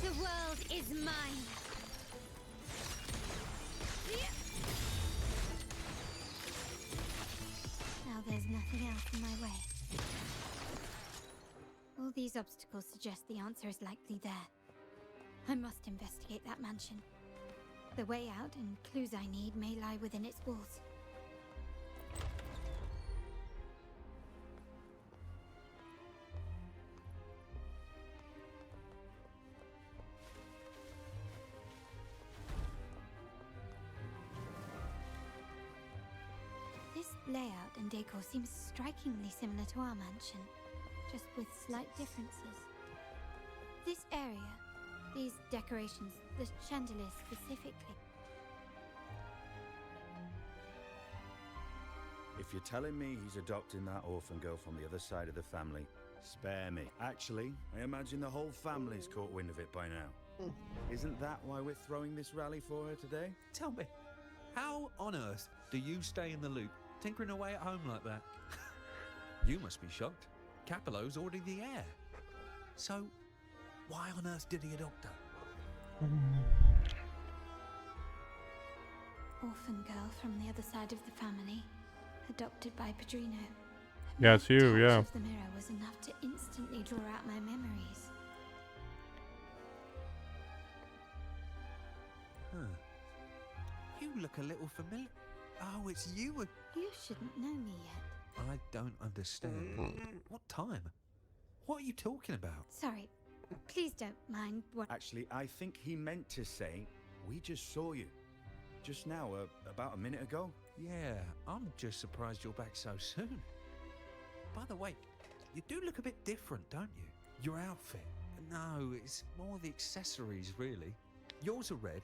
The world is mine. Now there's nothing else in my way. All these obstacles suggest the answer is likely there. I must investigate that mansion. The way out and clues I need may lie within its walls. This layout and decor seems strikingly similar to our mansion, just with slight differences. This area, these decorations, the chandelier specifically. If you're telling me he's adopting that orphan girl from the other side of the family, spare me. Actually, I imagine the whole family's caught wind of it by now. Isn't that why we're throwing this rally for her today? Tell me, how on earth do you stay in the loop, tinkering away at home like that? You must be shocked. Capello's already the heir. So, why on earth did he adopt her? Orphan girl from the other side of the family, adopted by Padrino. Yeah, it's you, The yeah. touch of the mirror was enough to instantly draw out my memories. Huh. You look a little familiar. Oh, it's you. You shouldn't know me yet. I don't understand. What time? What are you talking about? Sorry, please don't mind what. Actually, I think he meant to say, we just saw you. Just now, about a minute ago. Yeah, I'm just surprised you're back so soon. By the way, you do look a bit different, don't you? Your outfit. No, it's more the accessories, really. Yours are red,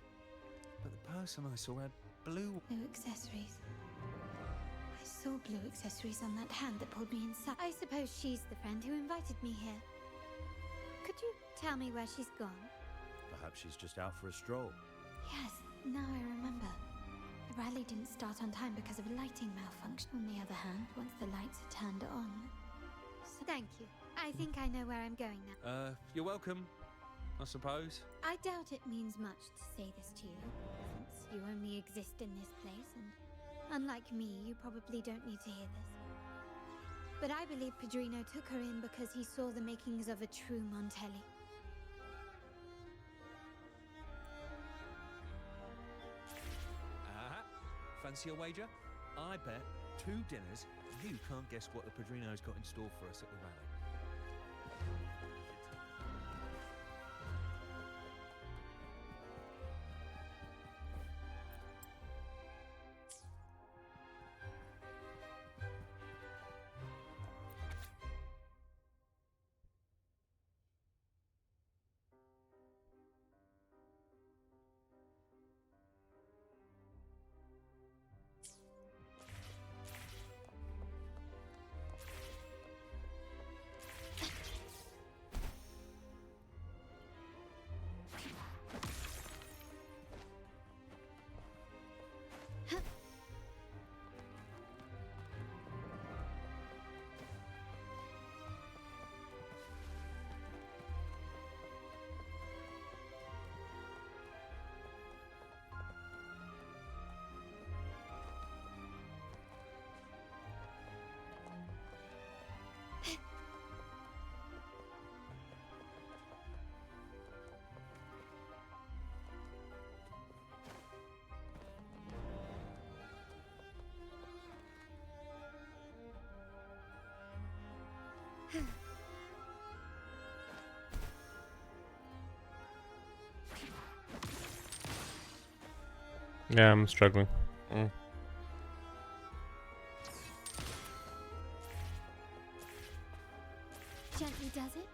but the person I saw had blue. Blue accessories. I saw blue accessories on that hand that pulled me inside. I suppose she's the friend who invited me here. Could you tell me where she's gone? Perhaps she's just out for a stroll. Yes, now I remember. The rally didn't start on time because of a lighting malfunction. On the other hand, once the lights are turned on... So thank you. I think I know where I'm going now. You're welcome, I suppose. I doubt it means much to say this to you, since you only exist in this place, and unlike me, you probably don't need to hear this. But I believe Padrino took her in because he saw the makings of a true Montelli. Fancy a wager? I bet 2 dinners you can't guess what the Padrino's got in store for us at the rally. Yeah, I'm struggling. Gently does it.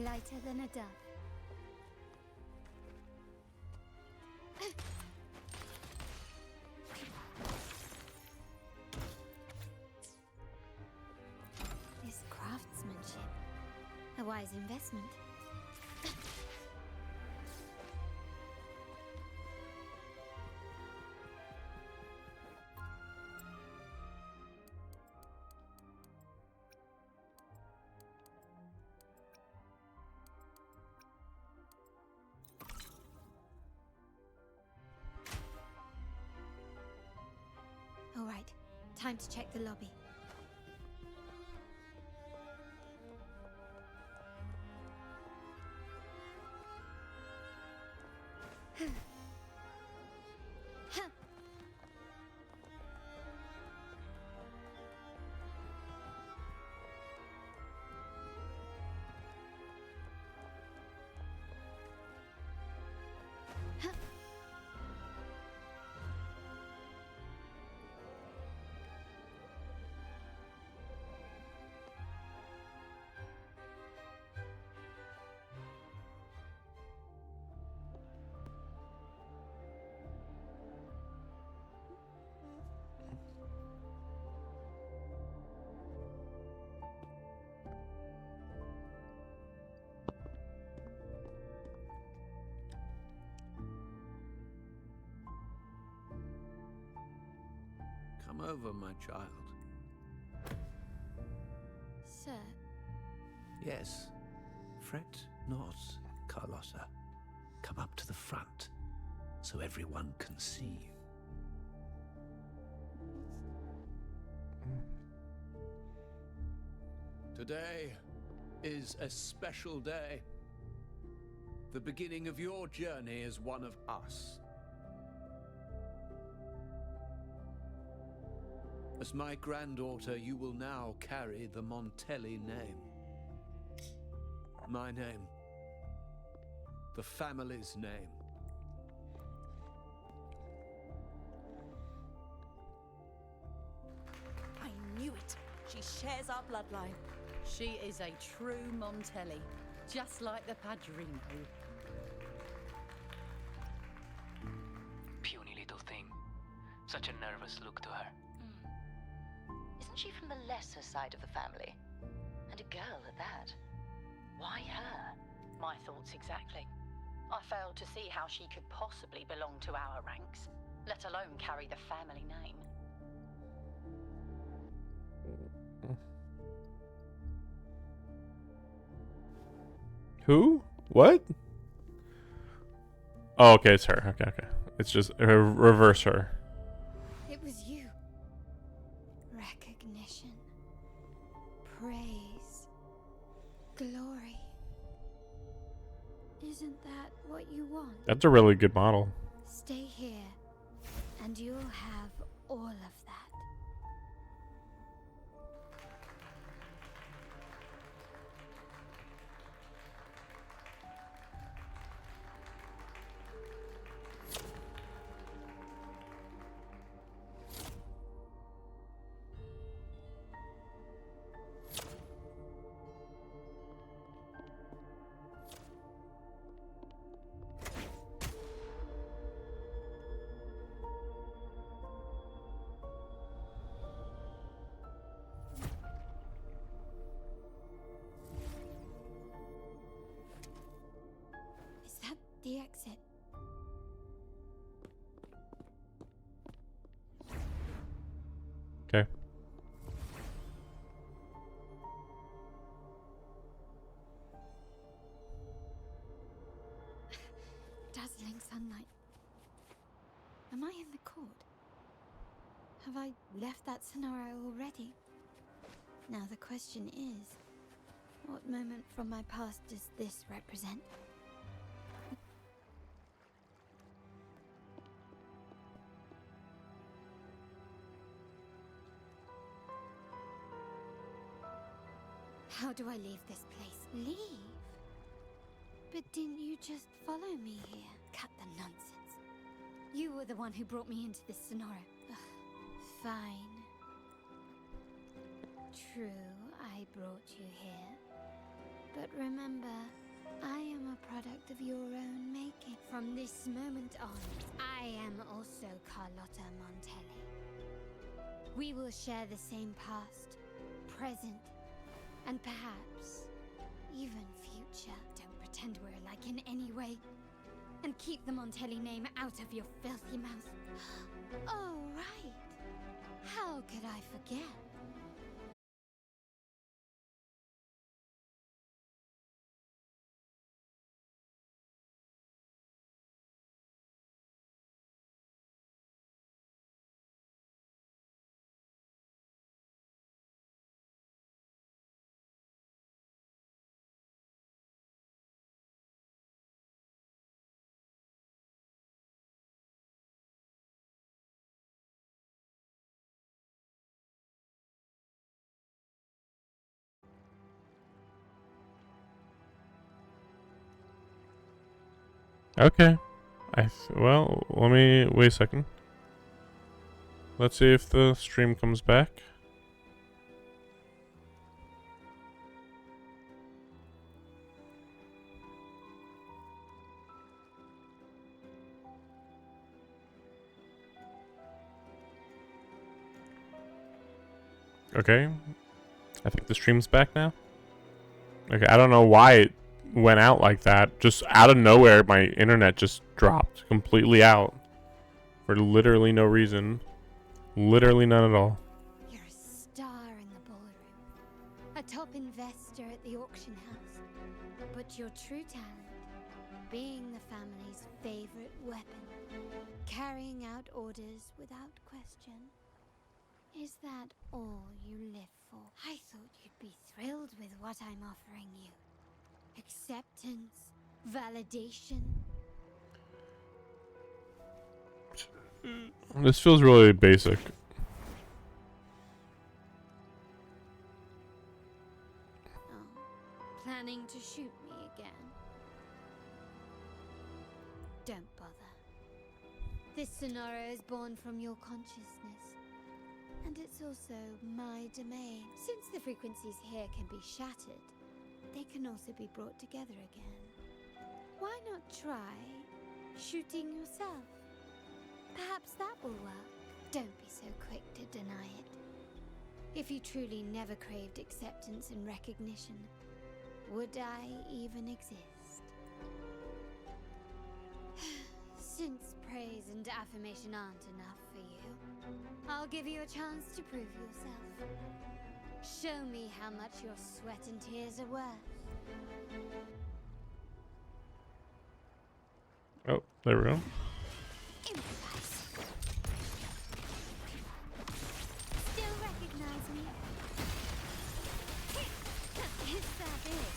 Lighter than a dove. This craftsmanship. A wise investment. All right, time to check the lobby. Come over, my child. Sir. Yes. Fret not, Carlotta. Come up to the front, so everyone can see you. Today is a special day. The beginning of your journey as one of us. As my granddaughter, you will now carry the Montelli name. My name. The family's name. I knew it. She shares our bloodline. She is a true Montelli, just like the Padrino. Puny little thing. Such a nervous look to her. Isn't she from the lesser side of the family? And a girl at that. Why her? My thoughts exactly. I failed to see how she could possibly belong to our ranks, let alone carry the family name. Who? What? Oh, okay, it's her. Okay, okay. It's just reverse her. It was you. Recognition. Praise. Glory. Isn't that what you want? That's a really good model. Stay here, and you'll have all of that. The exit. Okay. Dazzling sunlight. Am I in the court? Have I left that scenario already? Now the question is, what moment from my past does this represent? How do I leave this place? Leave? But didn't you just follow me here? Cut the nonsense. You were the one who brought me into this scenario. Ugh, fine. True, I brought you here. But remember, I am a product of your own making. From this moment on, I am also Carlotta Montelli. We will share the same past, present, and perhaps even future. Don't pretend we're alike in any way. And keep the Montelli name out of your filthy mouth. Oh, right. How could I forget? Okay. Well, let me wait a second. Let's see if the stream comes back. Okay. I think the stream's back now. Okay, I don't know why it went out like that. Just out of nowhere, my internet just dropped completely out. For literally no reason. Literally none at all. You're a star in the ballroom. A top investor at the auction house. But your true talent, being the family's favorite weapon. Carrying out orders without question. Is that all you live for? I thought you'd be thrilled with what I'm offering you. Acceptance, validation. This feels really basic. Oh, planning to shoot me again? Don't bother. This scenario is born from your consciousness. And it's also my domain. Since the frequencies here can be shattered, they can also be brought together again. Why not try shooting yourself? Perhaps that will work. Don't be so quick to deny it. If you truly never craved acceptance and recognition, would I even exist? Since praise and affirmation aren't enough for you, I'll give you a chance to prove yourself. Show me how much your sweat and tears are worth. Oh, there we go. Still recognize me? Is that it?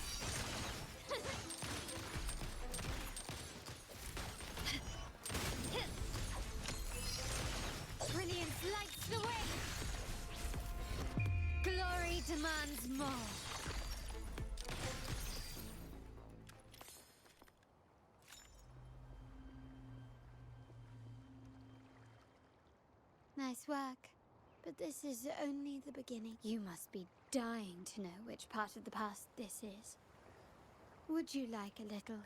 Brilliance lights the way. Glory demands more. Nice work. But this is only the beginning. You must be dying to know which part of the past this is. Would you like a little?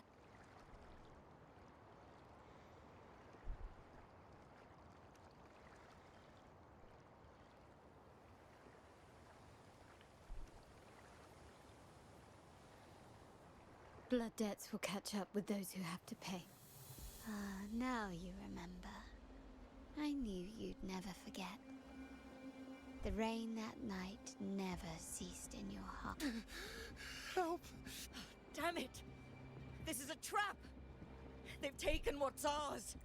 Blood debts will catch up with those who have to pay. Ah, now you remember. I knew you'd never forget. The rain that night never ceased in your heart. Help! Damn it! This is a trap! They've taken what's ours!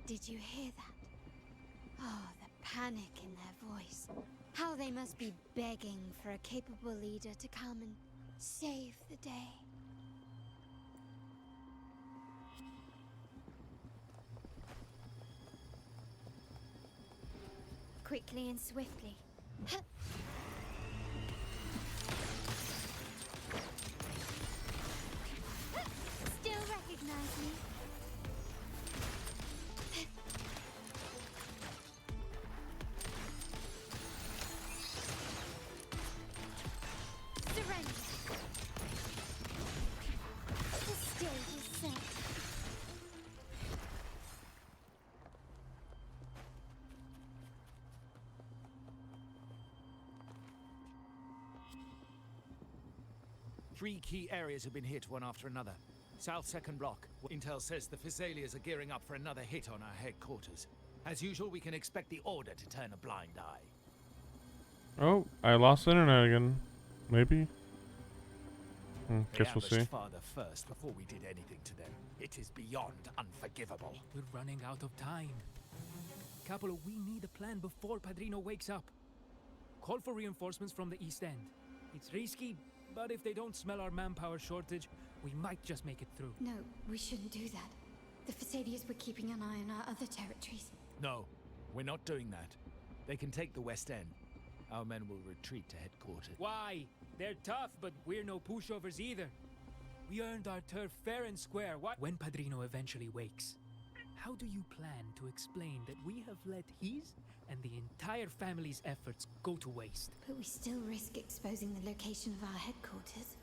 Did you hear that? Oh, the panic in their voice. How they must be begging for a capable leader to come and save the day. Quickly and swiftly. Still recognize me? Surrender. The stage is set. Three key areas have been hit one after another. South second block. Intel says the Physaelias are gearing up for another hit on our headquarters. As usual, we can expect the Order to turn a blind eye. Oh, I lost internet again. Maybe. Guess we'll see. Father first before we did anything to them. It is beyond unforgivable. We're running out of time. Capital, we need a plan before Padrino wakes up. Call for reinforcements from the east end. It's risky, but if they don't smell our manpower shortage, we might just make it through. No, we shouldn't do that. The Physaelias were keeping an eye on our other territories. No, we're not doing that. They can take the west end. Our men will retreat to headquarters. Why? They're tough, but we're no pushovers either. We earned our turf fair and square. What? When Padrino eventually wakes, how do you plan to explain that we have let his and the entire family's efforts go to waste? But we still risk exposing the location of our headquarters.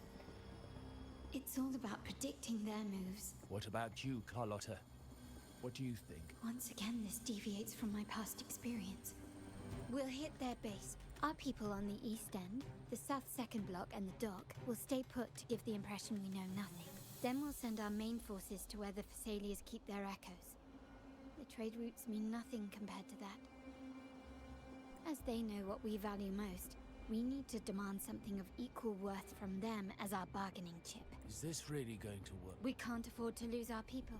It's all about predicting their moves. What about you, Carlotta? What do you think? Once again, this deviates from my past experience. We'll hit their base. Our people on the east end, the south second block and the dock will stay put to give the impression we know nothing. Then we'll send our main forces to where the Physaelias keep their echoes. The trade routes mean nothing compared to that. As they know what we value most, we need to demand something of equal worth from them as our bargaining chip. Is this really going to work? We can't afford to lose our people.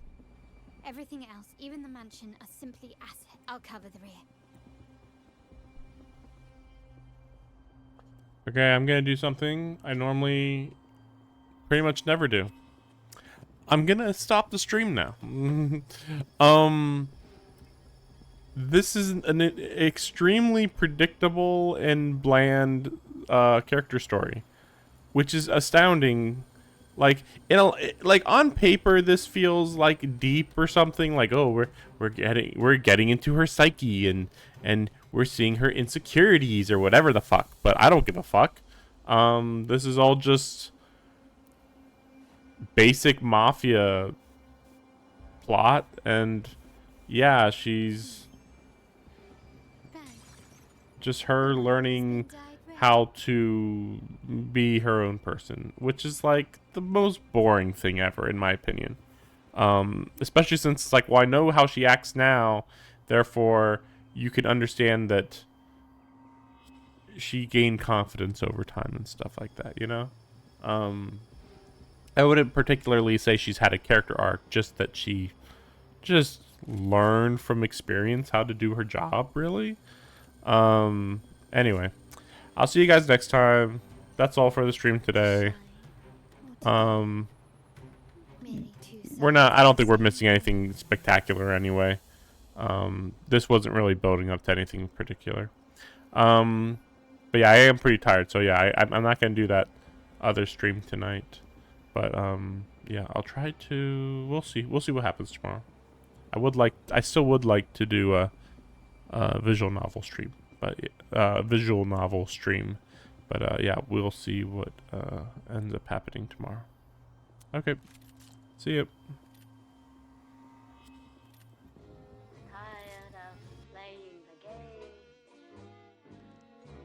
Everything else, even the mansion, are simply assets. I'll cover the rear. Okay, I'm gonna do something I normally pretty much never do. I'm gonna stop the stream now. This is an extremely predictable and bland character story, which is astounding. Like, like on paper, this feels like deep or something. Like, oh, we're getting into her psyche and we're seeing her insecurities or whatever the fuck. But I don't give a fuck. This is all just basic mafia plot, and yeah, she's just her learning how to be her own person, which is like the most boring thing ever in my opinion. Especially since it's like, well, I know how she acts now, therefore you can understand that she gained confidence over time and stuff like that, you know? I wouldn't particularly say she's had a character arc, just that she just learned from experience how to do her job, really. Anyway, I'll see you guys next time. That's all for the stream today. I don't think we're missing anything spectacular anyway. This wasn't really building up to anything particular. But yeah, I am pretty tired, so yeah, I'm not gonna do that other stream tonight. But yeah, I'll try to. We'll see what happens tomorrow. I still would like to do a visual novel stream, but yeah, we'll see what ends up happening tomorrow. Okay, see you. Tired of playing the game.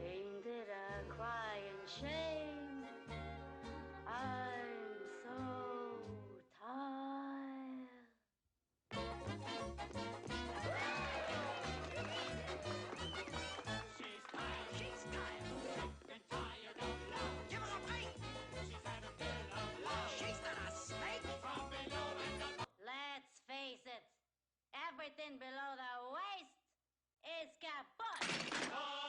Ain't it a crying shame? I'm so tired. She's tired. Been tired of love. Give her a beat. She's had a bit of love. She's not a snake. From below and above. Let's face it. Everything below the waist Escapade!